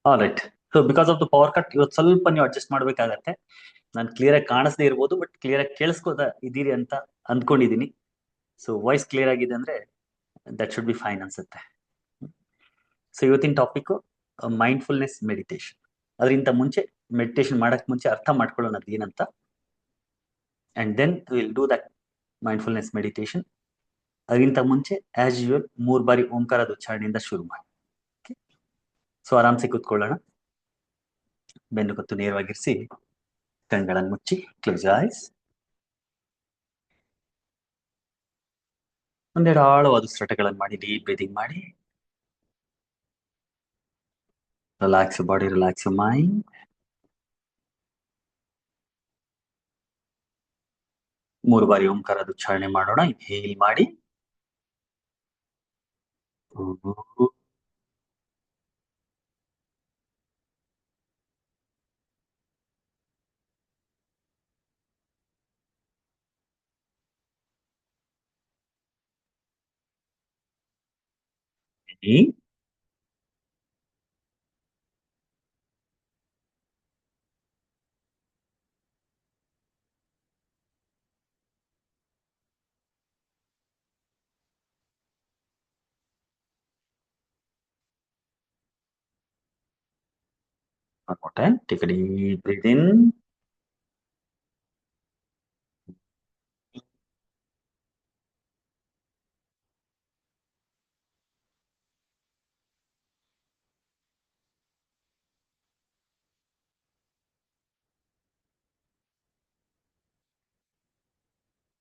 All right. So because of the power cut ಇವತ್ತು ಸ್ವಲ್ಪ ನೀವು ಅಡ್ಜಸ್ಟ್ ಮಾಡ್ಬೇಕಾಗತ್ತೆ. ನಾನು ಕ್ಲಿಯರ್ ಆಗಿ ಕಾಣಿಸದೇ ಇರ್ಬೋದು, ಬಟ್ ಕ್ಲಿಯರ್ ಆಗಿ ಕೇಳಿಸ್ಕೋದ ಇದೀರಿ ಅಂತ ಅಂದ್ಕೊಂಡಿದೀನಿ. ಸೊ ವಾಯ್ಸ್ ಕ್ಲಿಯರ್ ಆಗಿದೆ ಅಂದ್ರೆ ದಟ್ ಶುಡ್ ಬಿ ಫೈನ್ ಅನ್ಸುತ್ತೆ. ಸೊ ಇವತ್ತಿನ ಟಾಪಿಕ್ ಮೈಂಡ್ಫುಲ್ನೆಸ್ ಮೆಡಿಟೇಷನ್. ಅದರಿಂದ ಮುಂಚೆ ಮೆಡಿಟೇಷನ್ ಮಾಡಕ್ ಮುಂಚೆ ಅರ್ಥ ಮಾಡ್ಕೊಳ್ಳೋಣ ಅದು ಏನಂತ, and then will do that mindfulness meditation. ಅದಕ್ಕಿಂತ ಮುಂಚೆ ಆಸ್ ಯೂಶುವಲ್ 3 ಬಾರಿ ಓಂಕಾರದ ಉಚ್ಚಾರಣೆಯಿಂದ ಶುರು ಮಾಡಿ. ಸೊ ಆರಾಮ್ಸೆ ಕೂತ್ಕೊಳ್ಳೋಣ. ಬೆನ್ನು ಕತ್ತು ನೇರವಾಗಿರಿಸಿ, ಕಣ್ಗಳನ್ನು ಮುಚ್ಚಿ, ಕ್ಲೋಸ್ ಐಸ್. ಒಂದೆರಡು ಆಳವಾದ ಉಸಿರಾಟಗಳನ್ನು ಮಾಡಿ, ಡೀಪ್ ಬ್ರೀದಿಂಗ್ ಮಾಡಿ. Relax body, relax mind. 3 ಬಾರಿ ಓಂಕಾರದ ಉಚ್ಚಾರಣೆ ಮಾಡೋಣ. ಇನ್ಹೇಲ್ ಮಾಡಿ, one more time. Take a deep breath in.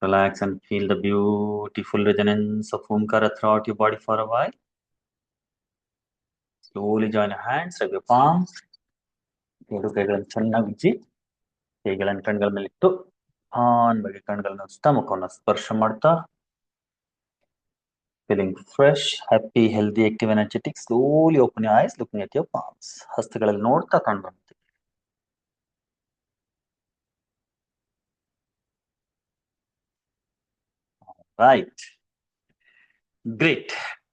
Relax and feel the beautiful resonance of Omkara throughout your body for a while. Slowly join your hands, rub your palms. ಎರಡು ಕೈಗಳನ್ನು ಚೆನ್ನಾಗಿ ಉಜ್ಜಿ, ಕೈಗಳನ್ನು ಕಣ್ಗಳ ಮೇಲೆ ಇಟ್ಟು ಹಾನ್ ಬಗ್ಗೆ ಕಣ್ಗಳನ್ನ ಉಜ್ತಾ, ಮುಖವನ್ನು ಸ್ಪರ್ಶ ಮಾಡ್ತಾ, feeling fresh, happy, healthy, active, energetic. Slowly open your eyes, looking at your palms. ಹಸ್ತಗಳಲ್ಲಿ ನೋಡ್ತಾ ಕಾಣ್ಬಂತೆ. Right. Great.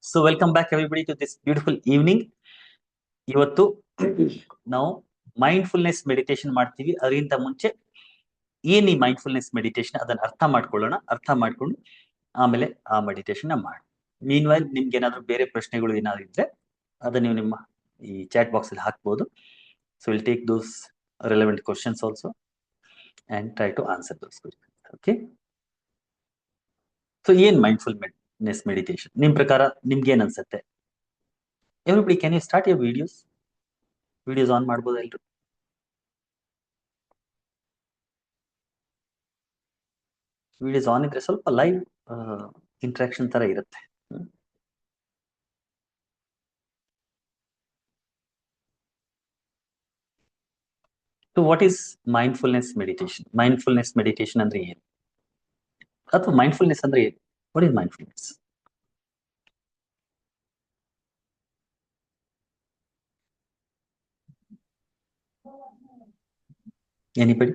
So welcome back everybody to this beautiful evening. ಇವತ್ತು ನಾವು ಮೈಂಡ್ಫುಲ್ನೆಸ್ ಮೆಡಿಟೇಷನ್ ಮಾಡ್ತೀವಿ. ಅದಕ್ಕಿಂತ ಮುಂಚೆ ಏನ್ ಈ ಮೈಂಡ್ಫುಲ್ನೆಸ್ ಮೆಡಿಟೇಷನ್ ಅದನ್ನ ಅರ್ಥ ಮಾಡ್ಕೊಳ್ಳೋಣ. ಅರ್ಥ ಮಾಡ್ಕೊಂಡು ಆಮೇಲೆ ಆ ಮೆಡಿಟೇಷನ್ ಮಾಡಿ. ಮೀನ್ ವೈಲ್ ನಿಮ್ಗೆ ಏನಾದ್ರು ಬೇರೆ ಪ್ರಶ್ನೆಗಳು ಏನಾದ್ರು ಇದ್ರೆ ಅದನ್ನ ನೀವು ನಿಮ್ಮ ಈ ಚಾಟ್ ಬಾಕ್ಸ್ ಅಲ್ಲಿ ಹಾಕ್ಬೋದು. So will take those relevant questions also and try to answer those questions. Okay. So ಏನ್ ಮೈಂಡ್ಫುಲ್ನೆಸ್ ಮೆಡಿಟೇಷನ್ ನಿಮ್ ಪ್ರಕಾರ ನಿಮ್ಗೆ ಏನ್ ಅನ್ಸುತ್ತೆ? Everybody can you start your videos on ಮಾಡ್ಬೋದು ಎಲ್ರು? ವಿಡಿಯೋಸ್ ಆನ್ ಇದ್ರೆ ಸ್ವಲ್ಪ ಲೈವ್ ಇಂಟ್ರಾಕ್ಷನ್ ತರ ಇರುತ್ತೆ. So what is mindfulness meditation? Mindfulness meditation ಅಂದ್ರೆ ಏನು, ಅಥವಾ ಮೈಂಡ್ಫುಲ್ನೆಸ್ ಅಂದ್ರೆ ಏನು? What is mindfulness? Anybody,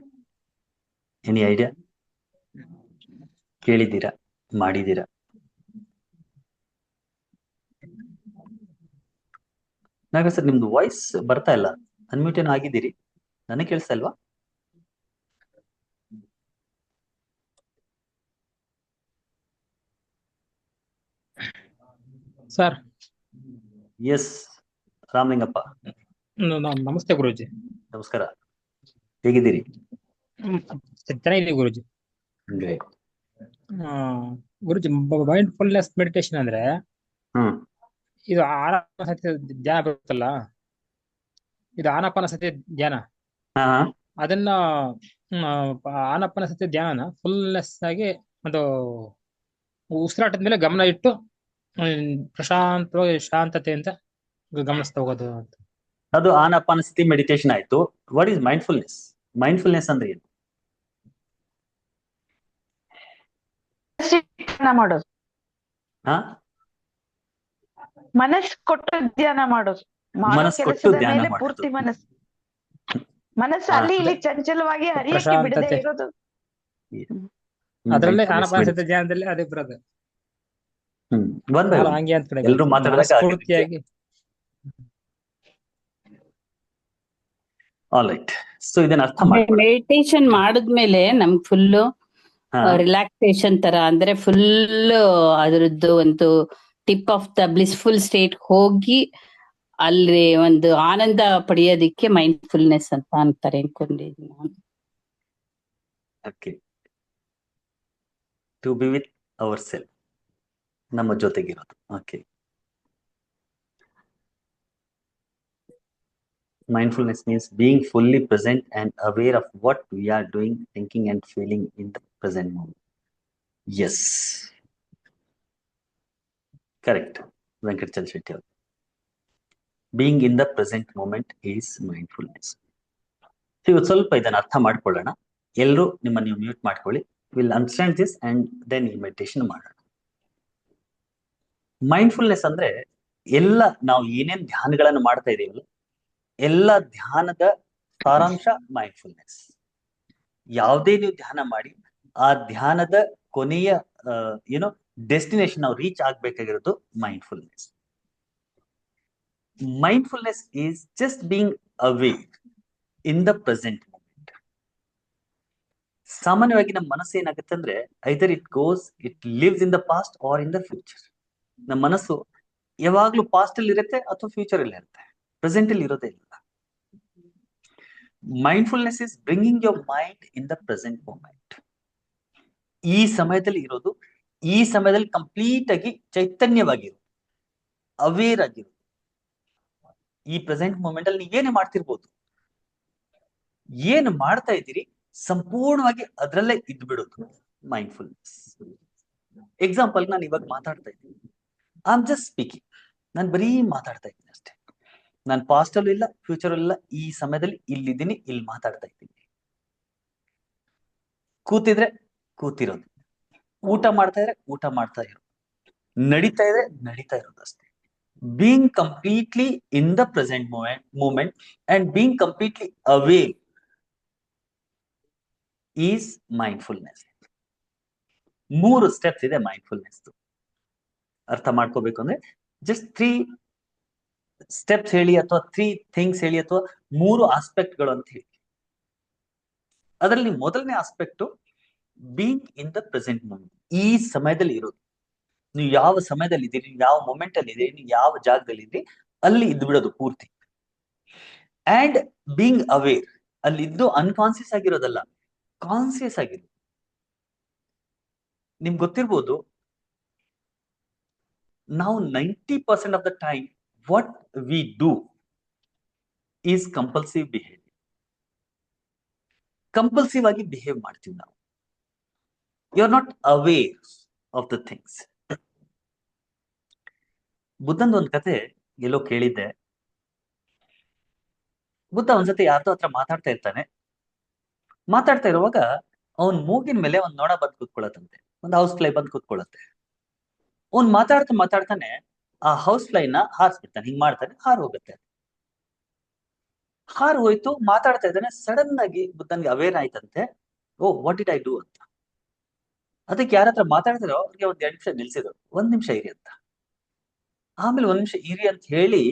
any idea? ಕೇಳಿದ್ದೀರಾ, ಮಾಡಿದ್ದೀರಾ? ನಾಗ ಸರ್ ನಿಮ್ದು ವಾಯ್ಸ್ ಬರ್ತಾ ಇಲ್ಲ. ಅನ್ಮ್ಯೂಟ್ ಏನೋ ಆಗಿದ್ದೀರಿ, ನನಗೆ ಕೇಳಿಸ್ತಾ ಇಲ್ವಾ? ಸರ್ ಎಸ್ ರಾಮಲಿಂಗಪ್ಪ, ನಮಸ್ತೆ ಗುರೂಜಿ. ನಮಸ್ಕಾರ, ಹೇಗಿದ್ದೀರಿ? ಚೆನ್ನಾಗಿದೆ Guruji. Great. Guruji, mindfulness meditation ಅಂದ್ರೆ ಇದು ಆನಾಪಾನಸತಿ ಧ್ಯಾನ ಬರುತ್ತಲ್ಲ, ಇದು ಆನಾಪಾನಸತಿ ಧ್ಯಾನ. ಅದನ್ನ ಆನಾಪಾನಸತಿ ಧ್ಯಾನನ ಫುಲ್ನೆಸ್ ಆಗಿ ಒಂದು ಉಸಿರಾಟದ ಮೇಲೆ ಗಮನ ಇಟ್ಟು ಪ್ರಶಾಂತವಾಗಿ ಶಾಂತತೆಯಿಂದ ಗಮನಿಸ್ತಾ ಹೋಗೋದು ಅಂತ. ಅದು ಆನಾಪಾನಸತಿ ಮೆಡಿಟೇಷನ್ ಆಯ್ತು. What is mindfulness? ಮೈಂಡ್ಫುಲ್ನೆಸ್ ಅಂದ್ರೆ ಏನು? ಮಾಡೋದು, ಮನಸ್ಸು ಕೊಟ್ಟು ಧ್ಯಾನ ಮಾಡೋದು. ಮನಸ್ಸು ಕೊಟ್ಟು ಧ್ಯಾನ ಮಾಡೋದು. ಪೂರ್ತಿ ಮನಸ್ಸು ಅಲ್ಲಿ ಇಲ್ಲಿ ಚಂಚಲವಾಗಿ ಹರಿಯಕ್ಕೆ ಬಿಡದೆ ಇರೋದು. ಅದ್ರಲ್ಲೇ ಆನಾಪಾನಸತಿ ಧ್ಯಾನದಲ್ಲಿ ಅದೇ ಬರೋದು. ಹಂಗೆ ಅಂತ ಎಲ್ಲರೂ ಮಾತಾಡಿದಾಗ ಪೂರ್ತಿಯಾಗಿ ಆಲ್ ರೈಟ್. ಸೊ ಇದನ್ನ ಅರ್ಥ ಅಂದ್ರೆ ಮಾಡ್ಕೊಳ್ಳಿ. ಮೆಡಿಟೇಷನ್ ಮಾಡಿದ್ಮೇಲೆ ನಮ್ಗ್ ಫುಲ್ ಹಾ ರಿಲ್ಯಾಕ್ಸೇಷನ್ ತರ, ಅಂದ್ರೆ ಫುಲ್ ಅದ್ರದ್ದು ಒಂದು tip of the blissful state ಹೋಗಿ ಅಲ್ಲಿ ಒಂದು ಆನಂದ ಪಡೆಯೋದಿಕ್ಕೆ ಮೈಂಡ್ಫುಲ್ನೆಸ್ ಅಂತ ಅಂತಾರೆ ಅನ್ಕೊಂಡಿದ್ದೀನಿ ನಾನು. Okay. To be with our self, ನಮ್ಮ ಜೊತೆಗಿರೋದು. Okay. Mindfulness means being fully present and aware of what we are doing, thinking, and feeling in the present moment. Yes. Correct. Venkat Chal Shetty. Being in the present moment is mindfulness. So, ಇವತ್ತು ಸ್ವಲ್ಪ ಇದನ್ನ ಅರ್ಥ ಮಾಡ್ಕೊಳ್ಳೋಣ. ಎಲ್ಲರೂ ನಿಮ್ಮ ನೀವು mute ಮಾಡ್ಕೊಳ್ಳಿ. Will understand this and then ಈ ಮೆಡಿಟೇಷನ್ ಮಾಡೋಣ. ಮೈಂಡ್ಫುಲ್ನೆಸ್ ಅಂದ್ರೆ ಎಲ್ಲ ನಾವು ಏನೇನ್ ಧ್ಯಾನಗಳನ್ನು ಮಾಡ್ತಾ ಇದೀವಲ್ಲ, ಎಲ್ಲ ಧ್ಯಾನದ ಸಾರಾಂಶ ಮೈಂಡ್ಫುಲ್ನೆಸ್. ಯಾವುದೇ ನೀವು ಧ್ಯಾನ ಮಾಡಿ ಆ ಧ್ಯಾನದ ಕೊನೆಯ ಏನೋ ಡೆಸ್ಟಿನೇಷನ್ ನಾವು ರೀಚ್ ಆಗ್ಬೇಕಾಗಿರೋದು mindfulness. Mindfulness is just being aware in the present moment. ಸಾಮಾನ್ಯವಾಗಿ ನಮ್ಮ ಮನಸ್ಸು ಏನಾಗುತ್ತೆ ಅಂದ್ರೆ either it lives in the past or in the future. ನಮ್ಮ ಮನಸ್ಸು ಯಾವಾಗ್ಲೂ ಪಾಸ್ಟ್ ಅಲ್ಲಿ ಇರುತ್ತೆ ಅಥವಾ ಫ್ಯೂಚರ್ ಅಲ್ಲಿ ಇರುತ್ತೆ, ಪ್ರೆಸೆಂಟ್ ಅಲ್ಲಿ ಇರೋದೇ ಇಲ್ಲ. Mindfulness is bringing your mind in the present moment. ಈ ಸಮಯದಲ್ಲಿ ಇರೋದು, ಈ ಸಮಯದಲ್ಲಿ ಕಂಪ್ಲೀಟ್ ಆಗಿ ಚೈತನ್ಯವಾಗಿರೋದು, ಅವೇರ್ ಆಗಿರೋದು. ಈ ಪ್ರೆಸೆಂಟ್ ಮೂಮೆಂಟ್ ಅಲ್ಲಿ ನೀವೇನೇ ಮಾಡ್ತಿರ್ಬೋದು, ಏನು ಮಾಡ್ತಾ ಇದ್ದೀರಿ ಸಂಪೂರ್ಣವಾಗಿ ಅದರಲ್ಲೇ ಇದ್ಬಿಡೋದು ಮೈಂಡ್ಫುಲ್ನೆಸ್. ಎಕ್ಸಾಂಪಲ್, ನಾನು ಇವಾಗ ಮಾತಾಡ್ತಾ ಇದ್ದೀನಿ, ಐ ಆಮ್ ಜಸ್ಟ್ ಸ್ಪೀಕಿಂಗ್. ನಾನು ಬರೀ ಮಾತಾಡ್ತಾ ಇದ್ದೀನಿ ಅಷ್ಟೇ. ನಾನು ಪಾಸ್ಟ್ ಅಲ್ಲೂ ಇಲ್ಲ, ಫ್ಯೂಚರ್ ಇಲ್ಲ, ಈ ಸಮಯದಲ್ಲಿ ಇಲ್ಲಿದ್ದೀನಿ, ಇಲ್ಲಿ ಮಾತಾಡ್ತಾ ಇದ್ದೀನಿ. ಕೂತಿದ್ರೆ ಕೂತಿರೋದು, ಊಟ ಮಾಡ್ತಾ ಇದ್ರೆ ಊಟ ಮಾಡ್ತಾ ಇರೋದು, ನಡೀತಾ ಇದ್ರೆ ನಡೀತಾ ಇರೋದು ಅಷ್ಟೇ. Being completely in the present moment and being completely aware is mindfulness. 3 steps ಇದೆ ಮೈಂಡ್ಫುಲ್ನೆಸ್. ಅರ್ಥ ಮಾಡ್ಕೋಬೇಕು ಅಂದ್ರೆ ಜಸ್ಟ್ 3 ಸ್ಟೆಪ್ಸ್ ಹೇಳಿ ಅಥವಾ 3 ಥಿಂಗ್ಸ್ ಹೇಳಿ ಅಥವಾ 3 ಆಸ್ಪೆಕ್ಟ್ಗಳು ಅಂತ ಹೇಳಿ. ಅದರಲ್ಲಿ ಮೊದಲನೇ aspect being in the present moment. ಈ ಸಮಯದಲ್ಲಿ ಇರೋದು. ನೀವು ಯಾವ ಸಮಯದಲ್ಲಿ ಇದ್ದೀರಿ, ಯಾವ ಮೊಮೆಂಟ್ ಅಲ್ಲಿ ಇದ್ದೀರಿ, ನೀವು ಯಾವ ಜಾಗದಲ್ಲಿ ಇದ್ದೀರಿ ಅಲ್ಲಿ ಇದ್ದು ಬಿಡೋದು ಪೂರ್ತಿ. ಅಂಡ್ ಬೀಯಿಂಗ್ ಅವೇರ್, ಅಲ್ಲಿ ಇದ್ದು ಅನ್ಕಾನ್ಸಿಯಸ್ ಆಗಿರೋದಲ್ಲ, ಕಾನ್ಸಿಯಸ್ ಆಗಿರೋದು. ನಿಮ್ಗೆ ಗೊತ್ತಿರ್ಬೋದು, ನಾವು 90% of the time what we do is compulsive behaviour. Compulsive ಆಗಿ ಬಿಹೇವ್ ಮಾಡ್ತೀವಿ ನಾವು. You are not aware of the things. ಬುದ್ಧಂದ ಒಂದು ಕತೆ ಎಲ್ಲೋ ಕೇಳಿದ್ದೆ. ಬುದ್ಧ ಒಂದ್ಸತಿ ಯಾರ್ದೋ ಹತ್ರ ಮಾತಾಡ್ತಾ ಇರ್ತಾನೆ. ಮಾತಾಡ್ತಾ ಇರುವಾಗ ಅವನ್ ಮೂಗಿನ ಮೇಲೆ ಒಂದ್ ನೊಣ ಬಂದ್ ಕೂತ್ಕೊಳ್ಳತ್ತಂತೆ, ಒಂದು ಹೌಸ್ ಫ್ಲೈ ಬಂದ್ ಕೂತ್ಕೊಳ್ಳತ್ತೆ. ಅವ್ನ್ ಮಾತಾಡ್ತಾನೆ ಆ ಹೌಸ್ ಫ್ಲೈನ ಹಾರಿಸ್ಬಿಡ್ತಾನೆ. ಹಿಂಗ್ ಮಾಡ್ತಾನೆ, ಹಾರು ಹೋಗುತ್ತೆ. ಹಾರು ಹೋಯ್ತು, ಮಾತಾಡ್ತಾ ಇದ್ದಾನೆ. ಸಡನ್ ಆಗಿ ಬುದ್ಧನ್ಗೆ ಅವೇರ್ ಆಯ್ತಂತೆ, ಓ ವಾಟ್ ಡಿಡ್ ಐ ಡೂ ಅಂತ. ಅದಕ್ಕೆ ಯಾರ ಹತ್ರ ಮಾತಾಡ್ತಿರೋ ಅವ್ರಿಗೆ 1 2 ನಿಮಿಷ ನಿಲ್ಸಿದ್ರು, 1 ನಿಮಿಷ ಇರಿ ಅಂತ. ಆಮೇಲೆ 1 ನಿಮಿಷ ಇರಿ ಅಂತ ಹೇಳಿ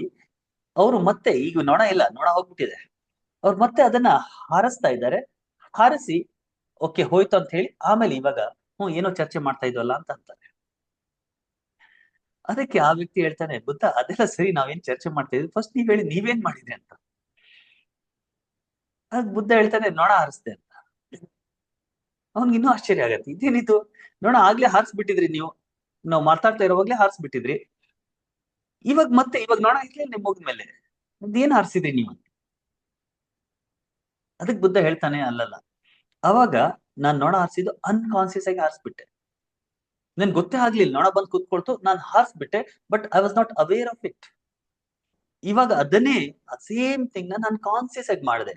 ಅವರು ಮತ್ತೆ, ಈಗ ನೊಣ ಇಲ್ಲ, ನೊಣ ಹೋಗ್ಬಿಟ್ಟಿದೆ, ಅವ್ರು ಮತ್ತೆ ಅದನ್ನ ಹಾರಿಸ್ತಾ ಇದ್ದಾರೆ. ಹಾರಿಸಿ ಓಕೆ ಹೋಯ್ತು ಅಂತ ಹೇಳಿ ಆಮೇಲೆ ಇವಾಗ ಏನೋ ಚರ್ಚೆ ಮಾಡ್ತಾ ಇದ್ವಲ್ಲ ಅಂತ ಅಂತಾರೆ. ಅದಕ್ಕೆ ಆ ವ್ಯಕ್ತಿ ಹೇಳ್ತಾನೆ, ಬುದ್ಧ ಅದೆಲ್ಲ ಸರಿ, ನಾವೇನ್ ಚರ್ಚೆ ಮಾಡ್ತಾ ಇದ್ವಿ, ಫಸ್ಟ್ ನೀವ್ ಹೇಳಿ ನೀವೇನ್ ಮಾಡಿದ್ರಿ ಅಂತ. ಅದ್ ಬುದ್ಧ ಹೇಳ್ತಾನೆ, ನೊಣ ಹಾರಿಸ್ದೆ ಅಂತ. ಅವ್ನಿಗೆ ಇನ್ನೂ ಆಶ್ಚರ್ಯ ಆಗತ್ತೆ, ಇದೇನಿದು, ನೊಣ ಆಗ್ಲೇ ಹಾರಿಸ್ಬಿಟ್ಟಿದ್ರಿ ನೀವು, ನಾವು ಮಾತಾಡ್ತಾ ಇರೋವಾಗ್ಲೇ ಹಾರಿಸ್ಬಿಟ್ಟಿದ್ರಿ, ಇವಾಗ ನೊಣ ಇರ್ಲಿಲ್ಲ ನಿಮ್ ಮುಗಿದ್ಮೇಲೆ ಏನ್ ಹಾರಿಸಿದ್ರಿ ನೀವು. ಅದಕ್ಕೆ ಬುದ್ಧ ಹೇಳ್ತಾನೆ, ಅಲ್ಲಲ್ಲ, ಅವಾಗ ನಾನ್ ನೊಣ ಹಾರಿಸಿದ್ದು ಅನ್ಕಾನ್ಸಿಯಸ್ ಆಗಿ ಹಾರಿಸ್ಬಿಟ್ಟೆ, ನನ್ ಗೊತ್ತೇ ಆಗ್ಲಿಲ್ಲ, ನೊಣ ಬಂದ್ ಕೂತ್ಕೊಳ್ತು, ನಾನ್ ಹಾರಿಸ್ಬಿಟ್ಟೆ, but I was not aware of it. ಇವಾಗ ಅದನ್ನೇ ಸೇಮ್ ಥಿಂಗ್ ನಾನು ಕಾನ್ಸಿಯಸ್ ಆಗಿ ಮಾಡಿದೆ,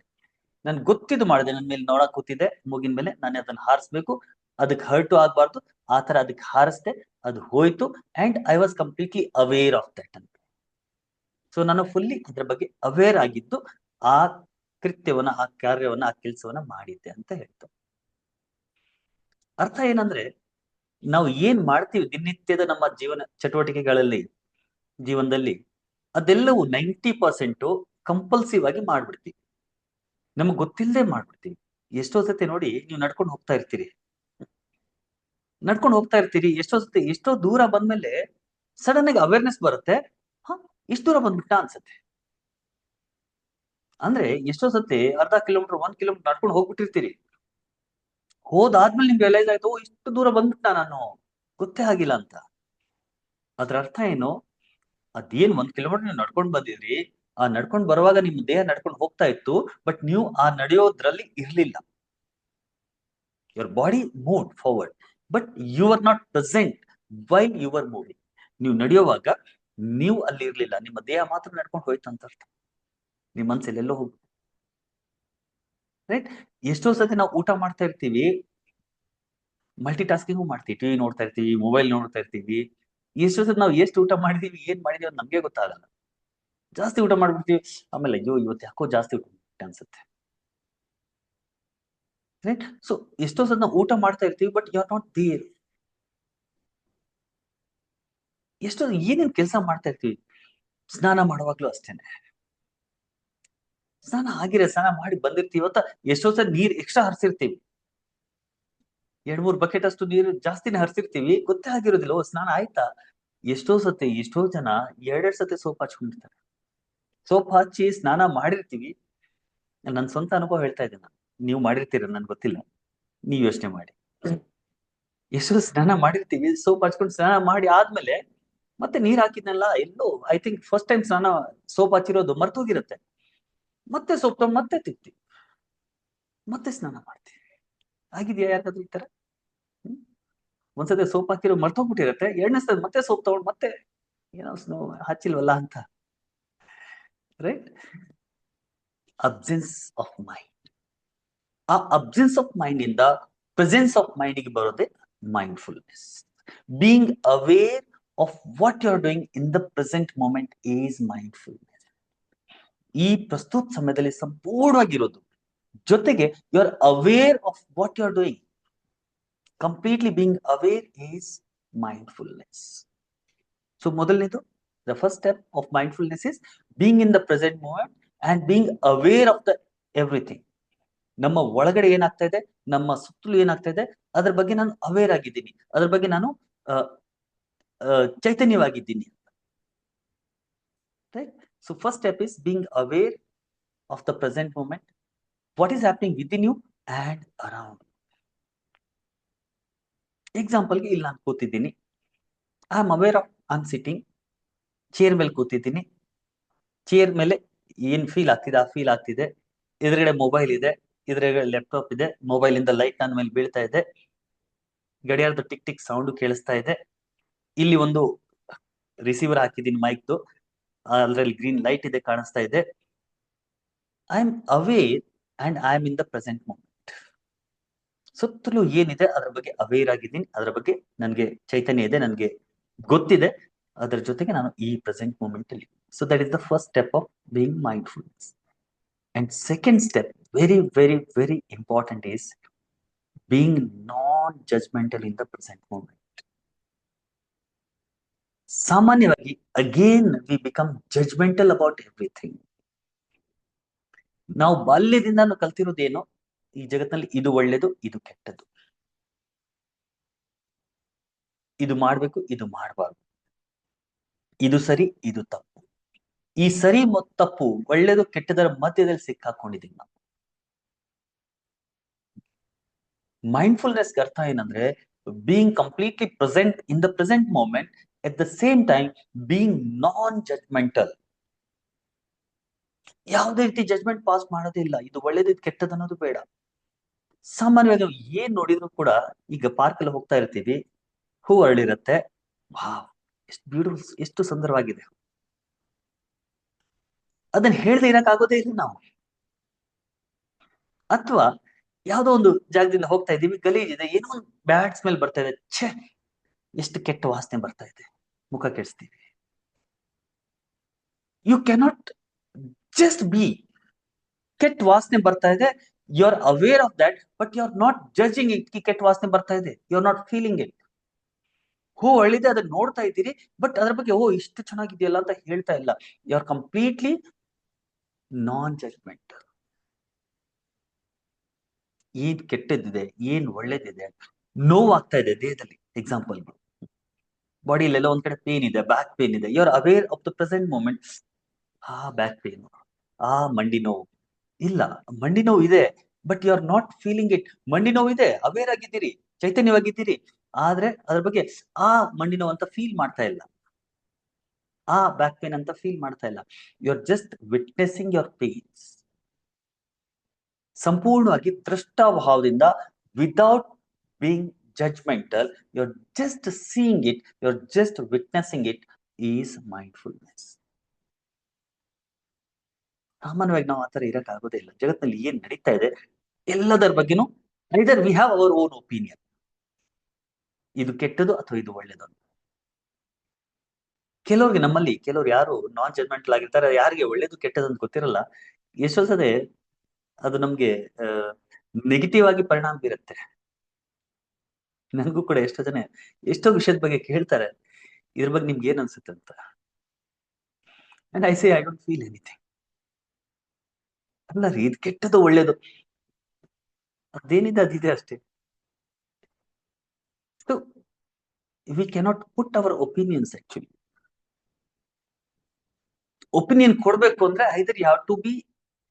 ನನ್ ಗೊತ್ತಿದ್ದು ಮಾಡಿದೆ. ನನ್ ಮೇಲೆ ನೊಣ ಕೂತಿದೆ ಮೂಗಿನ ಮೇಲೆ, ನಾನು ಅದನ್ನ ಹಾರಿಸ್ಬೇಕು, ಅದಕ್ಕೆ ಹರ್ಟು ಆಗ್ಬಾರ್ದು, ಆ ತರ ಅದಕ್ಕೆ ಹಾರಿಸ್ದೆ, ಅದು ಹೋಯ್ತು, and I was completely aware of that ಅಂತ. ಸೊ ನಾನು ಫುಲ್ಲಿ ಅದ್ರ ಬಗ್ಗೆ ಅವೇರ್ ಆಗಿದ್ದು ಆ ಕೃತ್ಯವನ್ನ, ಆ ಕಾರ್ಯವನ್ನ, ಆ ಕೆಲಸವನ್ನ ಮಾಡಿದ್ದೆ ಅಂತ ಹೇಳ್ತು. ಅರ್ಥ ಏನಂದ್ರೆ, ನಾವು ಏನ್ ಮಾಡ್ತೀವಿ ದಿನನಿತ್ಯದ ನಮ್ಮ ಜೀವನ ಚಟುವಟಿಕೆಗಳಲ್ಲಿ, ಜೀವನದಲ್ಲಿ, ಅದೆಲ್ಲವೂ 90% ಕಂಪಲ್ಸಿವ್ ಆಗಿ ಮಾಡ್ಬಿಡ್ತೀವಿ. ನಮಗ್ ಗೊತ್ತಿಲ್ಲದೆ ಮಾಡ್ಬಿಡ್ತೀವಿ. ಎಷ್ಟೋ ಸತಿ ನೋಡಿ, ನೀವು ನಡ್ಕೊಂಡು ಹೋಗ್ತಾ ಇರ್ತೀರಿ, ಎಷ್ಟೋ ದೂರ ಬಂದ್ಮೇಲೆ ಸಡನ್ ಆಗಿ ಅವೇರ್ನೆಸ್ ಬರುತ್ತೆ, ಇಷ್ಟು ದೂರ ಬಂದ್ಬಿಟ್ಟ ಅನ್ಸುತ್ತೆ. ಅಂದ್ರೆ ಎಷ್ಟೋ ಸತಿ ಅರ್ಧ ಕಿಲೋಮೀಟರ್ 1 ಕಿಲೋಮೀಟರ್ ನಡ್ಕೊಂಡು ಹೋಗ್ಬಿಟ್ಟಿರ್ತೀರಿ, ಹೋದಾದ್ಮೇಲೆ ನಿಮ್ಗೆ ರಿಯಲೈಸ್ ಆಯ್ತು, ಇಷ್ಟು ದೂರ ಬಂದ್ಬಿಟ್ಟ ನಾನು, ಗೊತ್ತೇ ಆಗಿಲ್ಲ ಅಂತ. ಅದ್ರ ಅರ್ಥ ಏನು? ಅದೇನ್ 1 ಕಿಲೋಮೀಟರ್ ನೀವು ನಡ್ಕೊಂಡು ಬಂದಿದ್ರಿ, ಆ ನಡ್ಕೊಂಡು ಬರುವಾಗ ನಿಮ್ ದೇಹ ನಡ್ಕೊಂಡು ಹೋಗ್ತಾ ಇತ್ತು, ಬಟ್ ನೀವು ಆ ನಡೆಯೋದ್ರಲ್ಲಿ ಇರ್ಲಿಲ್ಲ. Your body moved forward, but you are not present while you are moving. ನೀವು ನಡೆಯುವಾಗ ನೀವು ಅಲ್ಲಿ ಇರ್ಲಿಲ್ಲ, ನಿಮ್ಮ ದೇಹ ಮಾತ್ರ ನಡ್ಕೊಂಡು ಹೋಯ್ತು ಅಂತ ಅರ್ಥ. ನಿಮ್ ಮನ್ಸಲ್ಲಿ ಎಲ್ಲೋ ಹೋಗಿ, ರೈಟ್? ಎಷ್ಟೋ ಸತಿ ನಾವು ಊಟ ಮಾಡ್ತಾ ಇರ್ತೀವಿ, ಮಲ್ಟಿ ಟಾಸ್ಕಿಂಗು ಮಾಡ್ತೀವಿ, ಟಿವಿ ನೋಡ್ತಾ ಇರ್ತೀವಿ, ಮೊಬೈಲ್ ನೋಡ್ತಾ ಇರ್ತೀವಿ. ಎಷ್ಟೋ ಸತಿ ನಾವು ಎಷ್ಟು ಊಟ ಮಾಡಿದೀವಿ, ಏನ್ ಮಾಡಿದೀವಿ ಅಂತ ನಮ್ಗೆ ಗೊತ್ತಾಗಲ್ಲ. ಜಾಸ್ತಿ ಊಟ ಮಾಡ್ಬಿಡ್ತೀವಿ, ಆಮೇಲೆ ಅಯ್ಯೋ ಇವತ್ತು ಯಾಕೋ ಜಾಸ್ತಿ ಊಟ ಅನ್ಸುತ್ತೆ, ರೈಟ್? ಸೊ ಎಷ್ಟೋ ಸತಿ ನಾವು ಊಟ ಮಾಡ್ತಾ ಇರ್ತೀವಿ, but you are not there. ಎಷ್ಟೋ ಏನೇನ್ ಕೆಲಸ ಮಾಡ್ತಾ ಇರ್ತೀವಿ, ಸ್ನಾನ ಮಾಡುವಾಗ್ಲೂ ಅಷ್ಟೇನೆ. ಸ್ನಾನ ಮಾಡಿ ಬಂದಿರ್ತೀವಿ, ಇವತ್ತ ಎಷ್ಟೋ ಸತಿ ನೀರ್ ಎಕ್ಸ್ಟ್ರಾ ಹರಿಸಿರ್ತೀವಿ, 2-3 ಬಕೆಟ್ ಅಷ್ಟು ನೀರು ಜಾಸ್ತಿನೇ ಹರಿಸಿರ್ತೀವಿ, ಗೊತ್ತೇ ಆಗಿರೋದಿಲ್ಲ, ಓ ಸ್ನಾನ ಆಯ್ತಾ. ಎಷ್ಟೋ ಜನ 2 ಸತಿ ಸೋಪ್ ಹಚ್ಕೊಂಡಿರ್ತಾರೆ. ಸೋಪ್ ಹಚ್ಚಿ ಸ್ನಾನ ಮಾಡಿರ್ತೀವಿ. ನನ್ ಸ್ವಂತ ಅನುಭವ ಹೇಳ್ತಾ ಇದ್ದೇನೆ, ನೀವು ಮಾಡಿರ್ತೀರ ನನ್ಗೆ ಗೊತ್ತಿಲ್ಲ, ನೀವ್ ಯೋಚನೆ ಮಾಡಿ. ಎಷ್ಟೋ ಸ್ನಾನ ಮಾಡಿರ್ತೀವಿ, ಸೋಪ್ ಹಚ್ಕೊಂಡು ಸ್ನಾನ ಮಾಡಿ ಆದ್ಮೇಲೆ ಮತ್ತೆ ನೀರ್ ಹಾಕಿದ್ನೆಲ್ಲ ಎಲ್ಲೋ, I think first time soap ಹಚ್ಚಿರೋದು ಮರ್ತೋಗಿರುತ್ತೆ, ಮತ್ತೆ ಸೋಪ್ ತಗೊಂಡು ಮತ್ತೆ ತಿಕ್ತೀವಿ, ಮತ್ತೆ ಸ್ನಾನ ಮಾಡ್ತೀವಿ. ಆಗಿದ್ಯಾ ಯಾಕಾದ್ರೂ ಈ ತರ? ಒಂದ್ಸತಿ ಸೋಪ್ ಹಾಕಿರೋ ಮರ್ತೋಗ್ಬಿಟ್ಟಿರತ್ತೆ, 2ನೇ ಸಲ ಮತ್ತೆ ಸೋಪ್ ತಗೊಂಡು ಮತ್ತೆ ಏನೋ ಹಚ್ಚಿಲ್ವಲ್ಲ ಅಂತ, ರೈಟ್? Absence of mind. ಆ ಅಬ್ಸೆನ್ಸ್ ಆಫ್ ಮೈಂಡ್ ಇಂದ ಪ್ರೆಸೆನ್ಸ್ ಆಫ್ ಮೈಂಡ್ ಗೆ ಬರೋದೇ mindfulness. Being aware of what you are doing in the present moment is mindfulness. ಈ ಪ್ರಸ್ತುತ ಸಮಯದಲ್ಲಿ ಸಂಪೂರ್ಣವಾಗಿರೋದು, ಜೊತೆಗೆ you are aware of what you are doing. Completely being aware is mindfulness. So ಮೊದಲನೇದು, the first step of mindfulness is being in the present moment and being aware of the everything. ನಮ್ಮ ಒಳಗಡೆ ಏನಾಗ್ತಾ ಇದೆ, ನಮ್ಮ ಸುತ್ತಲೂ ಏನಾಗ್ತಾ ಇದೆ, ಅದ್ರ ಬಗ್ಗೆ ನಾನು ಅವೇರ್ ಆಗಿದ್ದೀನಿ, ಅದ್ರ ಬಗ್ಗೆ ನಾನು ಚೈತನ್ಯವಾಗಿದ್ದೀನಿ. Right? So first step is being aware of the present moment, what is happening with in you and around. ಎಕ್ಸಾಂಪಲ್ಗೆ ಇಲ್ಲಿ ನಾನು ಕೂತಿದ್ದೀನಿ, I am aware of I am sitting, chair ಮೇಲೆ ಕೂತಿದ್ದೀನಿ, ಚೇರ್ ಮೇಲೆ ಏನ್ ಫೀಲ್ ಆಗ್ತಿದೆ, ಆ ಫೀಲ್ ಆಗ್ತಿದೆ. ಎದುರುಗಡೆ ಮೊಬೈಲ್ ಇದೆ, ಎದುರುಗಡೆ ಲ್ಯಾಪ್ಟಾಪ್ ಇದೆ, ಮೊಬೈಲ್ ಇಂದ ಲೈಟ್ ನನ್ನ ಮೇಲೆ ಬೀಳ್ತಾ ಇದೆ, ಗಡಿಯಾರದ ಟಿಕ್ ಟಿಕ್ ಸೌಂಡ್ ಕೇಳಿಸ್ತಾ ಇದೆ. ಇಲ್ಲಿ ಒಂದು ರಿಸೀವರ್ ಹಾಕಿದ್ದೀನಿ ಮೈಕ್ದು, ಅದ್ರಲ್ಲಿ ಗ್ರೀನ್ ಲೈಟ್ ಇದೆ ಕಾಣಿಸ್ತಾ ಇದೆ. I am aware and I am in the present moment. ಸುತ್ತಲೂ ಏನಿದೆ ಅದ್ರ ಬಗ್ಗೆ ಅವೇರ್ ಆಗಿದ್ದೀನಿ, ಅದ್ರ ಬಗ್ಗೆ ನನಗೆ ಚೈತನ್ಯ ಇದೆ, ನನಗೆ ಗೊತ್ತಿದೆ, ಅದರ ಜೊತೆಗೆ ನಾನು ಈ ಪ್ರೆಸೆಂಟ್ ಮೂಮೆಂಟ್ ಅಲ್ಲಿ. So that is the first step of being mindfulness. And second step, very very very important, is being non judgemental in the present moment. ಸಾಮಾನ್ಯವಾಗಿ again we become judgemental about everything. ನಾವು ಬಾಲ್ಯದಿಂದ ಕಲ್ತಿರೋದೇನೋ, ಈ ಜಗತ್ತಿನಲ್ಲಿ ಇದು ಒಳ್ಳೇದು, ಇದು ಕೆಟ್ಟದ್ದು, ಇದು ಮಾಡ್ಬೇಕು, ಇದು ಮಾಡಬಾರ್ದು, ಇದು ಸರಿ, ಇದು ತಪ್ಪು. ಈ ಸರಿ ಮತ್ತು ತಪ್ಪು, ಒಳ್ಳೇದು ಕೆಟ್ಟದರ ಮಧ್ಯದಲ್ಲಿ ಸಿಕ್ಕಾಕೊಂಡಿದ್ದೀವಿ ನಾವು. ಮೈಂಡ್ಫುಲ್ನೆಸ್ ಅರ್ಥ ಏನಂದ್ರೆ being completely present in the present moment, at the same time being non-judgmental. ಯಾವುದೇ ರೀತಿ ಜಜ್ಮೆಂಟ್ ಪಾಸ್ ಮಾಡೋದಿಲ್ಲ, ಇದು ಒಳ್ಳೇದು ಇದು ಕೆಟ್ಟದ್ದು ಅನ್ನೋದು ಬೇಡ. ಸಾಮಾನ್ಯವಾಗಿ ನಾವು ಏನ್ ನೋಡಿದ್ರು ಕೂಡ, ಈಗ ಪಾರ್ಕ್ ಅಲ್ಲಿ ಹೋಗ್ತಾ ಇರ್ತೀವಿ, ಹೂ ಅರಳಿರುತ್ತೆ, ವಾವ್ ಎಷ್ಟು ಬ್ಯೂಟಿಫುಲ್, ಎಷ್ಟು ಸುಂದರವಾಗಿದೆ, ಅದನ್ನ ಹೇಳ್ದೆ ಇರಕ್ ಆಗೋದೇ ಇಲ್ಲ ನಾವು. ಅಥವಾ ಯಾವ್ದೋ ಒಂದು ಜಾಗದಿಂದ ಹೋಗ್ತಾ ಇದೀವಿ, ಗಲೀಜಿದೆ, ಏನೋ ಒಂದು ಬ್ಯಾಡ್ ಸ್ಮೆಲ್ ಬರ್ತಾ ಇದೆ, ಛೇ ಎಷ್ಟು ಕೆಟ್ಟ ವಾಸನೆ ಬರ್ತಾ ಇದೆ, ಮುಖ ಕೆಡಿಸ್ತೀವಿ. You cannot just be. ಕೆಟ್ಟ ವಾಸನೆ ಬರ್ತಾ ಇದೆ, you are aware of that, but you are not judging it. ಕೆಟ್ಟ ವಾಸನೆ ಬರ್ತಾ ಇದೆ, you are not feeling it. ಹೂ ಅಳಿದೆ, ಅದನ್ನ ನೋಡ್ತಾ ಇದ್ದೀರಿ, ಬಟ್ ಅದ್ರ ಬಗ್ಗೆ ಓ ಇಷ್ಟು ಚೆನ್ನಾಗಿದೆಯಲ್ಲ ಅಂತ ಹೇಳ್ತಾ ಇಲ್ಲ. You are completely non judgment. ಏನ್ ಕೆಟ್ಟದ್ದಿದೆ, ಏನ್ ಒಳ್ಳೇದಿದೆ, ನೋವಾಗ್ತಾ ಇದೆ ದೇಹದಲ್ಲಿ. ಎಕ್ಸಾಂಪಲ್, ಬಾಡಿಲೆಲ್ಲ ಒಂದ್ ಕಡೆ ಪೇನ್ ಇದೆ, ಬ್ಯಾಕ್ ಪೇನ್ ಇದೆ, you are aware of the present moment. Back pain, ಮಂಡಿ ನೋವು. ಇಲ್ಲ, ಮಂಡಿ ನೋವು ಇದೆ, but you are not feeling it. ಮಂಡಿ ನೋವು ಇದೆ, ಅವೇರ್ ಆಗಿದ್ದೀರಿ, ಚೈತನ್ಯವಾಗಿದ್ದೀರಿ, ಆದ್ರೆ ಅದ್ರ ಬಗ್ಗೆ ಮಂಡಿ ನೋವು ಅಂತ ಫೀಲ್ ಮಾಡ್ತಾ ಇಲ್ಲ, ಬ್ಯಾಕ್ ಪೇನ್ ಅಂತ ಫೀಲ್ ಮಾಡ್ತಾ ಇಲ್ಲ. You are just witnessing your pains. ಸಂಪೂರ್ಣವಾಗಿ ದೃಷ್ಟಾಭಾವದಿಂದ, without being judgemental, you are just seeing it, you are just witnessing it, is mindfulness. ಸಾಮಾನ್ಯವಾಗಿ ನಾವು ಆತರ ಇರಕ್ ಆಗೋದೇ ಇಲ್ಲ. ಜಗತ್ತಿನಲ್ಲಿ ಏನ್ ನಡೀತಾ ಇದೆ ಎಲ್ಲದರ ಬಗ್ಗೆನೂ either we have our own opinion, ಇದು ಕೆಟ್ಟದು ಅಥವಾ ಇದು ಒಳ್ಳೇದು ಅಂತ. ಕೆಲವ್ರಿಗೆ, ನಮ್ಮಲ್ಲಿ ಕೆಲವ್ರು ಯಾರು ನಾನ್ ಜಡ್ಮೆಂಟಲ್ ಆಗಿರ್ತಾರೆ, ಯಾರಿಗೆ ಒಳ್ಳೇದು ಕೆಟ್ಟದ್ದು ಅಂತ ಗೊತ್ತಿರಲ್ಲ, ಎಷ್ಟೊಂದ್ಸದೆ ಅದು ನಮ್ಗೆ ನೆಗೆಟಿವ್ ಆಗಿ ಪರಿಣಾಮ ಬೀರುತ್ತೆ. ನನಗೂ ಕೂಡ ಎಷ್ಟೋ ಜನ ಎಷ್ಟೋ ವಿಷಯದ ಬಗ್ಗೆ ಕೇಳ್ತಾರೆ, ಇದ್ರ ಬಗ್ಗೆ ನಿಮ್ಗೆ ಏನ್ ಅನ್ಸುತ್ತೆ ಅಂತ. And I say I don't feel anything. ಅಲ್ಲ ರೀ, ಇದು ಕೆಟ್ಟದು ಒಳ್ಳೇದು ಅದೇನಿದೆ ಅದಿದೆ ಅಷ್ಟೇ. So we cannot put our opinions. Actually opinion ಕೊಡ್ಬೇಕು ಅಂದ್ರೆ either you have to be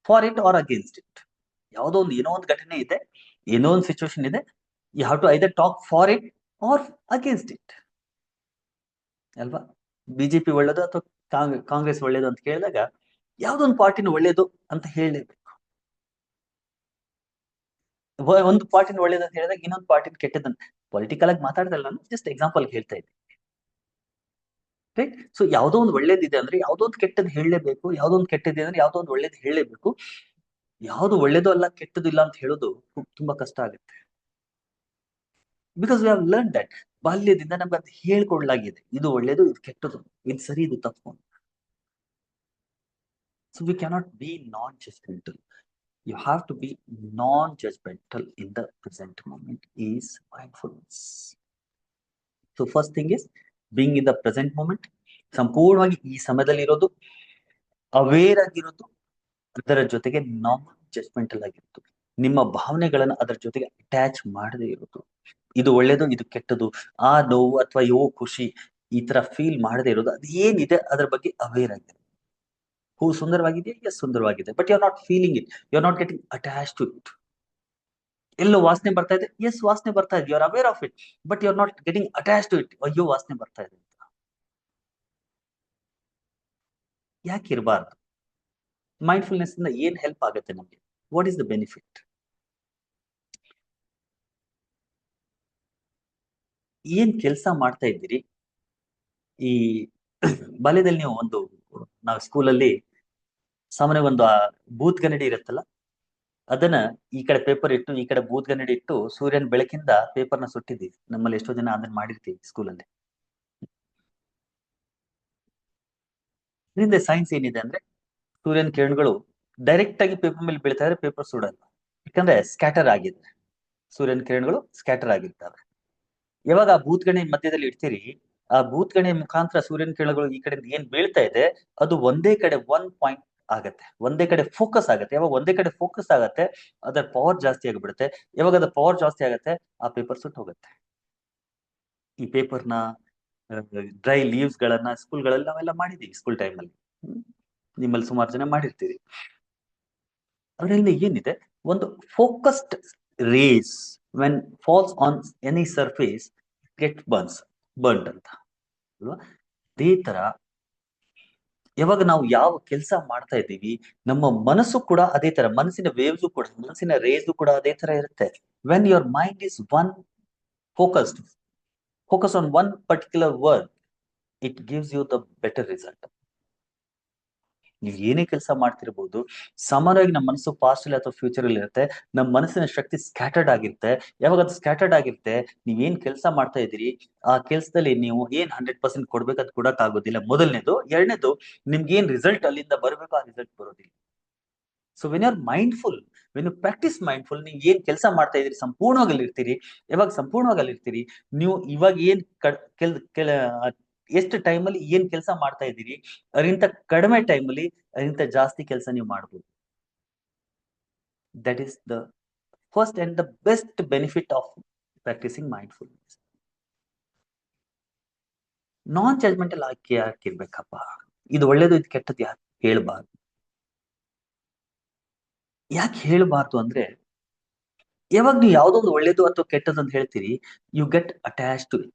for it or against it. ಯಾವುದೋ ಒಂದು, ಏನೋ ಒಂದು ಘಟನೆ ಇದೆ, ಏನೋ ಒಂದು ಸಿಚುವೇಶನ್ ಇದೆ, you have to either talk for it or against it ಅಲ್ವಾ. ಬಿಜೆಪಿ ಒಳ್ಳೇದು ಅಥವಾ ಕಾಂಗ್ರೆಸ್ ಒಳ್ಳೇದು ಅಂತ ಕೇಳಿದಾಗ ಯಾವ್ದೊಂದು ಪಾರ್ಟಿನ ಒಳ್ಳೇದು ಅಂತ ಹೇಳಲೇಬೇಕು. ಒಂದು ಪಾರ್ಟಿನ ಒಳ್ಳೇದು ಅಂತ ಹೇಳಿದಾಗ ಇನ್ನೊಂದು ಪಾರ್ಟಿನ ಕೆಟ್ಟದಂತ ಪೊಲಿಟಿಕಲ್ ಆಗಿ ಮಾತಾಡ್ದಲ್ಲ, ನಾನು ಜಸ್ಟ್ ಎಕ್ಸಾಂಪಲ್ ಹೇಳ್ತಾ ಇದ್ದೀನಿ. ರೈಟ್? ಸೊ ಯಾವ್ದೋ ಒಂದು ಒಳ್ಳೇದಿದೆ ಅಂದ್ರೆ ಯಾವ್ದೋ ಒಂದು ಕೆಟ್ಟದ್ದು ಹೇಳಲೇಬೇಕು, ಯಾವ್ದೋ ಒಂದು ಕೆಟ್ಟದಿದೆ ಅಂದ್ರೆ ಯಾವ್ದೋ ಒಂದು ಒಳ್ಳೇದು ಹೇಳಲೇಬೇಕು. ಯಾವ್ದು ಒಳ್ಳೇದು ಅಲ್ಲ ಕೆಟ್ಟದ್ದು ಇಲ್ಲ ಅಂತ ಹೇಳೋದು ತುಂಬಾ ಕಷ್ಟ ಆಗುತ್ತೆ. Because we have learn that. ಬಾಲ್ಯದಿಂದ ನಮ್ಗೆ ಅದು ಹೇಳ್ಕೊಡ್ಲಾಗಿದೆ, ಇದು ಒಳ್ಳೇದು, ಇದು ಕೆಟ್ಟದು, ಇದು ಸರಿ, ಇದು ತಪ್ಪು. So we cannot B non judgemental. You have to be non-judgmental in the present moment is mindfulness. So first thing is being in the present moment. ಸಂಪೂರ್ಣವಾಗಿ ಈ ಸಮಯದಲ್ಲಿ ಇರೋದು, ಅವೇರ್ ಆಗಿರೋದು, ಅದರ ಜೊತೆಗೆ ನಾನ್ ಜಜ್ಮೆಂಟಲ್ ಆಗಿರೋದು. ನಿಮ್ಮ ಭಾವನೆಗಳನ್ನ ಅದರ ಜೊತೆಗೆ ಅಟ್ಯಾಚ್ ಮಾಡದೇ ಇರೋದು. ಇದು ಒಳ್ಳೇದು, ಇದು ಕೆಟ್ಟದು, ನೋವು ಅಥವಾ ಖುಷಿ, ಈ ತರ ಫೀಲ್ ಮಾಡದೇ ಇರೋದು. ಅದು ಏನಿದೆ ಅದರ ಬಗ್ಗೆ ಅವೇರ್ ಆಗಿರೋದು. ಹೂ ಸುಂದರವಾಗಿದೆ, ಎಸ್ ಸುಂದರವಾಗಿದೆ, but you are not feeling it, you are not getting attach to it. ಎಲ್ಲೋ ವಾಸನೆ ಬರ್ತಾ ಇದೆ, ಎಸ್ ವಾಸನೆ ಬರ್ತಾ ಇದೆ, you are aware of it, but you are not getting attach to it. ಅಯ್ಯೋ ವಾಸನೆ ಬರ್ತಾ ಇದೆ ಅಂತ ಯಾಕೆ ಇರಬಾರ್ದು? ಮೈಂಡ್ಫುಲ್ನೆಸ್ ಇಂದ ಏನ್ ಹೆಲ್ಪ್ ಆಗುತ್ತೆ ನಮ್ಗೆ? What is the benefit? ಏನ್ ಕೆಲಸ ಮಾಡ್ತಾ ಇದ್ದೀರಿ? ಈ ಬಾಲ್ಯದಲ್ಲಿ ನೀವು ನಾವು ಸ್ಕೂಲಲ್ಲಿ ಸಾಮಾನ್ಯ ಒಂದು ಬೂತ್ ಗನ್ನಡಿ ಇರುತ್ತಲ್ಲ, ಅದನ್ನ ಈ ಕಡೆ ಪೇಪರ್ ಇಟ್ಟು ಈ ಕಡೆ ಬೂತ್ ಗನ್ನಡಿ ಇಟ್ಟು ಸೂರ್ಯನ ಬೆಳಕಿಂದ ಪೇಪರ್ನ ಸುಟ್ಟಿದ್ದೀವಿ. ನಮ್ಮಲ್ಲಿ ಎಷ್ಟೋ ಜನ ಅದನ್ನ ಮಾಡಿರ್ತೀವಿ ಸ್ಕೂಲಲ್ಲಿ. ಇದರಿಂದ ಸೈನ್ಸ್ ಏನಿದೆ ಅಂದ್ರೆ, ಸೂರ್ಯನ ಕಿರಣಗಳು ಡೈರೆಕ್ಟ್ ಆಗಿ ಪೇಪರ್ ಮೇಲೆ ಬೀಳ್ತಾ ಇದ್ರೆ ಪೇಪರ್ ಸುಡಲ್ಲ, ಯಾಕಂದ್ರೆ ಸ್ಕ್ಯಾಟರ್ ಆಗಿದೆ. ಸೂರ್ಯನ ಕಿರಣಗಳು ಸ್ಕ್ಯಾಟರ್ ಆಗಿರ್ತವೆ. ಯಾವಾಗ ಆ ಬೂತ್ ಗಣಿ ಮಧ್ಯದಲ್ಲಿ ಇಡ್ತೀರಿ, ಆ ಬೂತ್ ಗಣಿ ಮುಖಾಂತರ ಸೂರ್ಯನ ಕಿರಣಗಳು ಈ ಕಡೆ ಏನ್ ಬೀಳ್ತಾ ಇದೆ ಅದು ಒಂದೇ ಕಡೆ ಪಾಯಿಂಟ್ ಆಗತ್ತೆ, ಒಂದೇ ಕಡೆ ಫೋಕಸ್ ಆಗುತ್ತೆ. ಯಾವಾಗ ಒಂದೇ ಕಡೆ ಫೋಕಸ್ ಆಗತ್ತೆ ಅದರ ಪವರ್ ಜಾಸ್ತಿ ಆಗಿಬಿಡುತ್ತೆ. ಯಾವಾಗ ಅದ್ರ ಪವರ್ ಜಾಸ್ತಿ ಆಗತ್ತೆ ಆ ಪೇಪರ್ ಸುಟ್ಟು ಹೋಗುತ್ತೆ. ಈ ಪೇಪರ್ನ ಡ್ರೈ ಲೀವ್ಸ್ ಗಳನ್ನ ಸ್ಕೂಲ್ಗಳಲ್ಲಿ ನಾವೆಲ್ಲ ಮಾಡಿದೀವಿ. ಸ್ಕೂಲ್ ಟೈಮಲ್ಲಿ ನಿಮ್ಮಲ್ಲಿ ಸುಮಾರು ಜನ ಮಾಡಿರ್ತೀರಿ. ಅದರಿಂದ ಏನಿದೆ, ಒಂದು focused rays when falls on any surface get burned ಅಂತ ಅಲ್ವಾ. ಅದೇ ತರ ಯಾವಾಗ ನಾವು ಯಾವ ಕೆಲಸ ಮಾಡ್ತಾ ಇದ್ದೀವಿ, ನಮ್ಮ ಮನಸ್ಸು ಕೂಡ ಅದೇ ತರ, ಮನಸ್ಸಿನ ವೇವ್ಸು ಕೂಡ, ಮನಸ್ಸಿನ ರೇಸು ಕೂಡ ಅದೇ ತರ ಇರುತ್ತೆ. When your mind is focus on one particular word, it gives you the better result. ನೀವು ಏನೇ ಕೆಲಸ ಮಾಡ್ತಿರ್ಬೋದು, ಸಾಮಾನ್ಯವಾಗಿ ನಮ್ಮ ಮನಸ್ಸು ಪಾಸ್ಟ್ ಅಲ್ಲಿ ಅಥವಾ ಫ್ಯೂಚರ್ ಅಲ್ಲಿ ಇರುತ್ತೆ. ನಮ್ಮ ಮನಸ್ಸಿನ ಶಕ್ತಿ ಸ್ಕ್ಯಾಟರ್ಡ್ ಆಗಿರುತ್ತೆ. ಯಾವಾಗ ಅದು ಸ್ಕ್ಯಾಟರ್ಡ್ ಆಗಿರುತ್ತೆ, ನೀವೇನ್ ಕೆಲಸ ಮಾಡ್ತಾ ಇದ್ದೀರಿ ಆ ಕೆಲಸದಲ್ಲಿ ನೀವು ಏನ್ 100% ಕೊಡ್ಬೇಕು ಅದು ಕೊಡಕ್ ಆಗೋದಿಲ್ಲ, ಮೊದಲನೇದು. ಎರಡನೇದು, ನಿಮ್ಗೆ ಏನ್ ರಿಸಲ್ಟ್ ಅಲ್ಲಿಂದ ಬರ್ಬೇಕು ಆ ರಿಸಲ್ಟ್ ಬರೋದಿಲ್ಲ. So when are mindful, when you practice mindful, ನೀವು ಏನ್ ಕೆಲಸ ಮಾಡ್ತಾ ಇದ್ದೀರಿ ಸಂಪೂರ್ಣವಾಗಿ ಅಲ್ಲಿರ್ತೀರಿ. ಯಾವಾಗ ಸಂಪೂರ್ಣವಾಗಿ ಅಲ್ಲಿರ್ತೀರಿ, ನೀವು ಇವಾಗ ಏನ್ ಎಷ್ಟು ಟೈಮಲ್ಲಿ ಏನ್ ಕೆಲಸ ಮಾಡ್ತಾ ಇದ್ದೀರಿ ಅದರಿಂದ ಕಡಿಮೆ ಟೈಮಲ್ಲಿ ಅದರಿಂದ ಜಾಸ್ತಿ ಕೆಲಸ ನೀವು ಮಾಡ್ಬೋದು. That is the first and the best benefit of practising mindfulness. Non judgemental ಯಾಕೆ ಇರ್ಬೇಕಪ್ಪ, ಇದು ಒಳ್ಳೇದು ಇದು ಕೆಟ್ಟದ್ದು ಯಾಕೆ ಹೇಳ್ಬಾರ್ದು? ಯಾಕೆ ಹೇಳ್ಬಾರ್ದು ಅಂದ್ರೆ, ಯಾವಾಗ ನೀವು ಯಾವ್ದೊಂದು ಒಳ್ಳೇದು ಅಥವಾ ಕೆಟ್ಟದ್ದು ಅಂತ ಹೇಳ್ತೀರಿ, you get attach to it.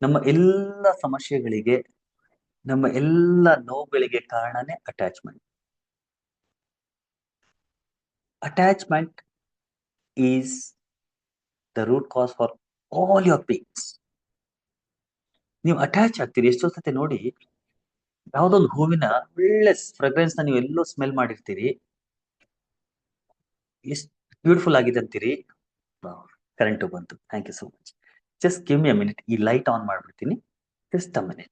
ನಮ್ಮ ಎಲ್ಲ ಸಮಸ್ಯೆಗಳಿಗೆ, ನಮ್ಮ ಎಲ್ಲ ನೋವುಗಳಿಗೆ ಕಾರಣನೇ attachment. Attachment is the root cause for all your pains. ನೀವು ಅಟ್ಯಾಚ್ ಆಗ್ತೀರಿ. ಎಷ್ಟೋ ಸತಿ ನೋಡಿ, ಯಾವ್ದೊಂದು ಹೂವಿನ ಒಳ್ಳೆ ಫ್ರೆಗ್ರೆನ್ಸ್ ನ ನೀವು ಎಲ್ಲೋ ಸ್ಮೆಲ್ ಮಾಡಿರ್ತೀರಿ, ಎಷ್ಟು ಬ್ಯೂಟಿಫುಲ್ ಆಗಿದೆ ಅಂತೀರಿ, ಕರೆಂಟ್ ಬಂತು, thank you so much, just give me a minute, ಈ ಲೈಟ್ ಆನ್ ಮಾಡ್ಬಿಡ್ತೀನಿ, ಜಸ್ಟ್ ಅ ಮಿನಿಟ್.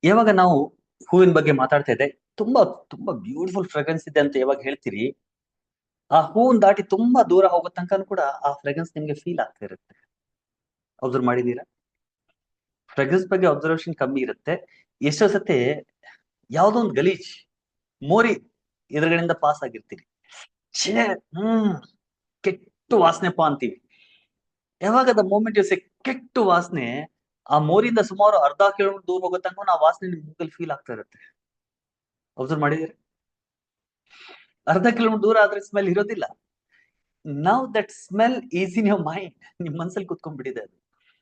ಯಾವಾಗ ನಾವು ಹೂವಿನ ಬಗ್ಗೆ ಮಾತಾಡ್ತಾ ಇದ್ದೆ, ತುಂಬಾ ತುಂಬಾ ಬ್ಯೂಟಿಫುಲ್ ಫ್ರೆಗ್ರೆನ್ಸ್ ಇದೆ ಅಂತ ಯಾವಾಗ ಹೇಳ್ತೀರಿ, ಆ ಹೂವಿನ ದಾಟಿ ತುಂಬಾ ದೂರ ಹೋಗೋ ತನಕ ಕೂಡ ಆ ಫ್ರೆಗ್ರೆನ್ಸ್ ನಿಮ್ಗೆ ಫೀಲ್ ಆಗ್ತಾ ಇರುತ್ತೆ. ಅಬ್ಸರ್ವ್ ಮಾಡಿದೀರಾ? ಫ್ರೆಗ್ರೆನ್ಸ್ ಬಗ್ಗೆ ಅಬ್ಸರ್ವೇಷನ್ ಕಮ್ಮಿ ಇರುತ್ತೆ. ಎಷ್ಟೋ ಸತಿ ಯಾವ್ದೋ ಒಂದು ಗಲೀಜ್ ಮೋರಿ ಎದುರುಗಡೆಯಿಂದ ಪಾಸ್ ಆಗಿರ್ತೀರಿ, ಕೆಟ್ಟು ವಾಸನೆಪ್ಪ ಅಂತೀವಿ. ಯಾವಾಗ ದ ಮೂಮೆಂಟ್ ಯು ಸೆ ಕೆಟ್ಟು ವಾಸನೆ, ಆ ಮೋರಿಯಿಂದ ಸುಮಾರು ಅರ್ಧ ಕಿಲೋಮೀಟರ್ ದೂರ ಹೋಗೋ ತನಕ ಆ ವಾಸನೆ ನಿಮ್ ಮೂಗಲ್ಲಿ ಫೀಲ್ ಆಗ್ತಾ ಇರುತ್ತೆ. ಅಬ್ಸರ್ವ್ ಮಾಡಿದೀರಿ? ಅರ್ಧ ಕಿಲೋಮೀಟರ್ ದೂರ ಆದ್ರೆ ಸ್ಮೆಲ್ ಇರೋದಿಲ್ಲ. Now that smell is in your mind, ನಿಮ್ ಮನ್ಸಲ್ಲಿ ಕುತ್ಕೊಂಡ್ಬಿಟ್ಟಿದೆ ಅದು.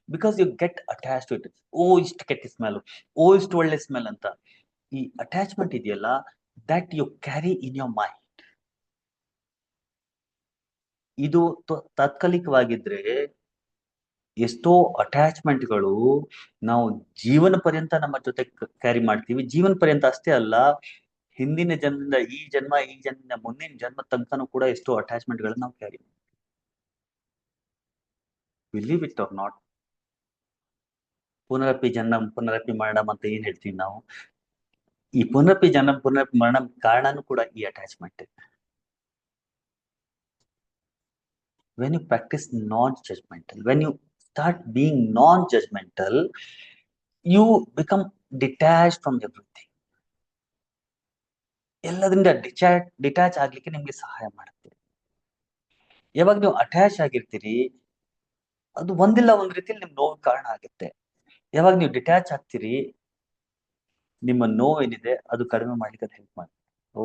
Because you get attach to it. ಓ ಇಷ್ಟು ಕೆಟ್ಟ ಸ್ಮೆಲ್, ಓ ಇಷ್ಟು ಒಳ್ಳೆ ಸ್ಮೆಲ್ ಅಂತ. ಈ ಅಟ್ಯಾಚ್ಮೆಂಟ್ ಇದೆಯಲ್ಲ, that you carry in your mind. ಇದು ತಾತ್ಕಾಲಿಕವಾಗಿದ್ರೆ, ಎಷ್ಟೋ ಅಟ್ಯಾಚ್ಮೆಂಟ್ಗಳು ನಾವು ಜೀವನ ಪರ್ಯಂತ ನಮ್ಮ ಜೊತೆ ಕ್ಯಾರಿ ಮಾಡ್ತೀವಿ. ಜೀವನ ಪರ್ಯಂತ ಅಷ್ಟೇ ಅಲ್ಲ, ಹಿಂದಿನ ಜನ್ಮದಿಂದ ಈ ಜನ್ಮದಿಂದ ಮುಂದಿನ ಜನ್ಮ ತನಕನೂ ಕೂಡ ಎಷ್ಟೋ ಅಟ್ಯಾಚ್ಮೆಂಟ್ ಗಳನ್ನ ನಾವು ಕ್ಯಾರಿ ಮಾಡ್ತೀವಿ. Believe it or not. ಪುನರಪಿ ಜನ್ಮ ಪುನರಪಿ ಮರಣಂ ಅಂತ ಏನ್ ಹೇಳ್ತೀವಿ ನಾವು, ಈ ಪುನರಪಿ ಜನ್ಮ ಪುನರಪಿ ಮರಣಂ ಕಾರಣನೂ ಕೂಡ ಈ attachment. when you practice non-judgmental, when you start being non-judgmental, you become detached from everything. ಎಲ್ಲದರಿಂದ ಡಿಟ್ಯಾಚ್ ಆಗ್ಲಿಕ್ಕೆ ನಿಮ್ಗೆ ಸಹಾಯ ಮಾಡುತ್ತೆ. ಯಾವಾಗ ನೀವು ಅಟ್ಯಾಚ್ ಆಗಿರ್ತೀರಿ, ಅದು ಒಂದಿಲ್ಲ ಒಂದ್ ರೀತಿಯಲ್ಲಿ ನಿಮ್ ನೋವು ಕಾರಣ ಆಗುತ್ತೆ. ಯಾವಾಗ ನೀವು ಡಿಟ್ಯಾಚ್ ಆಗ್ತೀರಿ, ನಿಮ್ಮ ನೋವು ಏನಿದೆ ಅದು ಕಡಿಮೆ ಮಾಡ್ಲಿಕ್ಕೆ ಅದು ಹೆಲ್ಪ್ ಮಾಡುತ್ತೆ. ಓ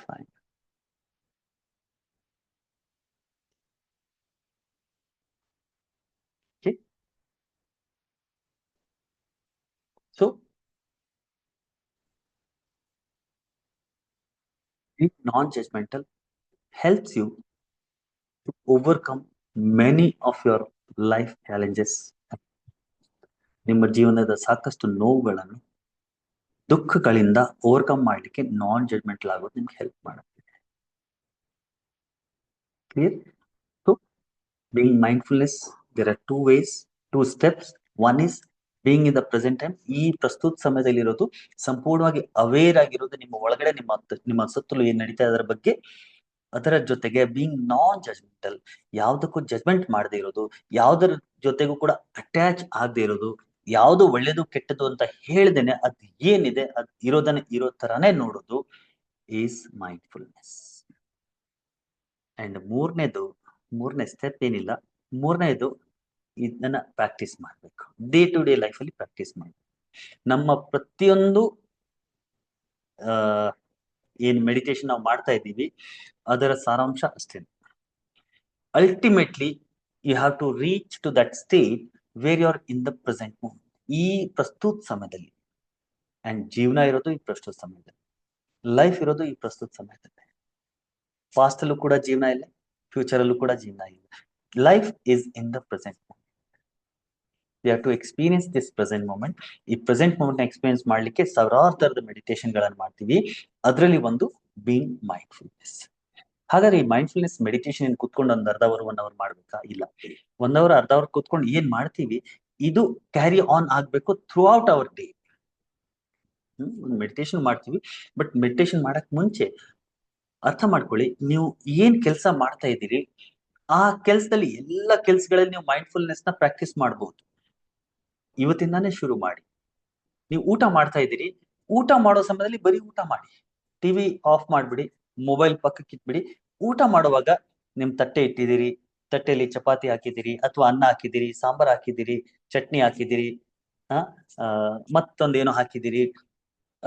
fine. Okay. So, being non-judgmental helps you to overcome many of your life challenges. ನಿಮ್ಮ ಜೀವನದ ಸಾಕಷ್ಟು ನೋವುಗಳನ್ನು, ದುಃಖಗಳಿಂದ ಓವರ್ಕಮ್ ಮಾಡ್ಲಿಕ್ಕೆ ನಾನ್ ಜಡ್ಮೆಂಟಲ್ ಆಗೋದು ನಿಮ್ಗೆ ಹೆಲ್ಪ್ ಮಾಡುತ್ತೆ. Clear? So being mindfulness, there are two ways, two steps. One is being in the present time, ಈ ಪ್ರಸ್ತುತ ಸಮಯದಲ್ಲಿ ಇರೋದು, ಸಂಪೂರ್ಣವಾಗಿ ಅವೇರ್ ಆಗಿರೋದು ನಿಮ್ಮ ಒಳಗಡೆ, ನಿಮ್ಮ ಸುತ್ತಲೂ ಏನ್ ನಡೀತಾ ಅದರ ಬಗ್ಗೆ. ಅದರ ಜೊತೆಗೆ ಬೀಯಿಂಗ್ ನಾನ್ ಜಜ್ಮೆಂಟಲ್, ಯಾವ್ದಕ್ಕೂ ಜಜ್ಮೆಂಟ್ ಮಾಡದೇ ಇರೋದು, ಯಾವ್ದರ ಜೊತೆಗೂ ಕೂಡ ಅಟ್ಯಾಚ್ ಆಗದೆ ಇರೋದು, ಯಾವ್ದು ಒಳ್ಳೇದು ಕೆಟ್ಟದ್ದು ಅಂತ ಹೇಳ್ದೇನೆ ಅದ್ ಏನಿದೆ ಅದ್ ಇರೋದನ್ನ ಇರೋ ತರಾನೇ ನೋಡೋದು ಈಸ್ ಮೈಂಡ್ಫುಲ್ನೆಸ್. ಅಂಡ್ ಮೂರನೇ ಸ್ಟೆಪ್ ಏನಿಲ್ಲ, ಮೂರನೇದು ಇದನ್ನ ಪ್ರಾಕ್ಟೀಸ್ ಮಾಡ್ಬೇಕು. ಡೇ ಟು ಡೇ ಲೈಫ್ ಅಲ್ಲಿ ಪ್ರಾಕ್ಟೀಸ್ ಮಾಡ್ಬೇಕು. ನಮ್ಮ ಪ್ರತಿಯೊಂದು ಏನ್ ಮೆಡಿಟೇಷನ್ ನಾವು ಮಾಡ್ತಾ ಇದ್ದೀವಿ ಅದರ ಸಾರಾಂಶ ಅಷ್ಟೇ. Ultimately you have to reach to that state where you are in the present moment, ಈ ಪ್ರಸ್ತುತ ಸಮಯದಲ್ಲಿ. ಅಂಡ್ ಜೀವನ ಇರೋದು ಈ ಪ್ರಸ್ತುತ ಸಮಯದಲ್ಲಿ, ಲೈಫ್ ಇರೋದು ಈ ಪ್ರಸ್ತುತ ಸಮಯದಲ್ಲಿ. ಪಾಸ್ಟ್ ಅಲ್ಲೂ ಕೂಡ ಜೀವನ ಇಲ್ಲ, ಫ್ಯೂಚರ್ ಅಲ್ಲೂ ಕೂಡ ಜೀವನ ಇಲ್ಲ. Life is in the present moment. You have to experience this present moment. ಈ ಪ್ರೆಸೆಂಟ್ ಮೂಮೆಂಟ್ ನ ಎಕ್ಸ್ಪೀರಿಯನ್ಸ್ ಮಾಡ್ಲಿಕ್ಕೆ ಸಾವಿರಾರು ತರದ ಮೆಡಿಟೇಷನ್ ಗಳನ್ನ ಮಾಡ್ತೀವಿ. ಅದರಲ್ಲಿ ಒಂದು ಬೀಯಿಂಗ್ ಮೈಂಡ್ಫುಲ್ನೆಸ್. ಹಾಗಾದ್ರೆ ಈ ಮೈಂಡ್ಫುಲ್ನೆಸ್ ಮೆಡಿಟೇಷನ್ ಏನ್ ಕುತ್ಕೊಂಡು ಒಂದ್ ಅರ್ಧ ಅವರ್ 1 hour ಮಾಡ್ಬೇಕಾ? ಇಲ್ಲ. 1 hour ಅರ್ಧ ಅವರ್ ಕುತ್ಕೊಂಡು ಏನ್ ಮಾಡ್ತೀವಿ ಇದು ಕ್ಯಾರಿ ಆನ್ ಆಗ್ಬೇಕು throughout our day. Meditation ಮಾಡ್ತೀವಿ, ಬಟ್ ಮೆಡಿಟೇಷನ್ ಮಾಡಕ್ ಮುಂಚೆ ಅರ್ಥ ಮಾಡ್ಕೊಳ್ಳಿ, ನೀವು ಏನ್ ಕೆಲಸ ಮಾಡ್ತಾ ಇದ್ದೀರಿ ಆ ಕೆಲಸದಲ್ಲಿ ಎಲ್ಲ ಕೆಲಸಗಳಲ್ಲಿ ನೀವು ಮೈಂಡ್ಫುಲ್ನೆಸ್ ನ ಪ್ರಾಕ್ಟೀಸ್ ಮಾಡಬಹುದು. ಇವತ್ತಿಂದಾನೇ ಶುರು ಮಾಡಿ. ನೀವು ಊಟ ಮಾಡ್ತಾ ಇದ್ದೀರಿ, ಊಟ ಮಾಡೋ ಸಮಯದಲ್ಲಿ ಬರೀ ಊಟ ಮಾಡಿ, ಟಿವಿ ಆಫ್ ಮಾಡ್ಬಿಡಿ, ಮೊಬೈಲ್ ಪಕ್ಕಕ್ಕೆ ಇಟ್ಬಿಡಿ. ಊಟ ಮಾಡುವಾಗ ನಿಮ್ ತಟ್ಟೆ ಇಟ್ಟಿದ್ದೀರಿ, ತಟ್ಟೆಯಲ್ಲಿ ಚಪಾತಿ ಹಾಕಿದ್ದೀರಿ ಅಥವಾ ಅನ್ನ ಹಾಕಿದ್ದೀರಿ, ಸಾಂಬಾರ್ ಹಾಕಿದ್ದೀರಿ, ಚಟ್ನಿ ಹಾಕಿದ್ದೀರಿ, ಮತ್ತೊಂದೇನೋ ಹಾಕಿದ್ದೀರಿ,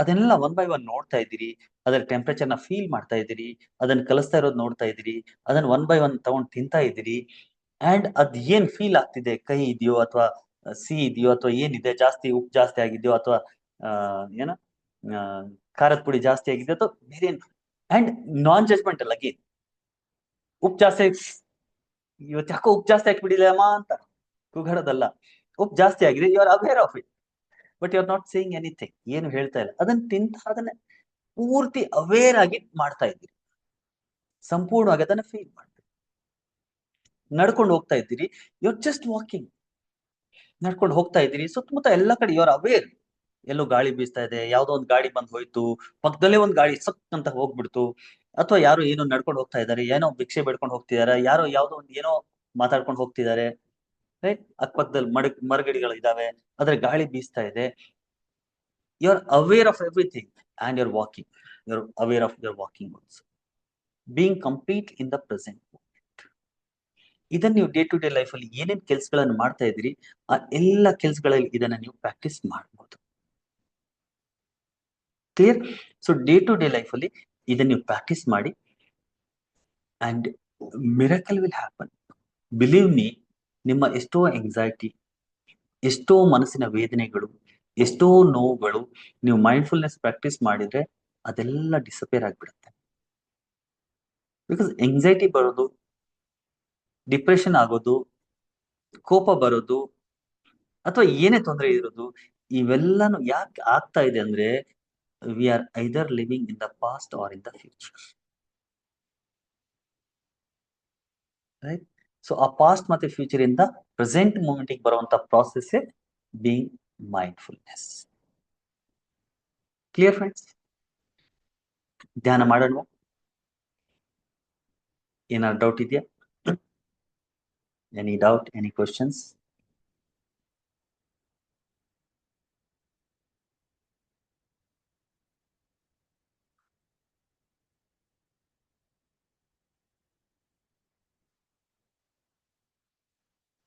ಅದನ್ನೆಲ್ಲ ಒನ್ ಬೈ ಒನ್ ನೋಡ್ತಾ ಇದ್ದೀರಿ, ಅದರ ಟೆಂಪರೇಚರ್ ನ ಫೀಲ್ ಮಾಡ್ತಾ ಇದ್ದೀರಿ, ಅದನ್ನ ಕಲಿಸ್ತಾ ಇರೋದು ನೋಡ್ತಾ ಇದ್ದೀರಿ, ಅದನ್ನ ಒನ್ ಬೈ ಒನ್ ತಗೊಂಡು ತಿಂತಾ ಇದ್ದೀರಿ. ಅಂಡ್ ಅದ್ ಏನ್ ಫೀಲ್ ಆಗ್ತಿದೆ, ಕಹಿ ಇದೆಯೋ ಅಥವಾ ಸಿಹಿ ಇದೆಯೋ ಅಥವಾ ಏನಿದೆ, ಜಾಸ್ತಿ ಉಪ್ಪು ಜಾಸ್ತಿ ಆಗಿದೆಯೋ ಅಥವಾ ಏನ ಖಾರದ ಪುಡಿ ಜಾಸ್ತಿ ಆಗಿದೆ ಅಥವಾ ಬೇರೆ ಏನು. ಅಂಡ್ ನಾನ್ ಜಜ್ಮೆಂಟಲ್ ಅಗೇನ್, ಉಪ್ಪು ಜಾಸ್ತಿ ಇವತ್ತು ಯಾಕೋ ಉಪ್ಪು ಜಾಸ್ತಿ ಹಾಕಿಬಿಡಿಲ್ಲ ಅಮ್ಮ ಅಂತ ಕೂಗಾಡೋದಲ್ಲ. ಉಪ್ಪು ಜಾಸ್ತಿ ಆಗಿದೆ, you are aware of it, but you are not saying anything, ಏನು ಹೇಳ್ತಾ ಇಲ್ಲ. ಅದನ್ನ ತಿಂತ ಅದನ್ನ ಪೂರ್ತಿ ಅವೇರ್ ಆಗಿ ಮಾಡ್ತಾ ಇದ್ದೀರಿ, ಸಂಪೂರ್ಣವಾಗಿ ಅದನ್ನ ಫೀಲ್ ಮಾಡ್ತೀರಿ. ನಡ್ಕೊಂಡು ಹೋಗ್ತಾ ಇದ್ದೀರಿ, ಯು ಆರ್ ಜಸ್ಟ್ ವಾಕಿಂಗ್, ನಡ್ಕೊಂಡು ಹೋಗ್ತಾ ಇದ್ದೀರಿ, ಸುತ್ತಮುತ್ತ ಎಲ್ಲ ಕಡೆ ಯು ಆರ್ ಅವೇರ್. ಎಲ್ಲೋ ಗಾಳಿ ಬೀಸ್ತಾ ಇದೆ, ಯಾವ್ದೋ ಒಂದು ಗಾಡಿ ಬಂದ್ ಹೋಯ್ತು, ಪಕ್ಕದಲ್ಲೇ ಒಂದು ಗಾಡಿ ಸಕ್ ಅಂತ ಹೋಗ್ಬಿಡ್ತು, ಅಥವಾ ಯಾರು ಏನೋ ನಡ್ಕೊಂಡು ಹೋಗ್ತಾ ಇದಾರೆ, ಏನೋ ಭಿಕ್ಷೆ ಬೇಡ್ಕೊಂಡು ಹೋಗ್ತಿದಾರೆ, ಯಾರೋ ಯಾವ್ದೋ ಒಂದು ಏನೋ ಮಾತಾಡ್ಕೊಂಡು ಹೋಗ್ತಿದ್ದಾರೆ, ರೈಟ್? ಅಕ್ಕಪಕ್ಕದಲ್ಲಿ ಮರಗಿಡಿಗಳು ಇದಾವೆ, ಅದ್ರ ಗಾಳಿ ಬೀಸ್ತಾ ಇದೆ. You are aware of everything and you are walking, you are aware of your walking also, being complete in the present. ಇದನ್ನ ನೀವು ಡೇ ಟು ಡೇ ಲೈಫ್ ಅಲ್ಲಿ ಏನೇನ್ ಕೆಲ್ಸಗಳನ್ನು ಮಾಡ್ತಾ ಇದ್ದೀರಿ, ಆ ಎಲ್ಲ ಕೆಲ್ಸಗಳಲ್ಲಿ ಇದನ್ನ ನೀವು ಪ್ರಾಕ್ಟೀಸ್ ಮಾಡ್ಬೋದು. Clear? So day to day life ಅಲ್ಲಿ ಇದನ್ನ ನೀವು ಪ್ರಾಕ್ಟೀಸ್ ಮಾಡಿ and miracle will happen. Believe me, ನಿಮ್ಮ ಎಷ್ಟೋ ಎಂಗ್ಸೈಟಿ, ಎಷ್ಟೋ ಮನಸ್ಸಿನ ವೇದನೆಗಳು, ಎಷ್ಟೋ ನೋವುಗಳು, ನೀವು ಮೈಂಡ್ಫುಲ್ನೆಸ್ ಪ್ರಾಕ್ಟೀಸ್ ಮಾಡಿದ್ರೆ ಅದೆಲ್ಲ ಡಿಸಪೇರ್ ಆಗ್ಬಿಡುತ್ತೆ. ಬಿಕಾಸ್ ಎಂಗ್ಸೈಟಿ ಬರೋದು, ಡಿಪ್ರೆಷನ್ ಆಗೋದು, ಕೋಪ ಬರೋದು, ಅಥವಾ ಏನೇ ತೊಂದರೆ ಇರೋದು, ಇವೆಲ್ಲಾನು ಯಾಕೆ ಆಗ್ತಾ ಇದೆ ಅಂದ್ರೆ we are either living in the past or in the future, right? So ಆ ಪಾಸ್ಟ್ ಮತ್ತೆ ಫ್ಯೂಚರ್ ಇಂದ ಪ್ರೆಸೆಂಟ್ ಮೂಮೆಂಟ್ ಬರುವಂತ process being mindfulness. Clear friends? ಧ್ಯಾನ ಮಾಡೋಣ. ಏನಾದ್ರು ಡೌಟ್ ಇದೆಯಾ? Any doubt, any questions?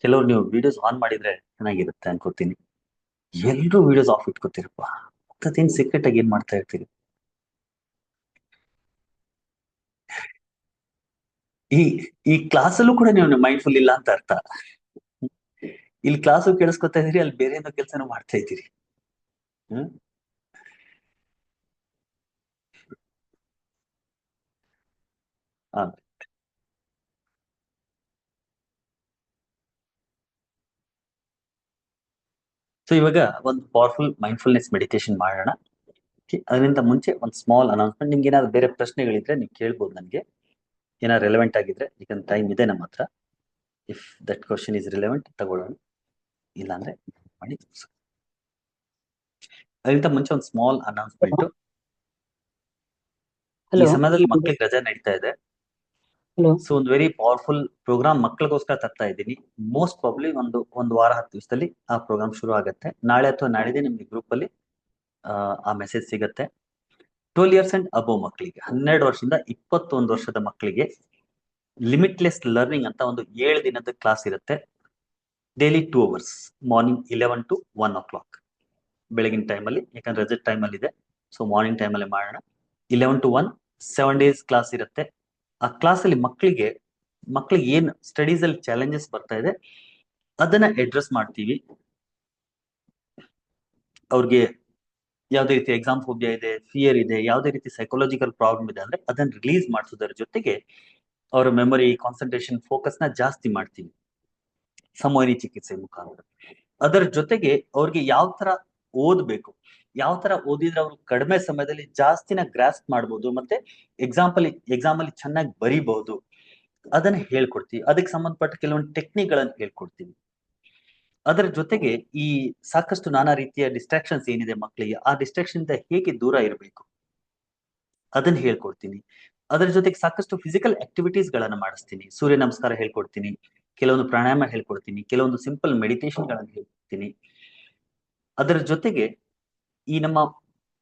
ಕೆಲವ್ರು ನೀವು ವಿಡಿಯೋಸ್ ಆನ್ ಮಾಡಿದ್ರೆ ಚೆನ್ನಾಗಿರುತ್ತೆ ಅನ್ಕೋತೀನಿ. ಎಲ್ರೂ ವಿಡಿಯೋಸ್ ಆಫ್ ಇಟ್ಕೋತಿರಪ್ಪ, ಮತ್ತೇನ್ ಸೀಕ್ರೆಟ್ ಆಗಿ ಏನ್ ಮಾಡ್ತಾ ಇರ್ತೀರಿ? ಈ ಈ ಕ್ಲಾಸಲ್ಲೂ ಕೂಡ ನೀವು ಮೈಂಡ್ಫುಲ್ ಇಲ್ಲ ಅಂತ ಅರ್ಥ. ಇಲ್ಲಿ ಕ್ಲಾಸು ಕೇಳಿಸ್ಕೊತಾ ಇದೀರಿ, ಅಲ್ಲಿ ಬೇರೆ ಏನೋ ಕೆಲಸನೂ ಮಾಡ್ತಾ ಇದ್ದೀರಿ. ಸೊ ಇವಾಗ ಒಂದು ಪವರ್ಫುಲ್ ಮೈಂಡ್ಫುಲ್ನೆಸ್ ಮೆಡಿಟೇಷನ್ ಮಾಡೋಣ. ಅದರಿಂದ ಮುಂಚೆ ಒಂದು ಸ್ಮಾಲ್ ಅನೌನ್ಸ್ಮೆಂಟ್. ನಿಮ್ಗೆ ಏನಾದ್ರು ಬೇರೆ ಪ್ರಶ್ನೆಗಳಿದ್ರೆ ನೀವು ಕೇಳ್ಬೋದು ನನಗೆ, ಏನಾದ್ರು ರೆಲೆವೆಂಟ್ ಆಗಿದ್ರೆ. ಯಾಕಂದ್ರೆ ಟೈಮ್ ಇದೆ ನಮ್ಮ ಹತ್ರ. If that question is relevant ತಗೊಳ್ಳೋಣ, ಇಲ್ಲಾಂದ್ರೆ ಮಾಡಿ. ಅದಕ್ಕಿಂತ ಮುಂಚೆ ಒಂದು ಸ್ಮಾಲ್ ಅನೌನ್ಸ್ಮೆಂಟ್. ಈ ಸಮಯದಲ್ಲಿ ಮಕ್ಕಳಿಗೆ ರಜೆ ನಡೀತಾ ಇದೆ. ಸೊ ಒಂದು ವೆರಿ ಪವರ್ಫುಲ್ ಪ್ರೋಗ್ರಾಮ್ ಮಕ್ಕಳಿಗೋಸ್ಕರ ತರ್ತಾ ಇದ್ದೀನಿ. ಮೋಸ್ಟ್ ಪ್ರಾಬ್ಲಿ ಒಂದು ವಾರ 10 ದಿವಸದಲ್ಲಿ ಆ ಪ್ರೋಗ್ರಾಮ್ ಶುರು ಆಗುತ್ತೆ. ನಾಳೆ ಅಥವಾ ನಾಡಿದ್ದೇ ನಿಮ್ಗೆ ಗ್ರೂಪ್ ಅಲ್ಲಿ ಆ ಮೆಸೇಜ್ ಸಿಗುತ್ತೆ. 12 ಇಯರ್ಸ್ ಅಂಡ್ ಅಬೋವ್ ಮಕ್ಕಳಿಗೆ, 12 ವರ್ಷದಿಂದ 21 ವರ್ಷದ ಮಕ್ಕಳಿಗೆ ಲಿಮಿಟ್ಲೆಸ್ ಲರ್ನಿಂಗ್ ಅಂತ ಒಂದು 7 ದಿನದ ಕ್ಲಾಸ್ ಇರುತ್ತೆ. Daily 2 hours, morning 11 to 1 o'clock ಬೆಳಗಿನ ಟೈಮಲ್ಲಿ, ಯಾಕಂದ್ರೆ ರಜೆ ಟೈಮಲ್ಲಿ ಇದೆ. ಸೊ ಮಾರ್ನಿಂಗ್ ಟೈಮಲ್ಲಿ ಮಾಡೋಣ. 11 to 1 7 days ಕ್ಲಾಸ್ ಇರುತ್ತೆ. ಆ ಕ್ಲಾಸಲ್ಲಿ ಮಕ್ಕಳಿಗೆ ಏನ್ ಸ್ಟಡೀಸ್ ಅಲ್ಲಿ ಚಾಲೆಂಜಸ್ ಬರ್ತಾ ಇದೆ ಅದನ್ನ ಅಡ್ರೆಸ್ ಮಾಡ್ತೀವಿ. ಅವ್ರಿಗೆ ಯಾವುದೇ ರೀತಿ ಎಕ್ಸಾಮ್ ಫೋಬಿಯಾ ಇದೆ, ಫಿಯರ್ ಇದೆ, ಯಾವುದೇ ರೀತಿ ಸೈಕಾಲಜಿಕಲ್ ಪ್ರಾಬ್ಲಮ್ ಇದೆ ಅಂದ್ರೆ ಅದನ್ನ ರಿಲೀಸ್ ಮಾಡಿಸೋದರ ಜೊತೆಗೆ ಅವರ ಮೆಮೊರಿ, ಕಾನ್ಸಂಟ್ರೇಷನ್, ಫೋಕಸ್ ನ ಜಾಸ್ತಿ ಮಾಡ್ತೀವಿ ಸಂಮೋಹಿನಿ ಚಿಕಿತ್ಸೆ ಮುಖಾಂತರ. ಅದರ ಜೊತೆಗೆ ಅವ್ರಿಗೆ ಯಾವ ತರ ಓದ್ಬೇಕು, ಯಾವ ತರ ಓದಿದ್ರೆ ಅವರು ಕಡಿಮೆ ಸಮಯದಲ್ಲಿ ಜಾಸ್ತಿನ ಗ್ರಾಸ್ಪ್ ಮಾಡ್ಬೋದು, ಮತ್ತೆ ಎಕ್ಸಾಮ್ ಅಲ್ಲಿ ಚೆನ್ನಾಗಿ ಬರೀಬಹುದು, ಅದನ್ನ ಹೇಳ್ಕೊಡ್ತೀವಿ. ಅದಕ್ಕೆ ಸಂಬಂಧಪಟ್ಟ ಕೆಲವೊಂದು ಟೆಕ್ನಿಕ್ ಗಳನ್ನ ಹೇಳ್ಕೊಡ್ತೀವಿ. ಅದರ ಜೊತೆಗೆ ಈ ಸಾಕಷ್ಟು ನಾನಾ ರೀತಿಯ ಡಿಸ್ಟ್ರಾಕ್ಷನ್ಸ್ ಏನಿದೆ ಮಕ್ಕಳಿಗೆ, ಆ ಡಿಸ್ಟ್ರಾಕ್ಷನ್ ಇಂದ ಹೇಗೆ ದೂರ ಇರಬೇಕು ಅದನ್ನ ಹೇಳ್ಕೊಡ್ತೀನಿ. ಅದರ ಜೊತೆಗೆ ಸಾಕಷ್ಟು ಫಿಸಿಕಲ್ ಆಕ್ಟಿವಿಟೀಸ್ ಗಳನ್ನ ಮಾಡಿಸ್ತೀನಿ. ಸೂರ್ಯ ನಮಸ್ಕಾರ ಹೇಳ್ಕೊಡ್ತೀನಿ, ಕೆಲವೊಂದು ಪ್ರಾಣಾಯಾಮ ಹೇಳ್ಕೊಡ್ತೀನಿ, ಕೆಲವೊಂದು ಸಿಂಪಲ್ ಮೆಡಿಟೇಷನ್ ಗಳನ್ನ ಹೇಳ್ಕೊಡ್ತೀನಿ. ಅದರ ಜೊತೆಗೆ ಈ ನಮ್ಮ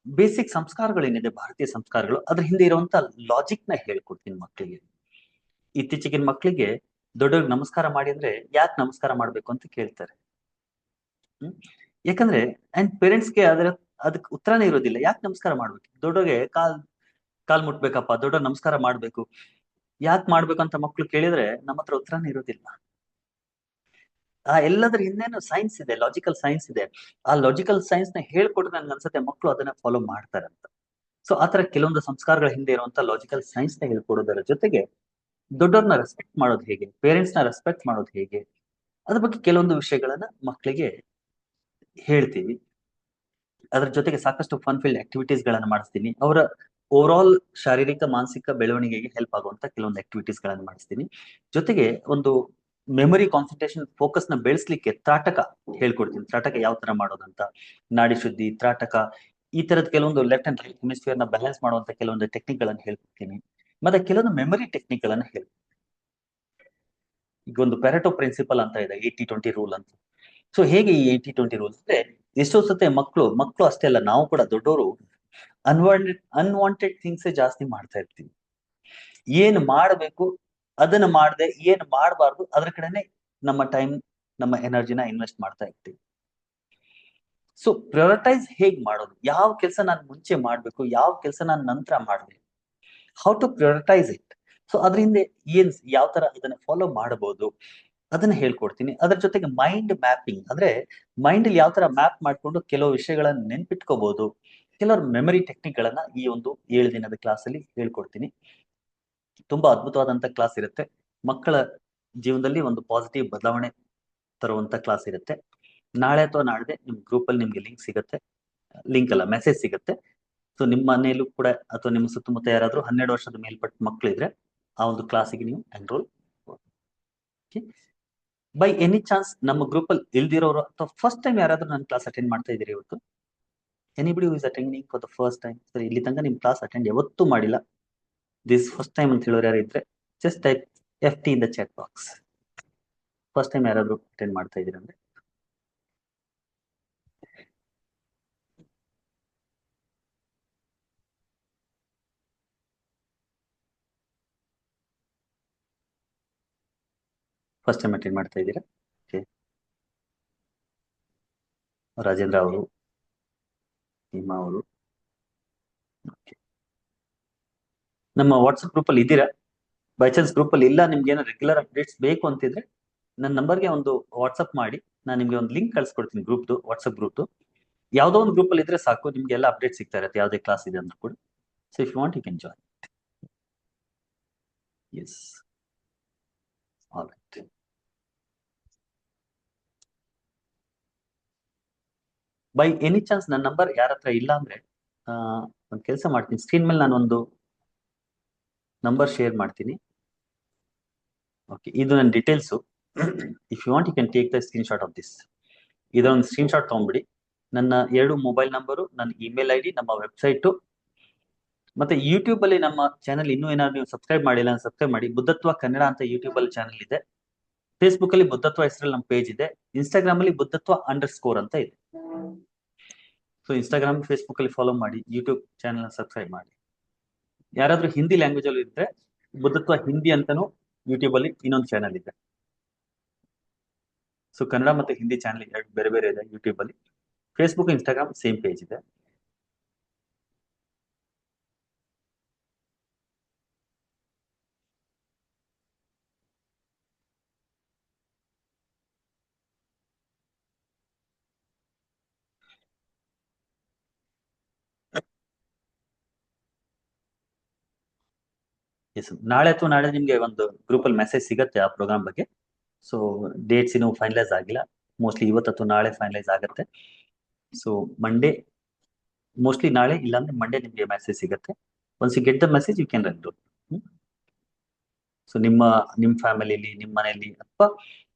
ಬೇಸಿಕ್ ಸಂಸ್ಕಾರಗಳೇನಿದೆ, ಭಾರತೀಯ ಸಂಸ್ಕಾರಗಳು, ಅದ್ರ ಹಿಂದೆ ಇರುವಂತ ಲಾಜಿಕ್ ನ ಹೇಳ್ಕೊಡ್ತೀನಿ ಮಕ್ಕಳಿಗೆ. ಇತ್ತೀಚೆಗಿನ ಮಕ್ಕಳಿಗೆ ದೊಡ್ಡವ್ರಿಗೆ ನಮಸ್ಕಾರ ಮಾಡಿ ಅಂದ್ರೆ ಯಾಕೆ ನಮಸ್ಕಾರ ಮಾಡ್ಬೇಕು ಅಂತ ಕೇಳ್ತಾರೆ. ಯಾಕಂದ್ರೆ ಅಂಡ್ ಪೇರೆಂಟ್ಸ್ಗೆ ಅದಕ್ಕೆ ಉತ್ತರನೇ ಇರೋದಿಲ್ಲ. ಯಾಕೆ ನಮಸ್ಕಾರ ಮಾಡ್ಬೇಕು, ದೊಡ್ಡೋಗೆ ಕಾಲ್ ಮುಟ್ಬೇಕಪ್ಪ, ದೊಡ್ಡ ನಮಸ್ಕಾರ ಮಾಡ್ಬೇಕು, ಯಾಕೆ ಮಾಡ್ಬೇಕು ಅಂತ ಮಕ್ಳು ಕೇಳಿದ್ರೆ ನಮ್ಮ ಹತ್ರ ಉತ್ತರನೇ ಇರೋದಿಲ್ಲ. ಆ ಎಲ್ಲದ್ರ ಹಿಂದೆನೂ ಸೈನ್ಸ್ ಇದೆ, ಲಾಜಿಕಲ್ ಸೈನ್ಸ್ ಇದೆ. ಆ ಲಾಜಿಕಲ್ ಸೈನ್ಸ್ ನ ಹೇಳ್ಕೊಟ್ರೆ ನನ್ಗೆ ಅನ್ಸುತ್ತೆ ಮಕ್ಕಳು ಅದನ್ನ ಫಾಲೋ ಮಾಡ್ತಾರಂತ. ಸೊ ಆತರ ಕೆಲವೊಂದು ಸಂಸ್ಕಾರಗಳ ಹಿಂದೆ ಇರುವಂತ ಲಾಜಿಕಲ್ ಸೈನ್ಸ್ ನ ಹೇಳ್ಕೊಡೋದರ ಜೊತೆಗೆ ದೊಡ್ಡವ್ರನ್ನ ರೆಸ್ಪೆಕ್ಟ್ ಮಾಡೋದು ಹೇಗೆ, ಪೇರೆಂಟ್ಸ್ ನ ರೆಸ್ಪೆಕ್ಟ್ ಮಾಡೋದು ಹೇಗೆ, ಅದ್ರ ಬಗ್ಗೆ ಕೆಲವೊಂದು ವಿಷಯಗಳನ್ನ ಮಕ್ಕಳಿಗೆ ಹೇಳ್ತೀವಿ. ಅದ್ರ ಜೊತೆಗೆ ಸಾಕಷ್ಟು ಫನ್ ಫೀಲ್ಡ್ ಆಕ್ಟಿವಿಟೀಸ್ ಗಳನ್ನ ಮಾಡಿಸ್ತೀನಿ. ಅವರ ಓವರ್ ಆಲ್ ಶಾರೀರಿಕ ಮಾನಸಿಕ ಬೆಳವಣಿಗೆಗೆ ಹೆಲ್ಪ್ ಆಗುವಂತ ಕೆಲವೊಂದು ಆಕ್ಟಿವಿಟೀಸ್ ಗಳನ್ನ ಮಾಡಿಸ್ತೀನಿ. ಜೊತೆಗೆ ಒಂದು ಮೆಮೊರಿ, ಕಾನ್ಸಂಟ್ರೇಷನ್, ಫೋಕಸ್ ನ ಬೆಳೆಸ್ಲಿಕ್ಕೆ ತ್ರಾಟಕ ಹೇಳ್ಕೊಡ್ತೀನಿ. ತ್ರಾಟಕ ಯಾವ ತರ ಮಾಡೋದಂತ, ನಾಡಿ ಶುದ್ಧಿ, ತ್ರಾಟಕ, ಈ ತರದ ಕೆಲವೊಂದು ಲೆಫ್ಟ್ ಅಂಡ್ ರೈಟ್ ಹೆಮಿಸ್ಫಿಯರ್ ನ ಬ್ಯಾಲೆನ್ಸ್ ಮಾಡುವಂತ ಕೆಲವೊಂದು ಟೆಕ್ನಿಕ್ ಗಳನ್ನ ಹೇಳ್ಕೊಡ್ತೀನಿ. ಮತ್ತೆ ಕೆಲವೊಂದು ಮೆಮೊರಿ ಟೆಕ್ನಿಕ್ ಗಳನ್ನ ಹೇಳ್ತೀನಿ. ಈಗ ಒಂದು ಪ್ಯಾರೆಟೋ ಪ್ರಿನ್ಸಿಪಲ್ ಅಂತ ಇದೆ, 80-20 ರೂಲ್ ಅಂತ. ಸೊ ಹೇಗೆ ಈ 80-20 ರೂಲ್ ಅಂದ್ರೆ, ಎಷ್ಟೋ ಸತೆ ಮಕ್ಕಳು ಅಷ್ಟೇ ಅಲ್ಲ, ನಾವು ಕೂಡ ದೊಡ್ಡವರು ಅನ್ವಾಂಟೆಡ್ ಥಿಂಗ್ಸ್ ಜಾಸ್ತಿ ಮಾಡ್ತಾ ಇರ್ತೀವಿ. ಏನ್ ಮಾಡಬೇಕು ಅದನ್ನ ಮಾಡದೆ, ಏನ್ ಮಾಡಬಾರ್ದು ಅದ್ರ ಕಡೆನೆ ನಮ್ಮ ಟೈಮ್, ನಮ್ಮ ಎನರ್ಜಿನ ಇನ್ವೆಸ್ಟ್ ಮಾಡ್ತಾ ಇರ್ತೀವಿ. ಸೊ ಪ್ರಯೋರಿಟೈಸ್ ಹೇಗ್ ಮಾಡೋದು, ಯಾವ ಕೆಲಸ ನಾನು ಮುಂಚೆ ಮಾಡ್ಬೇಕು, ಯಾವ ಕೆಲಸ ನಾನು ನಂತರ ಮಾಡ್ಬೇಕು, how to prioritise it. So ಅದ್ರ ಹಿಂದೆ ಯಾವ ತರ ಅದನ್ನ ಫಾಲೋ ಮಾಡಬಹುದು ಅದನ್ನ ಹೇಳ್ಕೊಡ್ತೀನಿ. ಅದ್ರ ಜೊತೆಗೆ ಮೈಂಡ್ ಮ್ಯಾಪಿಂಗ್, ಅಂದ್ರೆ ಮೈಂಡ್ ಅಲ್ಲಿ ಯಾವ ತರ ಮ್ಯಾಪ್ ಮಾಡ್ಕೊಂಡು ಕೆಲವು ವಿಷಯಗಳನ್ನ ನೆನ್ಪಿಟ್ಕೋಬಹುದು, ಕೆಲವರು ಮೆಮರಿ ಟೆಕ್ನಿಕ್ ಗಳನ್ನ ಈ ಒಂದು 7 ದಿನದ ಕ್ಲಾಸ್ ಅಲ್ಲಿ ಹೇಳ್ಕೊಡ್ತೀನಿ. ತುಂಬಾ ಅದ್ಭುತವಾದಂತ ಕ್ಲಾಸ್ ಇರುತ್ತೆ. ಮಕ್ಕಳ ಜೀವನದಲ್ಲಿ ಒಂದು ಪಾಸಿಟಿವ್ ಬದಲಾವಣೆ ತರುವಂತ ಕ್ಲಾಸ್ ಇರುತ್ತೆ. ನಾಳೆ ಅಥವಾ ನಾಳೆ ನಿಮ್ ಗ್ರೂಪ್ ಅಲ್ಲಿ ನಿಮ್ಗೆ ಲಿಂಕ್ ಅಲ್ಲ, ಮೆಸೇಜ್ ಸಿಗುತ್ತೆ. ಸೊ ನಿಮ್ಮ ಮನೆಯಲ್ಲೂ ಕೂಡ ಅಥವಾ ನಿಮ್ಮ ಸುತ್ತಮುತ್ತ ಯಾರಾದ್ರೂ 12 ವರ್ಷದ ಮೇಲ್ಪಟ್ಟ ಮಕ್ಕಳು ಇದ್ರೆ ಆ ಒಂದು ಕ್ಲಾಸಿಗೆ ನೀವು ಎನ್ರೋಲ್. ಬೈ ಎನಿ ಚಾನ್ಸ್ ನಮ್ಮ ಗ್ರೂಪ್ ಅಲ್ಲಿ ಇಲ್ದಿರೋರು ಅಥವಾ ಫಸ್ಟ್ ಟೈಮ್ ಯಾರಾದ್ರೂ ನನ್ನ ಕ್ಲಾಸ್ ಅಟೆಂಡ್ ಮಾಡ್ತಾ ಇದೀರಿ ಇವತ್ತು, anybody who is attending for the first time, sir ಇಲ್ಲಿ ತನಕ ನಿಮ್ ಕ್ಲಾಸ್ ಅಟೆಂಡ್ ಯಾವತ್ತೂ ಮಾಡಿಲ್ಲ, ದಿಸ್ ಫಸ್ಟ್ ಟೈಮ್ ಅಂತ ಹೇಳೋರು ಯಾರು ಇದ್ರೆ just type FT in the chat box. First time ಯಾರಾದ್ರೂ ಅಟೆಂಡ್ ಮಾಡ್ತಾ ಇದೀರ ಅಂದ್ರೆ ಫಸ್ಟ್ ಟೈಮ್ ಅಟೆಂಡ್ ಮಾಡ್ತಾ ಇದ್ದೀರಾ? ಓಕೆ, ರಾಜೇಂದ್ರ ಅವರು, ಹಿಮಾ ಅವರು, ನಮ್ಮ ವಾಟ್ಸಪ್ ಗ್ರೂಪ್ ಅಲ್ಲಿ ಇದ್ದೀರಾ? ಬೈ ಚಾನ್ಸ್ ಗ್ರೂಪ್ ಅಲ್ಲಿ ಇಲ್ಲ, ನಿಮ್ಗೆ ಏನೋ ರೆಗ್ಯುಲರ್ ಅಪ್ಡೇಟ್ಸ್ ಬೇಕು ಅಂತಿದ್ರೆ ನನ್ನ ನಂಬರ್ಗೆ ಒಂದು ವಾಟ್ಸಪ್ ಮಾಡಿ, ನಾನು ನಿಮ್ಗೆ ಒಂದು ಲಿಂಕ್ ಕಳ್ಸಿಕೊಡ್ತೀನಿ ಗ್ರೂಪ್ದು, ವಾಟ್ಸಪ್ ಗ್ರೂಪ್ದು. ಯಾವುದೋ ಒಂದು ಗ್ರೂಪ್ ಅಲ್ಲಿ ಇದ್ರೆ ಸಾಕು, ನಿಮ್ಗೆ ಎಲ್ಲ ಅಪ್ಡೇಟ್ ಸಿಗ್ತಾ ಇರುತ್ತೆ, ಯಾವುದೇ ಕ್ಲಾಸ್ ಇದೆ ಅಂದ್ರೂ ಕೂಡ. So if you want you can join. Yes, all right. By any chance ನನ್ನ ನಂಬರ್ ಯಾರ ಹತ್ರ ಇಲ್ಲ ಅಂದ್ರೆ ಒಂದು ಕೆಲಸ ಮಾಡ್ತೀನಿ, ಸ್ಕ್ರೀನ್ ಮೇಲೆ ನಾನು ಒಂದು ನಂಬರ್ ಶೇರ್ ಮಾಡ್ತೀನಿ. ಓಕೆ, ಇದು ನನ್ನ details. If you want you can take the screen shot of this. ಇದೊಂದು ಸ್ಕ್ರೀನ್ ಶಾಟ್ ತಗೊಂಡ್ಬಿಡಿ. ನನ್ನ 2 ಮೊಬೈಲ್ ನಂಬರು, ನನ್ನ ಇಮೇಲ್ ID, ನಮ್ಮ ವೆಬ್ಸೈಟು, ಮತ್ತೆ ಯೂಟ್ಯೂಬ್ ಅಲ್ಲಿ ನಮ್ಮ ಚಾನಲ್ ಇನ್ನೂ ಏನಾದ್ರು ನೀವು ಸಬ್ಸ್ಕ್ರೈಬ್ ಮಾಡಿಲ್ಲ ಸಬ್ಸ್ಕ್ರೈಬ್ ಮಾಡಿ. ಬುದ್ಧತ್ವ ಕನ್ನಡ ಅಂತ ಯೂಟ್ಯೂಬ್ ಅಲ್ಲಿ ಚಾನಲ್ ಇದೆ. ಫೇಸ್ಬುಕ್ ಅಲ್ಲಿ ಬುದ್ಧತ್ವ ಹೆಸರಲ್ಲಿ ನಮ್ಮ ಪೇಜ್ ಇದೆ. ಇನ್ಸ್ಟಾಗ್ರಾಮ್ ಅಲ್ಲಿ ಬುದ್ಧತ್ವ__ ಅಂತ ಇದೆ. ಸೊ ಇನ್ಸ್ಟಾಗ್ರಾಮ್, ಫೇಸ್ಬುಕ್ ಅಲ್ಲಿ ಫಾಲೋ ಮಾಡಿ, ಯೂಟ್ಯೂಬ್ ಚಾನಲ್ ಸಬ್ಸ್ಕ್ರೈಬ್ ಮಾಡಿ. ಯಾರಾದ್ರೂ ಹಿಂದಿ ಲ್ಯಾಂಗ್ವೇಜ್ ಅಲ್ಲಿ ಇದ್ರೆ ಬುದ್ಧತ್ವ ಹಿಂದಿ ಅಂತಾನು ಯೂಟ್ಯೂಬ್ ಅಲ್ಲಿ ಇನ್ನೊಂದು ಚಾನಲ್ ಇದೆ. ಸೊ ಕನ್ನಡ ಮತ್ತೆ ಹಿಂದಿ ಚಾನಲ್ 2 ಬೇರೆ ಬೇರೆ ಇದೆ ಯೂಟ್ಯೂಬ್ ಅಲ್ಲಿ. ಫೇಸ್ಬುಕ್, ಇನ್ಸ್ಟಾಗ್ರಾಮ್ ಸೇಮ್ ಪೇಜ್ ಇದೆ. ಎಸ್, ನಾಳೆ ಅಥವಾ ನಾಳೆ ನಿಮ್ಗೆ ಒಂದು ಗ್ರೂಪ್ ಅಲ್ಲಿ ಮೆಸೇಜ್ ಸಿಗುತ್ತೆ ಆ ಪ್ರೋಗ್ರಾಮ್ ಬಗ್ಗೆ. ಸೊ ಡೇಟ್ಸ್ ಇನ್ನೂ ಫೈನಲೈಸ್ ಆಗಿಲ್ಲ, ಮೋಸ್ಟ್ಲಿ ಇವತ್ತು ಅಥವಾ ನಾಳೆ ಫೈನಲೈಸ್ ಆಗುತ್ತೆ. ಸೊ ಮಂಡೇ, ಮೋಸ್ಟ್ಲಿ ನಾಳೆ ಇಲ್ಲಾಂದ್ರೆ ಮಂಡೇ ನಿಮ್ಗೆ ಮೆಸೇಜ್ ಸಿಗುತ್ತೆ. Once you get the message you can enrol. So ನಿಮ್ಮ ಫ್ಯಾಮಿಲಿಲಿ, ನಿಮ್ಮ ಮನೆಯಲ್ಲಿ ಅಥವಾ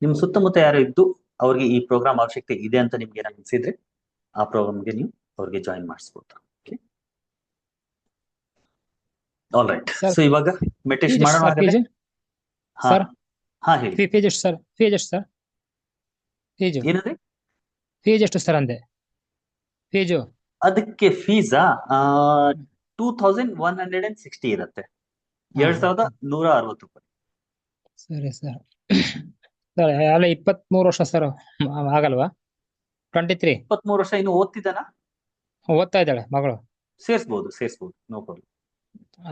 ನಿಮ್ಮ ಸುತ್ತಮುತ್ತ ಯಾರು ಇದ್ದು ಅವ್ರಿಗೆ ಈ ಪ್ರೋಗ್ರಾಮ್ ಅವಶ್ಯಕತೆ ಇದೆ ಅಂತ ನಿಮ್ಗೆ ಏನಾದ್ರು ಅನ್ಸಿದ್ರೆ ಆ ಪ್ರೋಗ್ರಾಮ್ಗೆ ನೀವು ಅವ್ರಿಗೆ ಜಾಯಿನ್ ಮಾಡಿಸ್ಬೋದು. Okay, all right. Sir, so ಇವಾಗ ಮೆಡಿಟೇಷನ್ ಮಾಡೋಣ ಹಾಗಾದ್ರೆ? ಹಾ ಸರ್ ಹಾ ಹೇಳಿ. ಫೀಸ್ ಎಷ್ಟು ಸರ್? ಫೀಸ್ ಎಷ್ಟು ಸರ್? ಫೀಸ್ ಏನಂದ್ರೆ ಫೀಸ್ ಎಷ್ಟು ಸರ್ ಅಂದೆ? ಫೀಜು ಅದಕ್ಕೆ ಫೀಸಾ 2160 ಇರುತ್ತೆ. ಹಾ, 2160 ರೂಪಾಯಿ. ಸರಿ ಸರ್. ಸರ್ ಅಲ್ಲ 23 ವರ್ಷ ಸರ್, ಆಗಲ್ವಾ? 23 23 ವರ್ಷ ಇನ್ನು ಓದ್ತಿದ್ದಾನ? ಓದ್ತಾ ಇದ್ದಾಳೆ ಮಗಳು. ಸೇರಿಸ್ಬೋದು ನೋ ಪ್ರಾಬ್ಲಮ್.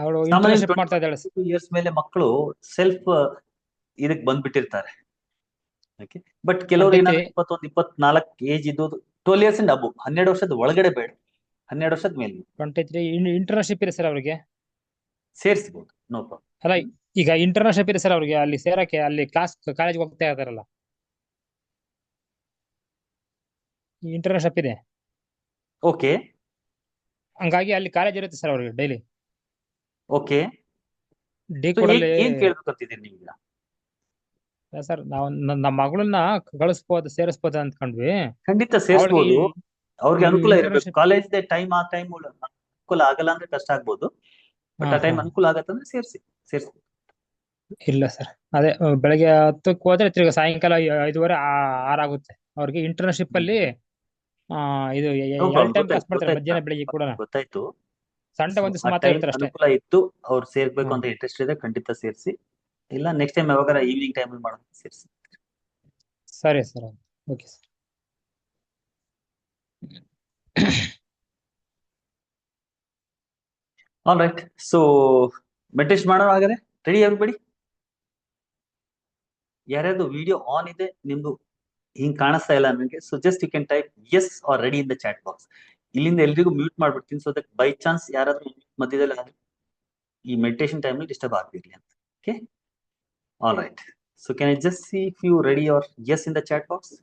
ಅವಳು ಸಾಮಾನ್ಯ ಇಂಟರ್ನ್ಶಿಪ್ ಮಾಡ್ತಾ ಇದ್ದಾಳೆ. 22 ಮೇಲೆ ಮಕ್ಕಳು ಸೆಲ್ಫ್ ಇದಕ್ ಬಂದ್ಬಿಟ್ಟಿರ್ತಾರೆ. ಓಕೆ, ಬಟ್ ಕೆಲವರು 23 ಏನಾದ್ರು 21-24 ಏಜ್ ಇದ್ದು 12 ಇಯರ್ಸ್ ಇಂದ ಅಬು, 12 ವರ್ಷದ ಒಳಗಡೆ ಬೇಡ, 12 ವರ್ಷದ ಮೇಲೆ 23 ಇಂಟರ್ನ್ಶಿಪ್ ಇದೆ ಸರ್ ಅವ್ರಿಗೆ. ಸೇರಿಸಬಹುದು, ನೋ ಪ್ರಾಬ್ಲಮ್. ಅಲ್ಲ, ಈಗ ಇಂಟರ್ನ್ಶಿಪ್ ಇದೆ ಸರ್ ಅವ್ರಿಗೆ, ಅಲ್ಲಿ ಸೇರಕ್ಕೆ, ಅಲ್ಲಿ ಕಾಲೇಜ್ಗೆ ಹೋಗ್ತಾ ಇದಾರಲ್ಲ, ಇಂಟರ್ನ್ಶಿಪ್ ಇದೆ. ಓಕೆ ಹಂಗಾಗಿ ಅಲ್ಲಿ ಕಾಲೇಜ್ ಇರುತ್ತೆ ಸರ್ ಅವ್ರಿಗೆ ಡೈಲಿ. ಓಕೆ, ಡಿ ಕೋಡಲ್ಲಿ ಏನ್ ಕೇಳ್ಬೇಕಂತಿದ್ದೀರಿ ನೀವೀಗ? ಸರ್ ನಾವು ನಮ್ಮ ಮಗಳನ್ನ ಕಳಿಸ್ಬೋದು, ಸೇರಿಸ್ಬೋದು ಅಂದ್ಕೊಂಡ್ವಿ. ಖಂಡಿತ ಸೇರಿಸಬಹುದು, ಅವ್ರಿಗೆ ಅನುಕೂಲ ಇರಬೇಕು. internship- ಕಾಲೇಜ್ ಟೈಮ್ ಆ ಟೈಮ್ ಅನುಕೂಲ ಆಗಲ್ಲ ಅಂದ್ರೆ ಕಷ್ಟ ಆಗ್ಬೋದು, ಬಟ್ ಆ ಟೈಮ್ ಅನುಕೂಲ ಆಗತ್ತಂದ್ರೆ ಸೇರಿಸಿ. ಇಲ್ಲ ಸರ್, ಅದೇ ಬೆಳಗ್ಗೆ 10ಕ್ಕೆ ಹೋದ್ರೆ ತಿರ್ಗಿ ಸಾಯಂಕಾಲ 5:30 6 ಆಗುತ್ತೆ. ಅವ್ರಿಗೆ ಇಂಟರ್ನ್ಶಿಪ್ ಅಲ್ಲಿ ಇದು No problem, 2 ಟೈಮ್ ಕ್ಲಾಸ್ ಮಾಡ್ತಾರೆ, ಗೊತ್ತಾಯ್ತು. ಮಧ್ಯಾಹ್ನ ಬೆಳಿಗ್ಗೆ ಕೂಡ. ಗೊತ್ತಾಯ್ತು. ಸಂಡೆ ಒಂದು ಆ ಮಾತ್ರ time ಇರ್ತಾರೆ ಅಷ್ಟೇ. ಅನುಕೂಲ ಇತ್ತು, ಅವ್ರು ಸೇರ್ಬೇಕು ಹ್ಮ್. ಅಂತ ಇಂಟ್ರೆಸ್ಟ್ ಇದೆ, ಖಂಡಿತ ಸೇರಿಸಿ. ಇಲ್ಲ ನೆಕ್ಸ್ಟ್ ಟೈಮ್ ಯಾವಾಗಾರ ಈವ್ನಿಂಗ್ ಟೈಮ್ ಮಾಡೋದು ಸೇರಿಸಿ. ಸರಿ sir, okay sir. All right, so meditation ಮಾಡೋಣ ಹಾಗಾದ್ರೆ. Ready everybody? ಯಾರ್ಯಾರ್ದು ವಿಡಿಯೋ ಆನ್ ಇದೆ ನಿಮ್ದು ಹಿಂಗ್ ಕಾಣಿಸ್ತಾ ಇಲ್ಲ ನನಗೆ, so just you can type yes or ready in the chat box. ಇಲ್ಲಿಂದ ಎಲ್ರಿಗೂ ಮ್ಯೂಟ್ ಮಾಡ್ಬಿಡ್ತೀನಿ, ಸೊ ದಟ್ ಬೈ ಚಾನ್ಸ್ ಯಾರಾದ್ರೂ ಮಧ್ಯದಲ್ಲಿ ಆದ್ರೆ ಈ ಮೆಡಿಟೇಷನ್ ಟೈಮ್ ಡಿಸ್ಟರ್ಬ್ ಆಗ್ತಿರ್ಲಿ ಅಂತ. Okay, all right, so can I just see if you ready or yes in the chat box?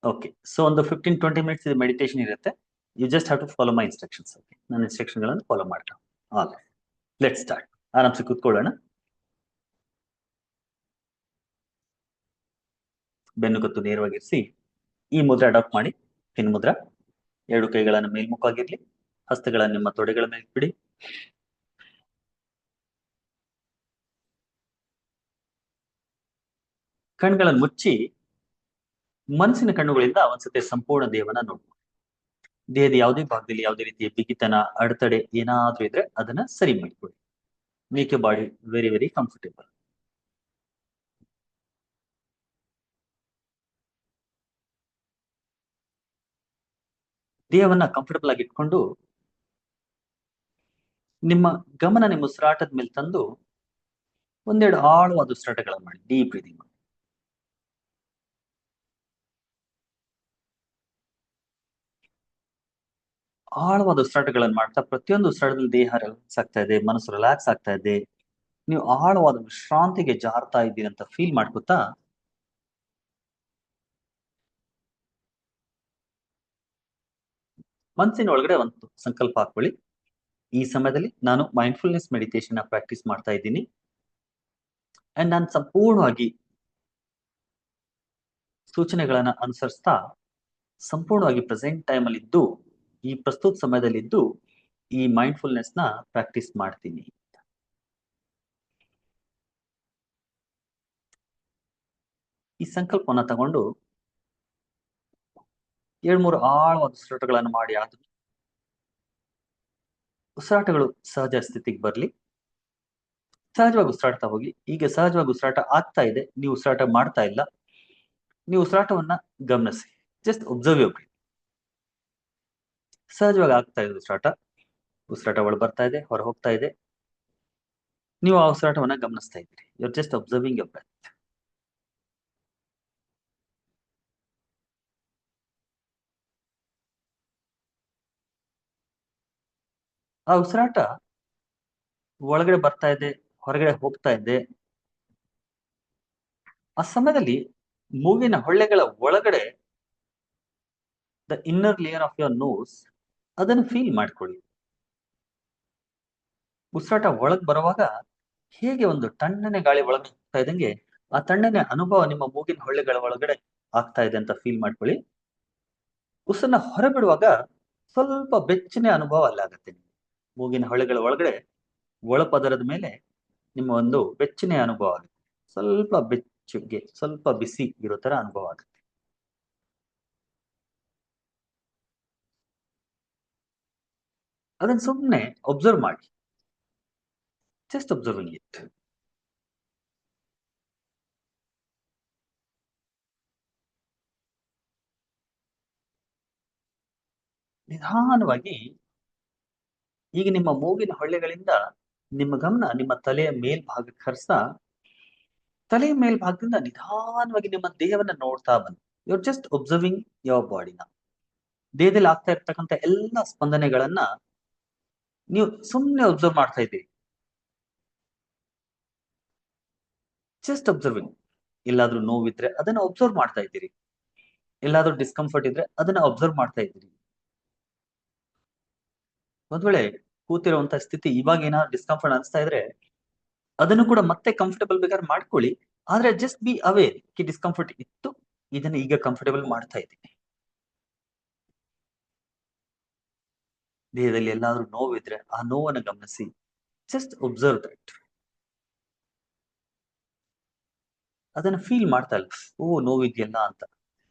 Okay, so ಒಂದು 15-20 ಮಿನಿಟ್ಸ್ ಇದು ಮೆಡಿಟೇಷನ್ ಇರುತ್ತೆ. You just have to follow my instructions. Okay, ನನ್ನ instruction ಗಳನ್ನು follow ಮಾಡ್ತಾ. All right, let start. ಆರಾಮ್ಸೆ ಕೂತ್ಕೊಳ್ಳೋಣ. ಬೆನ್ನು ಕತ್ತು ನೇರವಾಗಿರಿಸಿ ಈ ಮುದ್ರೆ ಅಡಾಪ್ಟ್ ಮಾಡಿ. ಪಿನ್ ಮುದ್ರ. 2 ಕೈಗಳನ್ನು ಮೇಲ್ಮುಖವಾಗಿರ್ಲಿ, ಹಸ್ತಗಳನ್ನು ನಿಮ್ಮ ತೊಡೆಗಳ ಮೇಲೆ ಬಿಡಿ. ಕಣ್ಗಳನ್ನು ಮುಚ್ಚಿ ಮನಸ್ಸಿನ ಕಣ್ಣುಗಳಿಂದ ಒಂದ್ಸತಿ ಸಂಪೂರ್ಣ ದೇಹವನ್ನ ನೋಡ್ಬೋದು. ದೇಹದ ಯಾವುದೇ ಭಾಗದಲ್ಲಿ ಯಾವುದೇ ರೀತಿಯ ಬಿಗಿತನ, ಅಡೆತಡೆ ಏನಾದ್ರೂ ಇದ್ರೆ ಅದನ್ನ ಸರಿ ಮಾಡಿಕೊಳ್ಳಿ. ಮೇಕ್ ಯರ್ ಬಾಡಿ ವೆರಿ ವೆರಿ ಕಂಫರ್ಟೇಬಲ್. ದೇಹವನ್ನ ಕಂಫರ್ಟಬಲ್ ಆಗಿ ಇಟ್ಕೊಂಡು ನಿಮ್ಮ ಗಮನ ನಿಮ್ಮ ಉಸಿರಾಟದ ಮೇಲೆ ತಂದು ಒಂದೆರಡು ಆಳವಾದ ಉಸಿರಾಟಗಳನ್ನು ಮಾಡಿ. ಡೀಪ್ ಬ್ರೀದಿಂಗ್ ಮಾಡಿ. ಆಳವಾದ ಉಸಿರಾಟಗಳನ್ನು ಮಾಡ್ತಾ ಪ್ರತಿಯೊಂದು ಉಸಿರಾಟದಲ್ಲಿ ದೇಹ ರಿಲ್ಯಾಕ್ಸ್ ಆಗ್ತಾ ಇದೆ, ಮನಸ್ಸು ರಿಲ್ಯಾಕ್ಸ್ ಆಗ್ತಾ ಇದೆ, ನೀವು ಆಳವಾದ ವಿಶ್ರಾಂತಿಗೆ ಜಾರ್ತಾ ಇದ್ದೀರಿ ಅಂತ ಫೀಲ್ ಮಾಡ್ಕೊತಾ ಮನಸ್ಸಿನ ಒಳಗಡೆ ಒಂದು ಸಂಕಲ್ಪ ಹಾಕೊಳ್ಳಿ. ಈ ಸಮಯದಲ್ಲಿ ನಾನು ಮೈಂಡ್ಫುಲ್ನೆಸ್ ಮೆಡಿಟೇಷನ್ ಪ್ರಾಕ್ಟೀಸ್ ಮಾಡ್ತಾ ಇದ್ದೀನಿ ಅಂಡ್ ನಾನು ಸಂಪೂರ್ಣವಾಗಿ ಸೂಚನೆಗಳನ್ನ ಅನುಸರಿಸ್ತಾ ಸಂಪೂರ್ಣವಾಗಿ ಪ್ರೆಸೆಂಟ್ ಟೈಮ್ ಅಲ್ಲಿ ಇದ್ದು, ಈ ಪ್ರಸ್ತುತ ಸಮಯದಲ್ಲಿದ್ದು ಈ ಮೈಂಡ್ಫುಲ್ನೆಸ್ ನ ಪ್ರಾಕ್ಟೀಸ್ ಮಾಡ್ತೀನಿ. ಈ ಸಂಕಲ್ಪವನ್ನ ತಗೊಂಡು 2-3 ಆಳವಾದ ಉಸಿರಾಟಗಳನ್ನು ಮಾಡಿ. ಆದ್ರೂ ಉಸಿರಾಟಗಳು ಸಹಜ ಸ್ಥಿತಿಗೆ ಬರ್ಲಿ. ಸಹಜವಾಗಿ ಉಸಿರಾಡ್ತಾ ಹೋಗಿ. ಈಗ ಸಹಜವಾಗಿ ಉಸಿರಾಟ ಆಗ್ತಾ ಇದೆ, ನೀವು ಉಸಿರಾಟ ಮಾಡ್ತಾ ಇಲ್ಲ. ನೀವು ಉಸಿರಾಟವನ್ನ ಗಮನಿಸಿ. Just observe your breath. ಸಹಜವಾಗಿ ಆಗ್ತಾ ಇದೆ ಉಸಿರಾಟ. ಉಸಿರಾಟ ಒಳ ಬರ್ತಾ ಇದೆ, ಹೊರ ಹೋಗ್ತಾ ಇದೆ. ನೀವು ಆ ಉಸಿರಾಟವನ್ನ ಗಮನಿಸ್ತಾ ಇದ್ದೀರಿ. You are just observing your breath. ಆ ಉಸಿರಾಟ ಒಳಗಡೆ ಬರ್ತಾ ಇದೆ, ಹೊರಗಡೆ ಹೋಗ್ತಾ ಇದೆ. ಆ ಸಮಯದಲ್ಲಿ ಮೂಗಿನ ಹೊಳ್ಳೆಗಳ ಒಳಗಡೆ the inner layer of your nose ಅದನ್ನು ಫೀಲ್ ಮಾಡ್ಕೊಳ್ಳಿ. ಉಸಿರಾಟ ಒಳಗ್ ಬರುವಾಗ ಹೇಗೆ ಒಂದು ತಣ್ಣನೆ ಗಾಳಿ ಒಳಗೆ ಹೋಗ್ತಾ ಇದ್ದಂಗೆ ಆ ತಣ್ಣನೆ ಅನುಭವ ನಿಮ್ಮ ಮೂಗಿನ ಹೊಳ್ಳೆಗಳ ಒಳಗಡೆ ಆಗ್ತಾ ಇದೆ ಅಂತ ಫೀಲ್ ಮಾಡ್ಕೊಳ್ಳಿ. ಉಸಿರನ್ನ ಹೊರಬಿಡುವಾಗ ಸ್ವಲ್ಪ ಬೆಚ್ಚನೆ ಅನುಭವ ಅಲ್ಲಾಗತ್ತೆ ನಿಮ್ಗೆ. ಮೂಗಿನ ಹೊಳೆಗಳ ಒಳಗಡೆ ಒಳಪದರದ ಮೇಲೆ ನಿಮ್ಮ ಒಂದು ಬೆಚ್ಚನೆ ಅನುಭವ ಆಗುತ್ತೆ. ಸ್ವಲ್ಪ ಬೆಚ್ಚಗೆ, ಸ್ವಲ್ಪ ಬಿಸಿ ಇರೋ ತರ ಅನುಭವ ಆಗುತ್ತೆ. ಅದನ್ನ ಸುಮ್ಮನೆ ಒಬ್ಸರ್ವ್ ಮಾಡಿ, ಜಸ್ಟ್ ಒಬ್ಸರ್ವಿಂಗ್ ಇಟ್. ನಿಧಾನವಾಗಿ ಈಗ ನಿಮ್ಮ ಮೂಗಿನ ಹೊಳ್ಳೆಗಳಿಂದ ನಿಮ್ಮ ಗಮನ ನಿಮ್ಮ ತಲೆಯ ಮೇಲ್ಭಾಗಕ್ಕೆ ಹರಿಸ್ತಾ, ತಲೆಯ ಮೇಲ್ಭಾಗದಿಂದ ನಿಧಾನವಾಗಿ ನಿಮ್ಮ ದೇಹವನ್ನ ನೋಡ್ತಾ ಬನ್ನಿ. ಯು ಜಸ್ಟ್ ಒಬ್ಸರ್ವಿಂಗ್ ಯುವರ್ ಬಾಡಿನ. ದೇಹದಲ್ಲಿ ಆಗ್ತಾ ಇರ್ತಕ್ಕಂಥ ಎಲ್ಲ ಸ್ಪಂದನೆಗಳನ್ನ ನೀವು ಸುಮ್ಮನೆ ಒಬ್ಸರ್ವ್ ಮಾಡ್ತಾ ಇದ್ದೀರಿ. Just observing. ಎಲ್ಲಾದ್ರೂ ನೋವಿದ್ರೆ ಅದನ್ನ ಒಬ್ಸರ್ವ್ ಮಾಡ್ತಾ ಇದ್ದೀರಿ, ಎಲ್ಲಾದ್ರೂ ಡಿಸ್ಕಂಫರ್ಟ್ ಇದ್ರೆ ಅದನ್ನ ಒಬ್ಸರ್ವ್ ಮಾಡ್ತಾ ಇದ್ದೀರಿ. ಒಂದ್ ವೇಳೆ ಕೂತಿರುವಂತ ಸ್ಥಿತಿ ಇವಾಗ ಏನಾದ್ರು ಡಿಸ್ಕಂಫರ್ಟ್ ಅನಿಸ್ತಾ ಇದ್ರೆ ಅದನ್ನು ಕೂಡ ಮತ್ತೆ ಕಂಫರ್ಟಬಲ್ ಬೇಕಾದ್ರೆ ಮಾಡ್ಕೊಳ್ಳಿ. ಆದ್ರೆ just be aware Ki discomfort ಇತ್ತು, ಇದನ್ನ ಈಗ ಕಂಫರ್ಟಬಲ್ ಮಾಡ್ತಾ ಇದ್ದೀನಿ. ದೇಹದಲ್ಲಿ ಎಲ್ಲಾದ್ರೂ ನೋವಿದ್ರೆ ಆ ನೋವನ್ನು ಗಮನಿಸಿ, ಜಸ್ಟ್ ಒಬ್ಸರ್ವ್ ದಟ್. ಅದನ್ನ ಫೀಲ್ ಮಾಡ್ತಾ ಇಲ್ಲ, ಓ ನೋವಿದೆಯಲ್ಲ ಅಂತ.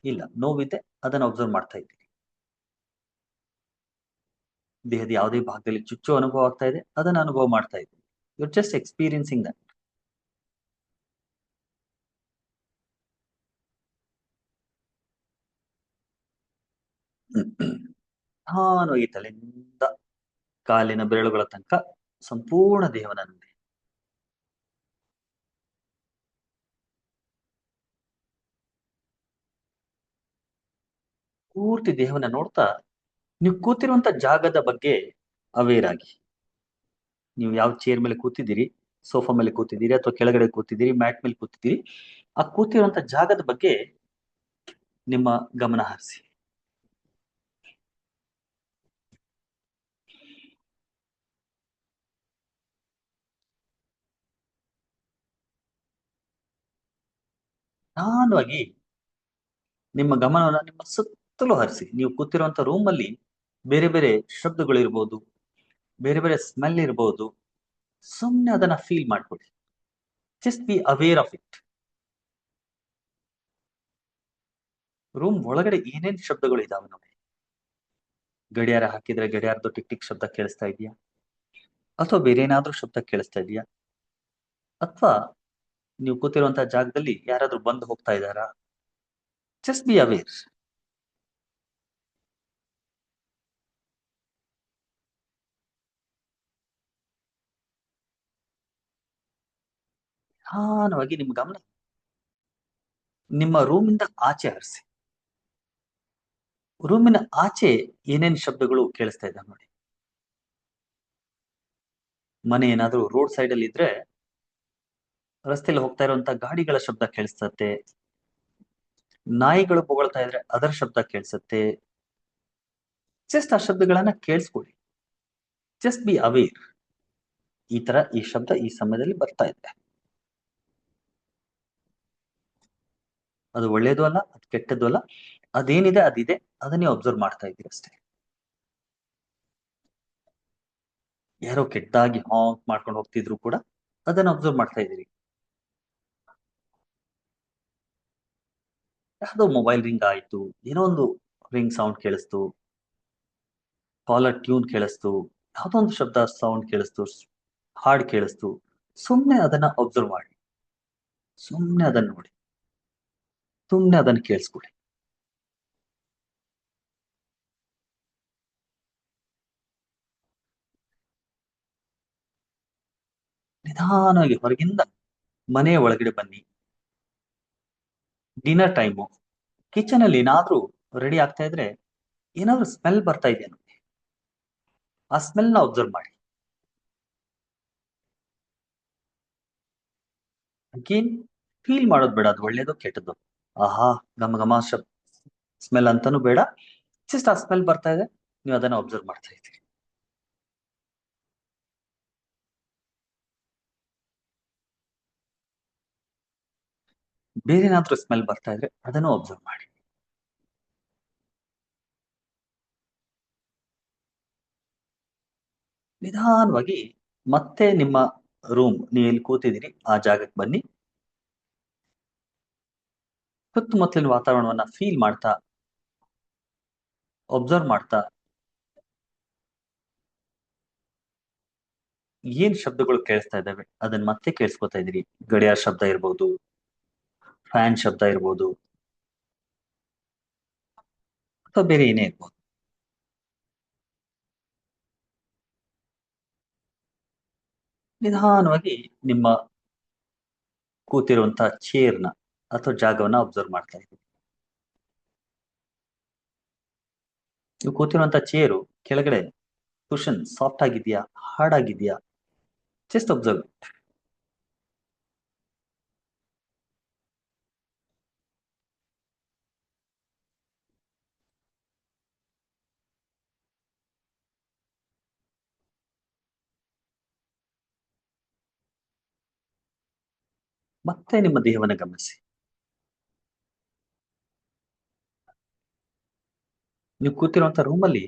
ಇಲ್ಲ, ನೋವಿದೆ, ಅದನ್ನ ಒಬ್ಸರ್ವ್ ಮಾಡ್ತಾ ಇದ್ದೀನಿ. ದೇಹದ ಯಾವುದೇ ಭಾಗದಲ್ಲಿ ಚುಚ್ಚು ಅನುಭವ ಆಗ್ತಾ ಇದೆ, ಅದನ್ನ ಅನುಭವ ಮಾಡ್ತಾ ಇದ್ದೀನಿ. You just experiencing that. ನಿಧಾನವಾಗಿ ತಲೆಯಿಂದ ಕಾಲಿನ ಬೆರಳುಗಳ ತನಕ ಸಂಪೂರ್ಣ ದೇಹವನ್ನ ನೋಡಿ. ಪೂರ್ತಿ ದೇಹವನ್ನ ನೋಡ್ತಾ ನೀವು ಕೂತಿರುವಂತ ಜಾಗದ ಬಗ್ಗೆ ಅವೇರ್ ಆಗಿ. ನೀವು ಯಾವ ಚೇರ್ ಮೇಲೆ ಕೂತಿದ್ದೀರಿ, ಸೋಫಾ ಮೇಲೆ ಕೂತಿದ್ದೀರಿ ಅಥವಾ ಕೆಳಗಡೆ ಕೂತಿದ್ದೀರಿ, ಮ್ಯಾಟ್ ಮೇಲೆ ಕೂತಿದ್ದೀರಿ, ಆ ಕೂತಿರುವಂತ ಜಾಗದ ಬಗ್ಗೆ ನಿಮ್ಮ ಗಮನ ಹರಿಸಿ. ನಿಧಾನವಾಗಿ ನಿಮ್ಮ ಗಮನವನ್ನು ನಿಮ್ಮ ಸುತ್ತಲೂ ಹರಿಸಿ. ನೀವು ಕೂತಿರುವಂತ ರೂಮ್ ಅಲ್ಲಿ ಬೇರೆ ಬೇರೆ ಶಬ್ದಗಳು ಇರ್ಬೋದು, ಬೇರೆ ಬೇರೆ ಸ್ಮೆಲ್ ಇರ್ಬೋದು. ಸುಮ್ಮನೆ ಅದನ್ನ ಫೀಲ್ ಮಾಡ್ಕೊಳ್ಳಿ. Just be aware of it. Room ಒಳಗಡೆ ಏನೇನ್ ಶಬ್ದಗಳು ಇದಾವೆ ನೋಡಿ. ಗಡಿಯಾರ ಹಾಕಿದ್ರೆ ಗಡಿಯಾರದ್ದು ಟಿಕ್ ಟಿಕ್ ಶಬ್ದ ಕೇಳಿಸ್ತಾ ಇದೆಯಾ, ಅಥವಾ ಬೇರೆ ಏನಾದ್ರೂ ಶಬ್ದ ಕೇಳಿಸ್ತಾ ಇದೆಯಾ, ಅಥವಾ ನೀವು ಕೂತಿರುವಂತಹ ಜಾಗದಲ್ಲಿ ಯಾರಾದ್ರೂ ಬಂದು ಹೋಗ್ತಾ ಇದ್ದಾರಾ? Just be aware. ನಿಧಾನವಾಗಿ ನಿಮ್ಮ ಗಮನ ನಿಮ್ಮ ರೂಮಿಂದ ಆಚೆ ಹರಿಸಿ. ರೂಮಿನ ಆಚೆ ಏನೇನ್ ಶಬ್ದಗಳು ಕೇಳಿಸ್ತಾ ಇದ್ದಾವೆ ನೋಡಿ. ಮನೆ ಏನಾದ್ರೂ ರೋಡ್ ಸೈಡ್ ಅಲ್ಲಿ ಇದ್ರೆ ರಸ್ತೆಯಲ್ಲಿ ಹೋಗ್ತಾ ಇರುವಂತ ಗಾಡಿಗಳ ಶಬ್ದ ಕೇಳಿಸ್ತತೆ, ನಾಯಿಗಳು ಬೊಗಳ್ತಾ ಇದ್ರೆ ಅದರ ಶಬ್ದ ಕೇಳಿಸುತ್ತೆ. ಜಸ್ಟ್ ಆ ಶಬ್ದಗಳನ್ನ ಕೇಳಿಸ್ಕೊಳ್ಳಿ. Just be aware. ಈ ಶಬ್ದ ಈ ಸಮಯದಲ್ಲಿ ಬರ್ತಾ ಇದೆ. ಅದು ಒಳ್ಳೇದು ಅಲ್ಲ, ಅದು ಕೆಟ್ಟದ್ದು ಅಲ್ಲ, ಅದೇನಿದೆ ಅದಿದೆ, ಅದನ್ನೇ ಅಬ್ಸರ್ವ್ ಮಾಡ್ತಾ ಇದ್ದೀರಿ ಅಷ್ಟೇ. ಯಾರೋ ಕೆಟ್ಟದಾಗಿ ಹಾಂಕ್ ಮಾಡ್ಕೊಂಡು ಹೋಗ್ತಿದ್ರು ಕೂಡ ಅದನ್ನ ಅಬ್ಸರ್ವ್ ಮಾಡ್ತಾ ಇದ್ದೀರಿ. ಯಾವ್ದೋ ಮೊಬೈಲ್ ರಿಂಗ್ ಆಯ್ತು, ಏನೋ ಒಂದು ರಿಂಗ್ ಸೌಂಡ್ ಕೇಳಿಸ್ತು, ಕಾಲರ್ ಟ್ಯೂನ್ ಕೇಳಿಸ್ತು, ಯಾವ್ದೋ ಒಂದು ಶಬ್ದ ಸೌಂಡ್ ಕೇಳಿಸ್ತು, ಹಾಡ್ ಕೇಳಿಸ್ತು. ಸುಮ್ನೆ ಅದನ್ನ ಅಬ್ಸರ್ವ್ ಮಾಡಿ, ಸುಮ್ನೆ ಅದನ್ನ ನೋಡಿ, ಸುಮ್ನೆ ಅದನ್ನ ಕೇಳಿಸ್ಕೊಳ್ಳಿ. ನಿಧಾನವಾಗಿ ಹೊರಗಿಂದ ಮನೆಯ ಒಳಗಡೆ ಬನ್ನಿ. ಡಿನ್ನರ್ ಟೈಮು, ಕಿಚನ್ ಅಲ್ಲಿ ಏನಾದ್ರೂ ರೆಡಿ ಆಗ್ತಾ ಇದ್ರೆ ಏನಾದ್ರೂ ಸ್ಮೆಲ್ ಬರ್ತಾ ಇದೆಯಾ ನೋಡಿ, ಆ ಸ್ಮೆಲ್ ನ ಅಬ್ಸರ್ವ್ ಮಾಡಿ. ಅಗೇನ್ ಫೀಲ್ ಮಾಡೋದು ಬೇಡ, ಅದು ಒಳ್ಳೇದು ಕೆಟ್ಟದ್ದು, ಆಹಾ ಘಮ ಘಮ ಸ್ಮೆಲ್ ಅಂತಾನು ಬೇಡ. ಜಸ್ಟ್ ಆ ಸ್ಮೆಲ್ ಬರ್ತಾ ಇದೆ, ನೀವು ಅದನ್ನ ಅಬ್ಸರ್ವ್ ಮಾಡ್ತಾ ಇದ್ದೀರಿ. ಬೇರೆ ಏನಾದ್ರೂ ಸ್ಮೆಲ್ ಬರ್ತಾ ಇದ್ರೆ ಅದನ್ನು ಅಬ್ಸರ್ವ್ ಮಾಡಿ. ನಿಧಾನವಾಗಿ ಮತ್ತೆ ನಿಮ್ಮ ರೂಮ್, ನೀವು ಎಲ್ಲಿ ಕೂತಿದ್ದೀರಿ ಆ ಜಾಗಕ್ಕೆ ಬನ್ನಿ. ಸುತ್ತಮುತ್ತಲಿನ ವಾತಾವರಣವನ್ನ ಫೀಲ್ ಮಾಡ್ತಾ, ಒಬ್ಸರ್ವ್ ಮಾಡ್ತಾ, ಏನ್ ಶಬ್ದಗಳು ಕೇಳಿಸ್ತಾ ಇದ್ದಾವೆ ಅದನ್ನ ಮತ್ತೆ ಕೇಳಿಸ್ಕೊತಾ ಇದ್ದೀರಿ. ಗಡಿಯಾರ ಶಬ್ದ ಇರ್ಬೋದು, ಫ್ಯಾನ್ ಶಬ್ದ ಇರ್ಬೋದು, ಅಥವಾ ಬೇರೆ ಏನೇ ಇರ್ಬೋದು. ನಿಧಾನವಾಗಿ ನಿಮ್ಮ ಕೂತಿರುವಂತಹ ಚೇರ್ನ ಅಥವಾ ಜಾಗವನ್ನ ಅಬ್ಸರ್ವ್ ಮಾಡ್ತಾ ಇದ್ದೀರಿ. ನೀವು ಕೂತಿರುವಂತಹ ಚೇರು ಕೆಳಗಡೆ ಕುಷನ್ ಸಾಫ್ಟ್ ಆಗಿದೆಯಾ, ಹಾರ್ಡ್ ಆಗಿದೆಯಾ? Just observe. ಮತ್ತೆ ನಿಮ್ಮ ದೇಹವನ್ನು ಗಮನಿಸಿ. ನೀವು ಕೂತಿರುವಂತ ರೂಮಲ್ಲಿ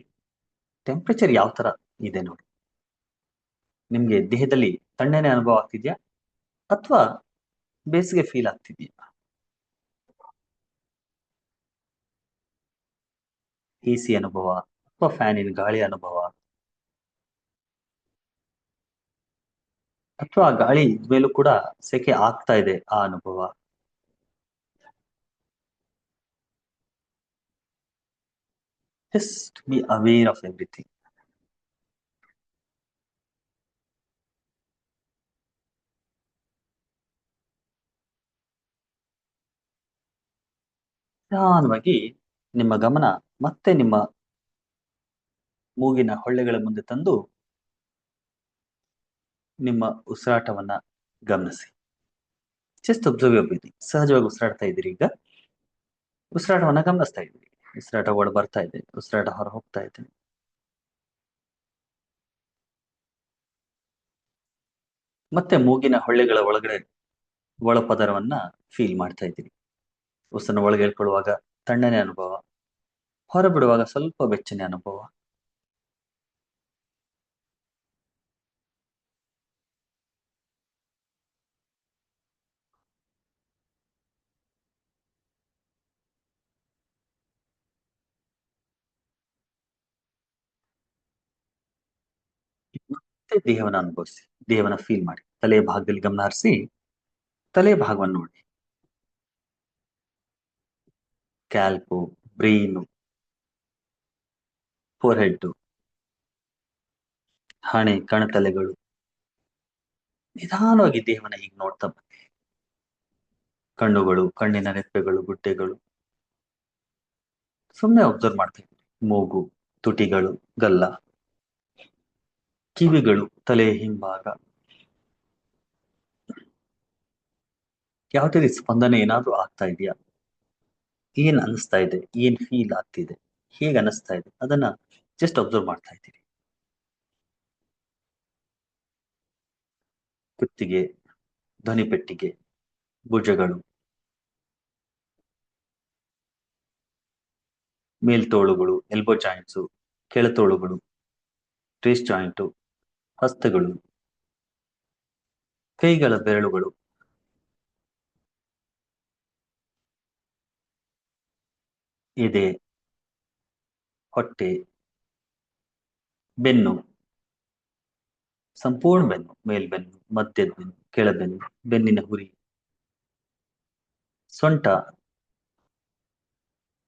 ಟೆಂಪರೇಚರ್ ಯಾವ ತರ ಇದೆ ನೋಡಿ. ನಿಮ್ಗೆ ದೇಹದಲ್ಲಿ ತಣ್ಣನೆ ಅನುಭವ ಆಗ್ತಿದ್ಯಾ ಅಥವಾ ಬೇಸಿಗೆ ಫೀಲ್ ಆಗ್ತಿದ್ಯಾ? AC ಅನುಭವ ಅಥವಾ ಫ್ಯಾನಿನ ಗಾಳಿ ಅನುಭವ, ಅಥವಾ ಆ ಗಾಳಿ ಇದ್ಮೇಲೂ ಕೂಡ ಸೆಕೆ ಆಗ್ತಾ ಇದೆ ಆ ಅನುಭವ. Just be aware of everything. ನಿಧಾನವಾಗಿ ನಿಮ್ಮ ಗಮನ ಮತ್ತೆ ನಿಮ್ಮ ಮೂಗಿನ ಹೊಳ್ಳೆಗಳ ಮುಂದೆ ತಂದು ನಿಮ್ಮ ಉಸಿರಾಟವನ್ನ ಗಮನಿಸಿ. Just observe everything. ಸಹಜವಾಗಿ ಉಸಿರಾಡ್ತಾ ಇದ್ದೀರಿ. ಈಗ ಉಸಿರಾಟವನ್ನ ಗಮನಿಸ್ತಾ ಇದ್ದೀರಿ. ಉಸಿರಾಟ ಒಳ ಬರ್ತಾ ಇದೆ, ಉಸಿರಾಟ ಹೊರ ಹೋಗ್ತಾ ಇದೆ. ಮತ್ತೆ ಮೂಗಿನ ಹೊಳ್ಳೆಗಳ ಒಳಗಡೆ ಒಳಪದರವನ್ನ ಫೀಲ್ ಮಾಡ್ತಾ ಇದ್ದೀರಿ. ಉಸಿರನ್ನ ಒಳಗೆ ಹೇಳ್ಕೊಳ್ಳುವಾಗ ತಣ್ಣನೆ ಅನುಭವ, ಹೊರ ಬಿಡುವಾಗ ಸ್ವಲ್ಪ ಬೆಚ್ಚನೆ ಅನುಭವ. ಮತ್ತೆ ದೇಹವನ್ನ ಅನುಭವಿಸಿ, ದೇಹವನ್ನ ಫೀಲ್ ಮಾಡಿ. ತಲೆಯ ಭಾಗದಲ್ಲಿ ಗಮನ ಹರಿಸಿ ತಲೆಯ ಭಾಗವನ್ನು ನೋಡಿ. ಕ್ಯಾಲ್ಪು, ಬ್ರೈನು, ಫೋರ್ಹೆಡ್, ಹಣೆ, ಕಣತಲೆಗಳು. ನಿಧಾನವಾಗಿ ದೇಹವನ್ನ ಹೀಗೆ ನೋಡ್ತಾ ಬನ್ನಿ. ಕಣ್ಣುಗಳು, ಕಣ್ಣಿನ ರೆಪ್ಪೆಗಳು, ಗುಡ್ಡೆಗಳು ಸುಮ್ಮನೆ ಅಬ್ಸರ್ವ್ ಮಾಡ್ತಾ ಇದ್ದೀವಿ. ಮೂಗು, ತುಟಿಗಳು, ಗಲ್ಲ, ಕಿವಿಗಳು, ತಲೆಯ ಹಿಂಭಾಗ. ಯಾವುದೇ ರೀತಿ ಸ್ಪಂದನೆ ಏನಾದ್ರೂ ಆಗ್ತಾ ಇದೆಯಾ? ಏನ್ ಅನಿಸ್ತಾ ಇದೆ? ಏನ್ ಫೀಲ್ ಆಗ್ತಿದೆ? ಹೇಗೆ ಅನಿಸ್ತಾ ಇದೆ? ಅದನ್ನ ಜಸ್ಟ್ ಅಬ್ಸರ್ವ್ ಮಾಡ್ತಾ ಇದ್ದೀರಿ. ಕುತ್ತಿಗೆ, ಧ್ವನಿಪೆಟ್ಟಿಗೆ, ಭುಜಗಳು, ಮೇಲ್ತೋಳುಗಳು, ಎಲ್ಬೋ ಜಾಯಿಂಟ್ಸು, ಕೆಳತೋಳುಗಳು, ರೇಸ್ ಜಾಯಿಂಟು, ಹಸ್ತಗಳು, ಕೈಗಳ ಬೆರಳುಗಳು, ಎದೆ, ಹೊಟ್ಟೆ, ಬೆನ್ನು, ಸಂಪೂರ್ಣ ಬೆನ್ನು, ಮೇಲ್ಬೆನ್ನು, ಮಧ್ಯದ ಬೆನ್ನು, ಕೆಳಬೆನ್ನು, ಬೆನ್ನಿನ ಹುರಿ, ಸೊಂಟ,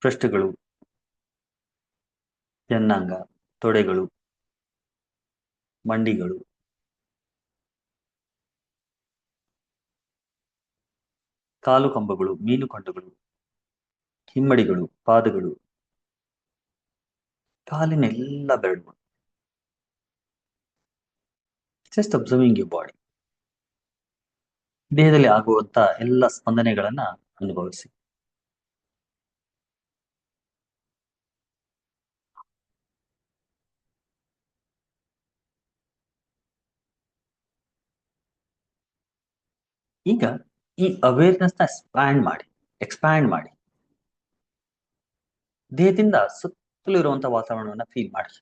ಪೃಷ್ಠಗಳು, ಜನ್ನಾಂಗ, ತೊಡೆಗಳು, ಮಂಡಿಗಳು, ಕಾಲು ಕಂಬಗಳು, ಮೀನುಕಂಡಗಳು, ಹಿಮ್ಮಡಿಗಳು, ಪಾದಗಳು, ಕಾಲಿನ ಎಲ್ಲ ಬೆರಳುಗಳು. Just observing your body. ದೇಹದಲ್ಲಿ ಆಗುವಂತ ಎಲ್ಲ ಸ್ಪಂದನೆಗಳನ್ನ ಅನುಭವಿಸಿ. ಈಗ ಈ ಅವೇರ್ನೆಸ್ ನ ಎಕ್ಸ್ಪ್ಯಾಂಡ್ ಮಾಡಿ ದೇಹದಿಂದ ಸುತ್ತಲೂ ಇರುವಂತಹ ವಾತಾವರಣವನ್ನ ಫೀಲ್ ಮಾಡಿ.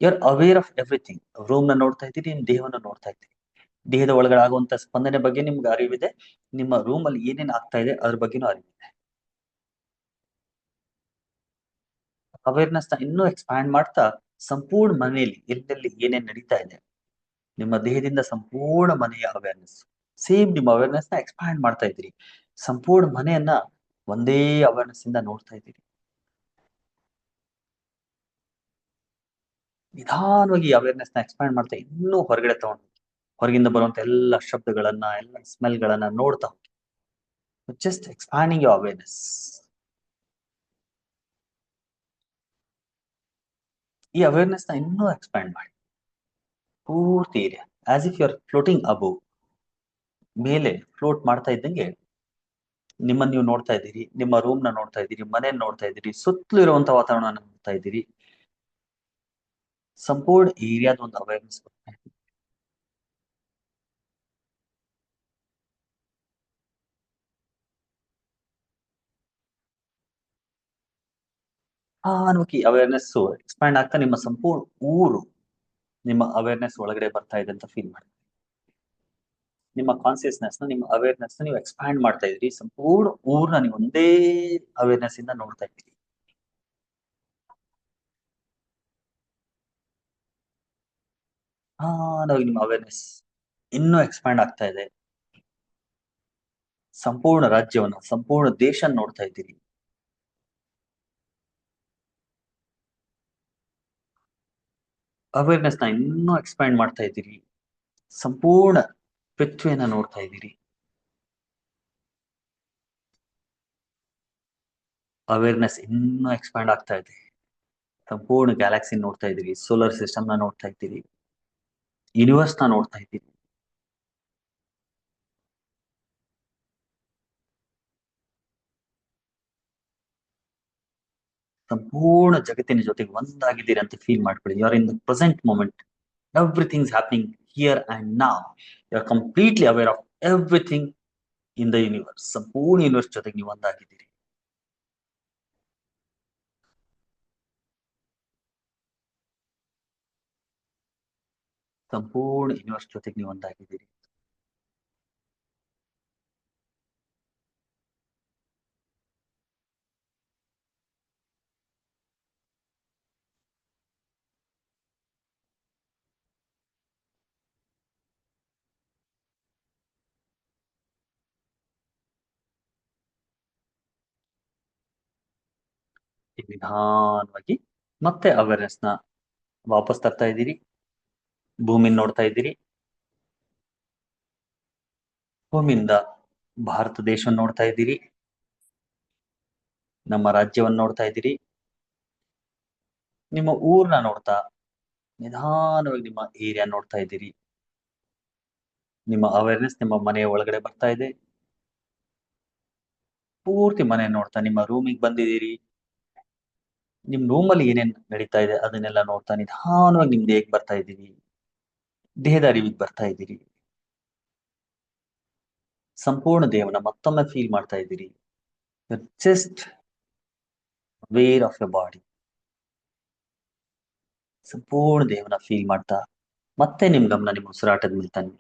You are aware of everything. Room ನ ನೋಡ್ತಾ ಇದ್ದೀರಿ, ನಿಮ್ ದೇಹವನ್ನು ನೋಡ್ತಾ ಇದ್ದೀರಿ. ದೇಹದ ಒಳಗಡೆ ಆಗುವಂತ ಸ್ಪಂದನೆ ಬಗ್ಗೆ ನಿಮ್ಗೆ ಅರಿವಿದೆ. ನಿಮ್ಮ ರೂಮ್ ಅಲ್ಲಿ ಏನೇನ್ ಆಗ್ತಾ ಇದೆ ಅದ್ರ ಬಗ್ಗೆನೂ ಅರಿವಿದೆ. ಅವೇರ್ನೆಸ್ ನ ಇನ್ನೂ ಎಕ್ಸ್ಪ್ಯಾಂಡ್ ಮಾಡ್ತಾ ಸಂಪೂರ್ಣ ಮನೆಯಲ್ಲಿ ಎಲ್ಲೆಲ್ಲಿ ಏನೇನ್ ನಡೀತಾ ಇದೆ ನಿಮ್ಮ ದೇಹದಿಂದ ಸಂಪೂರ್ಣ ಮನೆಯ ಅವೇರ್ನೆಸ್, ಸೇಮ್ ನಿಮ್ಮ ಅವೇರ್ನೆಸ್ ನ ಎಕ್ಸ್ಪ್ಯಾಂಡ್ ಮಾಡ್ತಾ ಇದ್ದೀರಿ. ಸಂಪೂರ್ಣ ಮನೆಯನ್ನ ಒಂದೇ ಅವೇರ್ನೆಸ್ ಇಂದ ನೋಡ್ತಾ ಇದ್ದೀರಿ. ನಿಧಾನವಾಗಿ ಅವೇರ್ನೆಸ್ ನ ಎಕ್ಸ್ಪ್ಯಾಂಡ್ ಮಾಡ್ತಾ ಇನ್ನೂ ಹೊರಗಡೆ ತಗೊಂಡು ಹೊರಗಿಂದ ಬರುವಂತ ಎಲ್ಲ ಶಬ್ದಗಳನ್ನ, ಎಲ್ಲ ಸ್ಮೆಲ್ ಗಳನ್ನ ನೋಡ್ತಾ ಹೋಗಿ. Just expanding your awareness. ಈ ಅವೇರ್ನೆಸ್ ನ ಇನ್ನೂ ಎಕ್ಸ್ಪ್ಯಾಂಡ್ ಮಾಡಿ ಪೂರ್ತಿ area as if you are floating above. ಮೇಲೆ ಫ್ಲೋಟ್ ಮಾಡ್ತಾ ಇದ್ದಂಗೆ ನಿಮ್ಮನ್ನ ನೀವು ನೋಡ್ತಾ ಇದ್ದೀರಿ, ನಿಮ್ಮ ರೂಮ್ ನ ನೋಡ್ತಾ ಇದ್ದೀರಿ, ಮನೆ ನೋಡ್ತಾ ಇದ್ದೀರಿ, ಸುತ್ತಲೂ ಇರುವಂತ ವಾತಾವರಣ ನೋಡ್ತಾ ಇದ್ದೀರಿ. ಸಂಪೂರ್ಣ ಏರಿಯಾದ ಒಂದು ಅವೇರ್ನೆಸ್ ಬರುತ್ತೆ. ನಿಧಾನವಾಗಿ ಅವೇರ್ನೆಸ್ ಎಕ್ಸ್ಪ್ಯಾಂಡ್ ಆಗ್ತಾ ನಿಮ್ಮ ಸಂಪೂರ್ಣ ಊರು ನಿಮ್ಮ ಅವೇರ್ನೆಸ್ ಒಳಗಡೆ ಬರ್ತಾ ಇದೆ ಅಂತ ಫೀಲ್ ಮಾಡಿ. ನಿಮ್ಮ ಕಾನ್ಸಿಯಸ್ನೆಸ್ ನ, ನಿಮ್ಮ ಅವೇರ್ನೆಸ್ ನ ನೀವು ಎಕ್ಸ್ಪ್ಯಾಂಡ್ ಮಾಡ್ತಾ ಇದ್ರಿ. ಸಂಪೂರ್ಣ ಊರ್ನ ನೀವು ಒಂದೇ ಅವೇರ್ನೆಸ್ ಇಂದ ನೋಡ್ತಾ ಇದ್ದೀರಿ. ನಾವಾಗಿ ನಿಮ್ಮ ಅವೇರ್ನೆಸ್ ಇನ್ನೂ ಎಕ್ಸ್ಪ್ಯಾಂಡ್ ಆಗ್ತಾ ಇದೆ. ಸಂಪೂರ್ಣ ರಾಜ್ಯವನ್ನ, ಸಂಪೂರ್ಣ ದೇಶ ನೋಡ್ತಾ ಇದ್ದೀರಿ. ಅವೇರ್ನೆಸ್ ನ ಇನ್ನೂ ಎಕ್ಸ್ಪ್ಯಾಂಡ್ ಮಾಡ್ತಾ ಇದ್ದೀರಿ. ಸಂಪೂರ್ಣ ಪೃಥ್ವಿಯನ್ನ ನೋಡ್ತಾ ಇದ್ದೀರಿ. ಅವೇರ್ನೆಸ್ ಇನ್ನೂ ಎಕ್ಸ್ಪ್ಯಾಂಡ್ ಆಗ್ತಾ ಇದೆ. ಸಂಪೂರ್ಣ ಗ್ಯಾಲಕ್ಸಿ ನೋಡ್ತಾ ಇದ್ದೀರಿ, ಸೋಲಾರ್ ಸಿಸ್ಟಮ್ ನ ನೋಡ್ತಾ ಇದ್ದೀರಿ, ಯೂನಿವರ್ಸ್ ನ ನೋಡ್ತಾ ಇದ್ದೀರಿ. ಸಂಪೂರ್ಣ ಜಗತ್ತಿನ ಜೊತೆಗೆ ಒಂದಾಗಿದ್ದೀರಿ ಅಂತ ಫೀಲ್ ಮಾಡ್ಕೊಳ್ಳಿ. You are in the present moment. Everything happening here and now. You are completely aware of everything in the universe. ಸಂಪೂರ್ಣ ಯೂನಿವರ್ಸ್ ಜೊತೆಗೆ ನೀವು ಒಂದಾಗಿದ್ದೀರಿ. ಸಂಪೂರ್ಣ ಯೂನಿವರ್ಸ್ ಜೊತೆಗೆ ನೀವು ಒಂದಾಗಿದ್ದೀರಿ. ನಿಧಾನವಾಗಿ ಮತ್ತೆ ಅವೇರ್ನೆಸ್ ನ ವಾಪಸ್ ತರ್ತಾ ಇದ್ದೀರಿ. ಭೂಮಿನ ನೋಡ್ತಾ ಇದ್ದೀರಿ. ಭೂಮಿಯಿಂದ ಭಾರತ ದೇಶ ನೋಡ್ತಾ ಇದ್ದೀರಿ. ನಮ್ಮ ರಾಜ್ಯವನ್ನ ನೋಡ್ತಾ ಇದ್ದೀರಿ. ನಿಮ್ಮ ಊರ್ನ ನೋಡ್ತಾ ನಿಧಾನವಾಗಿ ನಿಮ್ಮ ಏರಿಯಾ ನೋಡ್ತಾ ಇದ್ದೀರಿ. ನಿಮ್ಮ ಅವೇರ್ನೆಸ್ ನಿಮ್ಮ ಮನೆಯ ಒಳಗಡೆ ಬರ್ತಾ ಇದೆ. ಪೂರ್ತಿ ಮನೆ ನೋಡ್ತಾ ನಿಮ್ಮ ರೂಮಿಗೆ ಬಂದಿದ್ದೀರಿ. ನಿಮ್ ರೂಮಲ್ಲಿ ಏನೇನ್ ನಡೀತಾ ಇದೆ ಅದನ್ನೆಲ್ಲ ನೋಡ್ತಾ ನಿಧಾನವಾಗಿ ನಿಮ್ ದೇಹಕ್ಕೆ ಬರ್ತಾ ಇದ್ದೀರಿ. ದೇಹದ ಅರಿವಿಗೆ ಬರ್ತಾ ಇದ್ದೀರಿ. ಸಂಪೂರ್ಣ ದೇಹವನ್ನ ಮತ್ತೊಮ್ಮೆ ಫೀಲ್ ಮಾಡ್ತಾ ಇದ್ದೀರಿ. Just aware of your body. ಸಂಪೂರ್ಣ ದೇಹವನ್ನ ಫೀಲ್ ಮಾಡ್ತಾ ಮತ್ತೆ ನಿಮ್ ಗಮನ ನಿಮ್ಮ ಉಸಿರಾಟದ ಮೇಲೆ ತನ್ನಿ.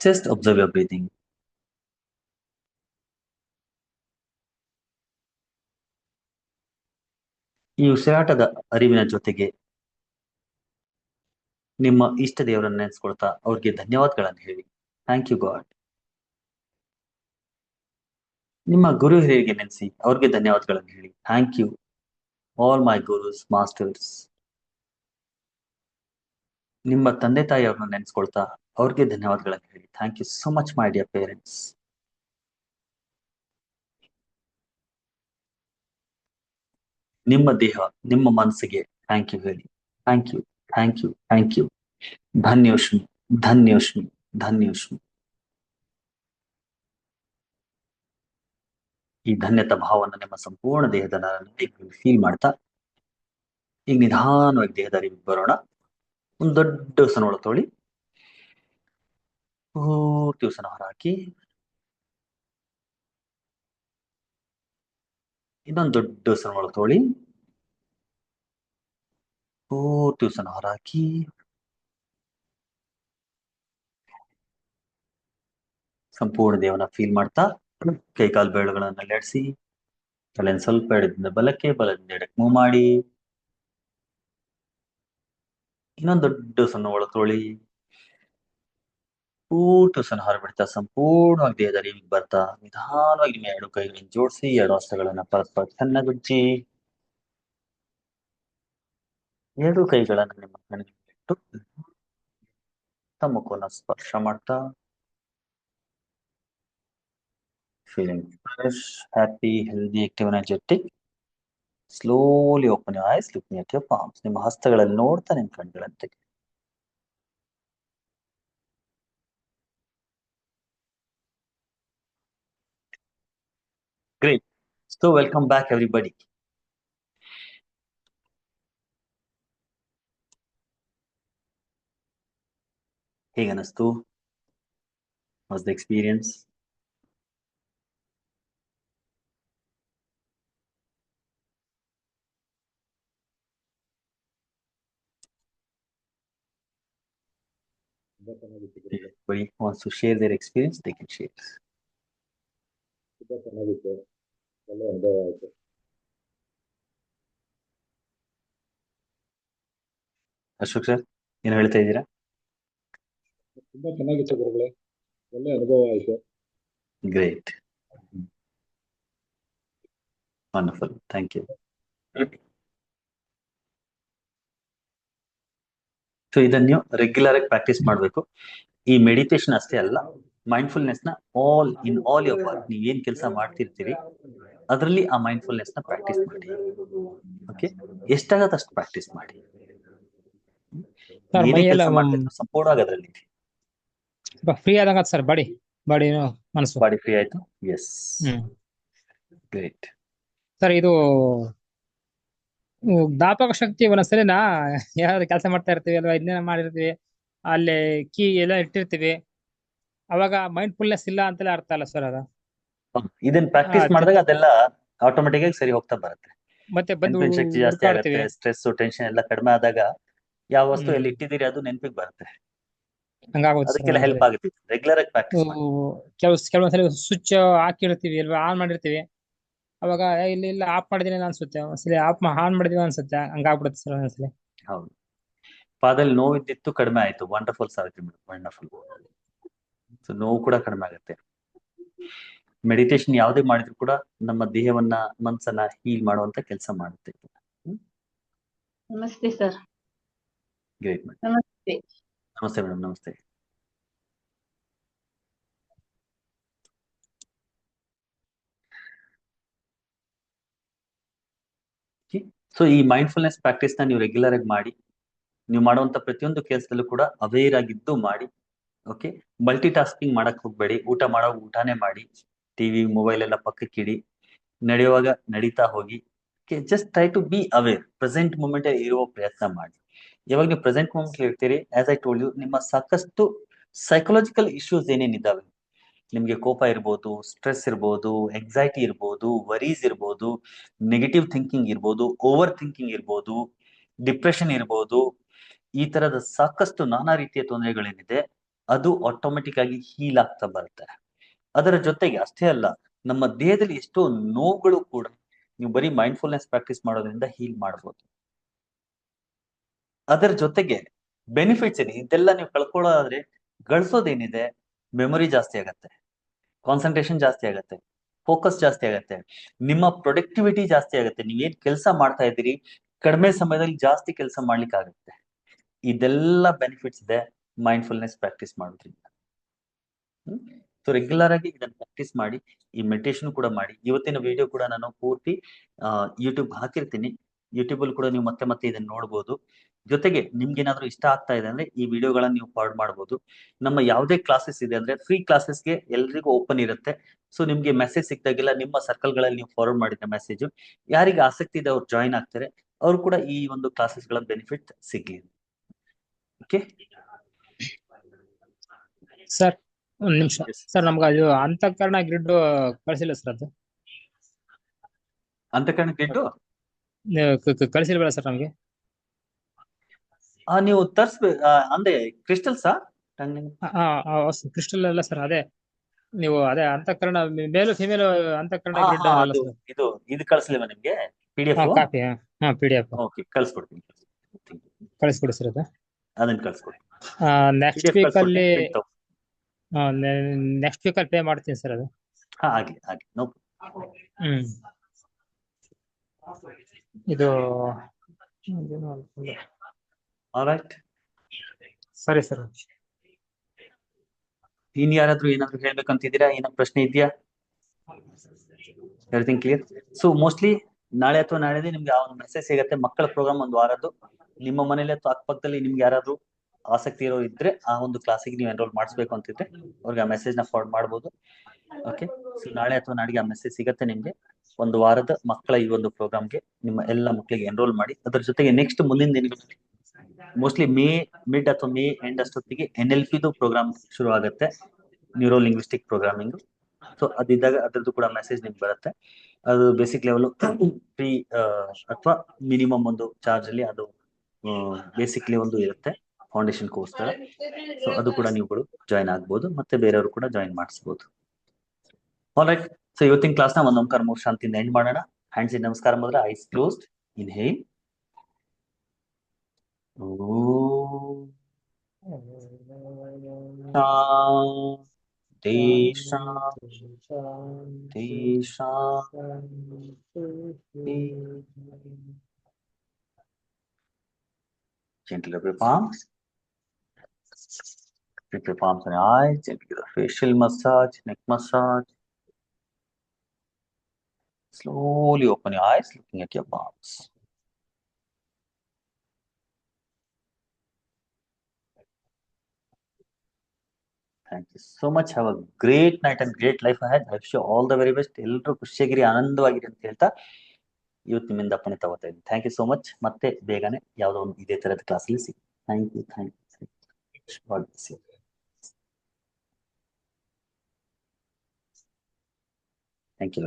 ಜಸ್ಟ್ ಅಬ್ಸರ್ವ್ ಯರ್ ಬ್ರೀದಿಂಗ್. ಈ ಉಸಿರಾಟದ ಅರಿವಿನ ಜೊತೆಗೆ ನಿಮ್ಮ ಇಷ್ಟ ದೇವರನ್ನ ನೆನೆಸ್ಕೊಳ್ತಾ ಅವ್ರಿಗೆ ಧನ್ಯವಾದಗಳನ್ನು ಹೇಳಿ. Thank you God. ನಿಮ್ಮ ಗುರು ಹಿರಿಯರಿಗೆ ನೆನೆಸಿ ಅವ್ರಿಗೆ ಧನ್ಯವಾದಗಳನ್ನು ಹೇಳಿ. Thank you all my gurus masters. ನಿಮ್ಮ ತಂದೆ ತಾಯಿ ಅವ್ರನ್ನ ನೆನೆಸ್ಕೊಳ್ತಾ ಅವ್ರಿಗೆ ಧನ್ಯವಾದಗಳನ್ನು ಹೇಳಿ. Thank you so much my dear parents. ನಿಮ್ಮ ದೇಹ, ನಿಮ್ಮ ಮನಸ್ಸಿಗೆ ಥ್ಯಾಂಕ್ ಯು ಹೇಳಿ. Thank you, thank you, thank you. ಧನ್ಯೋಷ್ಮಿ, ಧನ್ಯೋಷ್ಮಿ, ಧನ್ಯೋಷ್ಮಿ. ಈ ಧನ್ಯತಾ ಭಾವನ ನಿಮ್ಮ ಸಂಪೂರ್ಣ ದೇಹದ ಫೀಲ್ ಮಾಡ್ತಾ ಈಗ ನಿಧಾನವಾಗಿ ದೇಹದ ಅರಿವಿಗೆ ಬರೋಣ. ಒಂದು ದೊಡ್ಡ ಉಸಿರನ್ನ ಒಳಗೆ ತೊಗೊಳ್ಳಿ. ಪೂರ್ತಿ ಉಸಿರನ್ನ ಹೊರಹಾಕಿ. ಇನ್ನೊಂದು ದೊಡ್ಡ ಉಸಿರನ್ನ ಒಳಗೆ ತೊಗೊಳ್ಳಿ. ಪೂರ್ತಿ ಉಸಿರನ್ನ ಹೊರಹಾಕಿ. ಸಂಪೂರ್ಣ ದೇಹವನ್ನ ಫೀಲ್ ಮಾಡ್ತಾ ಕೈಕಾಲು ಬೆರಳುಗಳನ್ನ ಅಲ್ಲಾಡಿಸಿ, ತಲೆಯನ್ನು ಸ್ವಲ್ಪ ಎಡದಿಂದ ಬಲಕ್ಕೆ, ಬಲದಿಂದ ಎಡಕ್ಕೆ ಮೂವ್ ಮಾಡಿ. ಇನ್ನೊಂದು ದೊಡ್ಡ ಸಣ್ಣ ಒಳ ತೊಳಿ. ಪೂರ್ತಿ ಉಸಿರನ್ನ ಹೊರಬಿಡ್ತಾ ಸಂಪೂರ್ಣವಾಗಿ ದೇಹದ ಅರಿವಿಗೆ ಬರ್ತಾ ನಿಧಾನವಾಗಿ ನಿಮ್ಮ ಎರಡು ಕೈಗಳನ್ನು ಜೋಡಿಸಿ, ಎರಡು ಹಸ್ತಗಳನ್ನ ಪರಸ್ಪರ ಚೆನ್ನಾಗುಜ್ಜಿ, ಎರಡು ಕೈಗಳನ್ನ ನಿಮ್ಮ ಕಣ್ಣಿಗೆ ಇಟ್ಟು ತಮ್ಮ ಮುಖವನ್ನ ಸ್ಪರ್ಶ ಮಾಡ್ತಾ, feeling fresh, happy, healthy, active, energetic. Slowly open your eyes, looking at your palms. ನಿಮ್ಮ ಹಸ್ತಗಳಲ್ಲಿ ನೋಡ್ತಾ ನಿಮ್ಮ ಕಣ್ಗಳನ್ನು ತೆಗಿ. Great. So welcome back everybody. ಹೇಗೆ ಅನಿಸ್ತು? Was the experience? Everybody wants to share their experience, they can share. ಚೆನ್ನಾಗಿತ್ತು, ಒಳ್ಳೆ ಅನುಭವ ಆಯ್ತು. ಅಶೋಕ್ ಸರ್ ಏನು ಹೇಳ್ತಾ ಇದ್ದೀರಾ? ತುಂಬಾ ಚೆನ್ನಾಗಿತ್ತು ಗುರುಗಳೇ, ಒಳ್ಳೆ ಅನುಭವ ಆಯ್ತು. Great. Wonderful. Thank you. So ಇದನ್ನು ರೆಗ್ಯುಲರ್ ಆಗಿ ಪ್ರಾಕ್ಟೀಸ್ ಮಾಡಬೇಕು. ಈ ಮೆಡಿಟೇಷನ್ ಅಷ್ಟೇ ಅಲ್ಲ, ಮೈಂಡ್ಫುಲ್ನೆಸ್ ನ ಆಲ್ ಯೋರ್ ವರ್ಕ್, ನೀವ್ ಏನ್ ಕೆಲಸ ಮಾಡ್ತಿರ್ತೀರಿ ಅದರಲ್ಲಿ ಆ ಮೈಂಡ್ಫುಲ್ನೆಸ್ ನ ಪ್ರಾಕ್ಟೀಸ್ ಮಾಡಿ. ಓಕೆ, ಎಷ್ಟಾಗತ್ತೆ ಅಷ್ಟು ಪ್ರಾಕ್ಟೀಸ್ ಮಾಡಿ. ಸರ್ ಏನೇ ಮೈಯೆಲ್ಲ ಕೆಲಸ ಮಾಡ್ತಿದ್ರು ಸಂಪೂರ್ಣವಾಗಿ ಅದರಲ್ಲಿ ಫ್ರೀ ಆದಂಗ ಸರ್ ಬಾಡಿ ಮನಸ್ಸು. ಬಾಡಿ ಫ್ರೀ ಆಯ್ತು. Yes, great. ಸರ್ ಇದು ಜ್ಞಾಪಕ ಶಕ್ತಿ ಒಂದೊಂದ್ಸಲಿ ಯಾವ್ದು ಕೆಲಸ ಮಾಡ್ತಾ ಇರ್ತೀವಿ ಅಲ್ವಾ, ಇದನ್ನೇ ಮಾಡಿರ್ತೀವಿ, ಅಲ್ಲಿ ಕೀ ಎಲ್ಲ ಇಟ್ಟಿರ್ತೀವಿ, ಅವಾಗ ಮೈಂಡ್ಫುಲ್ನೆಸ್ ಇಲ್ಲ ಅಂತೆಲ್ಲ ಅರ್ಥ ಅಲ್ಲ ಸರ್ ಅದು. ಇದನ್ನ ಪ್ರಾಕ್ಟೀಸ್ ಮಾಡಿದಾಗ ಅದೆಲ್ಲ ಆಟೋಮೆಟಿಕ್ ಆಗಿ ಸರಿ ಹೋಗ್ತಾ ಬರುತ್ತೆ. ಮತ್ತೆ ಬಂದು ನೆನಪಿನ ಶಕ್ತಿ ಜಾಸ್ತಿ ಆಗುತ್ತೆ, ಹುಡುಕಾಡ್ತೀವಿ. ಸ್ಟ್ರೆಸ್ ಟೆನ್ಷನ್ ಎಲ್ಲ ಕಡಿಮೆ ಆದಾಗ ಯಾವ ವಸ್ತು ಎಲ್ಲಿ ಇಟ್ಟಿದ್ದೀರಿ ಅದು ನೆನಪಿಗೆ ಬರುತ್ತೆ. ಹಂಗಾಗುತ್ತೆ ಅದಕ್ಕೆಲ್ಲ ಹೆಲ್ಪ್ ಆಗುತ್ತೆ ರೆಗ್ಯುಲರ್ ಆಗಿ ಪ್ರಾಕ್ಟೀಸ್ ಮಾಡಿ. ಕೆಲವೊಂದ್ಸಲಿ ಸ್ವಿಚ್ ಹಾಕಿರ್ತೀವಿ ಅಲ್ವಾ, ಆನ್ ಮಾಡಿರ್ತೀವಿ, ಅವಾಗ ಇಲ್ಲ ಆಫ್ ಮಾಡಿದೀನಿ ಅನ್ಸುತ್ತೆ, ಒಂದ್ಸಲಿ ಆನ್ ಮಾಡಿದೀವಿ ಅನ್ಸುತ್ತೆ, ಹಂಗಾಗ್ಬಿಡುತ್ತೆ ಸರ್ ಒಂದ್ಸಲಿ. ಹೌದು, ಪಾದಲ್ಲಿ ನೋವಿದ್ದಿತ್ತು ಕಡಿಮೆ ಆಯ್ತು. Wonderful Savitri madam, wonderful. So ನೋವು ಕೂಡ ಕಡಿಮೆ ಆಗುತ್ತೆ. ಮೆಡಿಟೇಷನ್ ಯಾವುದೇ ಮಾಡಿದ್ರು ಕೂಡ ನಮ್ಮ ದೇಹವನ್ನ ಮನಸ್ಸನ್ನ ಹೀಲ್ ಮಾಡುವಂತ ಕೆಲಸ ಮಾಡುತ್ತೆ. ನಮಸ್ತೆ ಸರ್. Great madam. ನಮಸ್ತೆ. ನಮಸ್ತೆ ಮೇಡಮ್, ನಮಸ್ತೆ. ಸೊ ಈ ಮೈಂಡ್ಫುಲ್ನೆಸ್ ಪ್ರಾಕ್ಟೀಸ್ ನ ನೀವು ರೆಗ್ಯುಲರ್ ಆಗಿ ಮಾಡಿ. ನೀವು ಮಾಡುವಂತ ಪ್ರತಿಯೊಂದು ಕೆಲಸದಲ್ಲೂ ಕೂಡ ಅವೇರ್ ಆಗಿದ್ದು ಮಾಡಿ. ಓಕೆ, ಮಲ್ಟಿ ಟಾಸ್ಕಿಂಗ್ ಮಾಡಕ್ ಹೋಗ್ಬೇಡಿ. ಊಟ ಮಾಡೋ ಊಟನೇ ಮಾಡಿ, ಟಿವಿ ಮೊಬೈಲ್ ಎಲ್ಲ ಪಕ್ಕಕ್ಕಿಡಿ, ನಡೆಯುವಾಗ ನಡೀತಾ ಹೋಗಿ. Just try to be aware, present moment ಇರುವ ಪ್ರಯತ್ನ ಮಾಡಿ. ಯಾವಾಗ ನೀವು ಪ್ರೆಸೆಂಟ್ ಮೂಮೆಂಟ್ ಇರ್ತೀರಿ, ಆಸ್ ಐ ಟೋಲ್ಡ್ ಯು, ನಿಮ್ಮ ಸಾಕಷ್ಟು ಸೈಕಲಾಜಿಕಲ್ ಇಶ್ಯೂಸ್ ಏನೇನಿದ್ದಾವೆ, ನಿಮ್ಗೆ ಕೋಪ ಇರ್ಬೋದು, ಸ್ಟ್ರೆಸ್ ಇರ್ಬೋದು, ಎಕ್ಸೈಟಿ ಇರ್ಬೋದು, ವರೀಸ್ ಇರ್ಬೋದು, ನೆಗೆಟಿವ್ ಥಿಂಕಿಂಗ್ ಇರ್ಬೋದು, ಓವರ್ ಥಿಂಕಿಂಗ್ ಇರ್ಬೋದು, ಡಿಪ್ರೆಷನ್ ಇರ್ಬೋದು, ಈ ತರದ ಸಾಕಷ್ಟು ನಾನಾ ರೀತಿಯ ತೊಂದರೆಗಳೇನಿದೆ ಅದು ಆಟೋಮೆಟಿಕ್ ಆಗಿ ಹೀಲ್ ಆಗ್ತಾ ಬರುತ್ತೆ. ಅದರ ಜೊತೆಗೆ ಅಷ್ಟೇ ಅಲ್ಲ, ನಮ್ಮ ದೇಹದಲ್ಲಿ ಎಷ್ಟೋ ನೋವುಗಳು ಕೂಡ ನೀವು ಬರೀ ಮೈಂಡ್ಫುಲ್ನೆಸ್ ಪ್ರಾಕ್ಟೀಸ್ ಮಾಡೋದ್ರಿಂದ ಹೀಲ್ ಮಾಡಬಹುದು. ಅದರ ಜೊತೆಗೆ ಬೆನಿಫಿಟ್ಸ್ ಏನಿದೆ ಇದೆಲ್ಲ ನೀವು ಕಳ್ಕೊಳ್ಳೋದಾದ್ರೆ ಗಳಿಸೋದೇನಿದೆ, ಮೆಮೊರಿ ಜಾಸ್ತಿ ಆಗತ್ತೆ, ಕಾನ್ಸಂಟ್ರೇಷನ್ ಜಾಸ್ತಿ ಆಗತ್ತೆ, ಫೋಕಸ್ ಜಾಸ್ತಿ ಆಗತ್ತೆ, ನಿಮ್ಮ ಪ್ರೊಡಕ್ಟಿವಿಟಿ ಜಾಸ್ತಿ ಆಗುತ್ತೆ. ನೀವೇನ್ ಕೆಲಸ ಮಾಡ್ತಾ ಇದ್ದೀರಿ ಕಡಿಮೆ ಸಮಯದಲ್ಲಿ ಜಾಸ್ತಿ ಕೆಲಸ ಮಾಡ್ಲಿಕ್ಕೆ ಆಗುತ್ತೆ. ಇದೆಲ್ಲ ಬೆನಿಫಿಟ್ಸ್ ಇದೆ ಮೈಂಡ್ಫುಲ್ನೆಸ್ ಪ್ರಾಕ್ಟೀಸ್ ಮಾಡೋದ್ರಿಂದ. ಸೊ ರೆಗ್ಯುಲರ್ ಆಗಿ ಇದನ್ನ ಪ್ರಾಕ್ಟೀಸ್ ಮಾಡಿ. ಈ ಮೆಡಿಟೇಷನ್ ಕೂಡ ಮಾಡಿ. ಇವತ್ತಿನ ವಿಡಿಯೋ ಕೂಡ ನಾನು ಪೂರ್ತಿ ಯೂಟ್ಯೂಬ್ ಹಾಕಿರ್ತೀನಿ. ಯೂಟ್ಯೂಬ್ ಅಲ್ಲಿ ಕೂಡ ನೀವು ಮತ್ತೆ ಮತ್ತೆ ಇದನ್ನ ನೋಡ್ಬೋದು. ಜೊತೆಗೆ ನಿಮ್ಗೆ ಏನಾದ್ರು ಇಷ್ಟ ಆಗ್ತಾ ಇದೆ ಅಂದ್ರೆ ಈ ವಿಡಿಯೋಗಳನ್ನ ನೀವು ಫಾರ್ವರ್ಡ್ ಮಾಡ್ಬೋದು. ನಮ್ಮ ಯಾವುದೇ ಕ್ಲಾಸಸ್ ಇದೆ ಅಂದ್ರೆ ಫ್ರೀ ಕ್ಲಾಸಸ್ಗೆ ಎಲ್ರಿಗೂ ಓಪನ್ ಇರುತ್ತೆ. ಸೊ ನಿಮ್ಗೆ ಮೆಸೇಜ್ ಸಿಕ್ತಾಗೆಲ್ಲ ನಿಮ್ಮ ಸರ್ಕಲ್ ಗಳಲ್ಲಿ ನೀವು ಫಾರ್ವರ್ಡ್ ಮಾಡಿದ ಮೆಸೇಜ್ ಯಾರಿಗೆ ಆಸಕ್ತಿ ಇದೆ ಅವ್ರು ಜಾಯಿನ್ ಆಗ್ತಾರೆ, ಅವ್ರು ಕೂಡ ಈ ಒಂದು ಕ್ಲಾಸಸ್ ಗಳ ಬೆನಿಫಿಟ್ ಸಿಗ್ಲಿ. ಓಕೆ ಸರ್ ಒಂದ್ ನಿಮಿಷ ಸರ್, ನಮ್ಗೆ ಅದು ಅಂತಃಕರಣ ಗ್ರಿಡ್ ಕಳ್ಸಿಲ್ಲ ಸರ್, ಅದು ಅಂತಃಕರಣ ಗ್ರಿಡ್ ಕಳ್ಸಿಲ್ವಲ್ಲ ಸರ್ ನಮ್ಗೆ? ನೀವು ತರ್ಸ್ಬೇಕು ಅಂದ್ರೆ ಕ್ರಿಸ್ಟಲ್ಸಾ ಟಂಗ್ನಿಂಗ್? ಕ್ರಿಸ್ಟಲ್ ಅಲ್ಲ ಸರ್, ಅದೇ ನೀವು ಅದೇ ಅಂತಃಕರಣ ಮೇಲು ಫಿಮೇಲ್ ಅಂತಃಕರಣ ಹಾ ಗ್ರಿಡ್ ಹಾ ಅದಲ್ಲ ಅದು ಸರ್. ಇದು ಕಳಿಸ್ಲಿವ ನಿಮ್ಗೆ PDF? ಕಾಪಿ, PDF ಓಕೆ, ಕಳ್ಸ್ಕೊಡ್ತೀನಿ. ಕಳಿಸ್ಕೊಡಿ ಸರ್ ಅದು. ಅದನ್ನ ಕಳ್ಸ್ಕೊಡಿ. ನೆಕ್ಸ್ಟ್ PDF ವೀಕ್ ಕಳ್ಸ್ಕೊಡ್ತೀನಿ, ಅಲ್ಲಿ print ತಗೋ. ನೆಕ್ಸ್ಟ್ ವೀಕ್ ಅಲ್ಲಿ ಪೇ ಮಾಡ್ತೀನಿ ಸರ್ ಅದು. ಹಾ ಆಗ್ಲಿ ನೋ. ಹ್ಮ್ ಇದು ಆಲ್ರೈಟ್. ಸರಿ ಸರ್. ಇನ್ ಯಾರಾದ್ರೂ ಏನಾದ್ರು ಹೇಳ್ಬೇಕಂತಿದ್ದೀರಾ? ಏನೋ ಪ್ರಶ್ನೆ ಇದೆಯಾ? Everything clear? ಸೊ ಮೋಸ್ಟ್ಲಿ ನಾಳೆ ಅಥವಾ ನಾಳೆದೇ ನಿಮ್ಗೆ ಆ ಒಂದು ಮೆಸೇಜ್ ಸಿಗತ್ತೆ, ಮಕ್ಕಳ ಪ್ರೋಗ್ರಾಮ್ ಒಂದು ವಾರದ್ದು. ನಿಮ್ಮ ಮನೇಲಿ ಅಥವಾ ಅಕ್ಕಪಕ್ಕದಲ್ಲಿ ನಿಮ್ಗೆ ಯಾರಾದ್ರೂ ಆಸಕ್ತಿ ಇರೋ ಇದ್ರೆ ಆ ಒಂದು ಕ್ಲಾಸಿಗೆ ನೀವು ಎನ್ರೋಲ್ ಮಾಡಿಸ್ಬೇಕು ಅಂತಿದ್ರೆ ಅವ್ರಿಗೆ ಆ ಮೆಸೇಜ್ ನ ಫಾರ್ವರ್ಡ್ ಮಾಡ್ಬೋದು. ಓಕೆ, ಸೊ ನಾಳೆ ಅಥವಾ ನಾಳೆಗೆ ಆ ಮೆಸೇಜ್ ಸಿಗತ್ತೆ ನಿಮ್ಗೆ. ಒಂದು ವಾರದ ಮಕ್ಕಳ ಈ ಒಂದು ಪ್ರೋಗ್ರಾಮ್ಗೆ ನಿಮ್ಮ ಎಲ್ಲ ಮಕ್ಕಳಿಗೆ ಎನ್ರೋಲ್ ಮಾಡಿ. ಅದ್ರ ಜೊತೆಗೆ ನೆಕ್ಸ್ಟ್ ಮುಂದಿನ ದಿನಗಳಲ್ಲಿ ಮೋಸ್ಟ್ಲಿ ಮಿಡ್ ಅಥವಾ ಮೇ ಎಂಡ್ ಅಷ್ಟೊತ್ತಿಗೆ NLPದು ಪ್ರೋಗ್ರಾಮ್ ಶುರು ಆಗುತ್ತೆ, ನ್ಯೂರೋ ಲಿಂಗ್ವಿಸ್ಟಿಕ್ ಪ್ರೋಗ್ರಾಮಿಂಗ್. ಸೊ ಅದಿದ್ದಾಗ ಅದ್ರದ್ದು ಕೂಡ ಮೆಸೇಜ್ ನಿಮ್ಗೆ ಬರುತ್ತೆ. ಅದು ಬೇಸಿಕ್ ಲೆವೆಲ್ ಫ್ರೀ ಅಥವಾ ಮಿನಿಮಮ್ ಒಂದು ಚಾರ್ಜ್ ಅಲ್ಲಿ ಅದು ಬೇಸಿಕ್ಲಿ ಒಂದು ಇರುತ್ತೆ ಫೌಂಡೇಶನ್ ಕೋರ್ಸ್ ತರ. ಸೊ ಅದು ಕೂಡ ನೀವುಗಳು ಜಾಯಿನ್ ಆಗ್ಬೋದು, ಮತ್ತೆ ಬೇರೆಯವರು ಕೂಡ ಜಾಯಿನ್ ಮಾಡಿಸ್ಬೋದು. ಆಲ್ರೈಟ್, ಸೊ ಇವತ್ತಿನ ಕ್ಲಾಸ್ ನ ಒಂದು ಓಂಕಾರ ಮೂರು ಶಾಂತಿಯಿಂದ ಎಂಡ್ ಮಾಡೋಣ. ಹ್ಯಾಂಡ್ಸ್ ಇನ್ ನಮಸ್ಕಾರ ಮಾಡಿದ್ರೆ, ice closed, inhale. Shanti Shanti Shanti. Gently rub your palms. Grip your palms on your eyes. Gently give a facial massage, neck massage. Slowly open your eyes, looking at your palms. Thank you so much. Have a great night and great life ahead. I wish you all the very best. ಎಲ್ಲರೂ ಖುಷಿಯಾಗಿರಿ, ಆನಂದವಾಗಿರಿ ಅಂತ ಹೇಳ್ತಾ ಇವತ್ತು ನಿಮ್ಮಿಂದ ಅಪ್ಪಣೆ ತಗೋತಾ ಇದ್ದೀನಿ. Thank you so much. ಮತ್ತೆ ಬೇಗನೆ ಯಾವುದೋ ಒಂದು ಇದೇ ತರದ ಕ್ಲಾಸಲ್ಲಿ ಸಿಗಿ. Thank you. Thank you.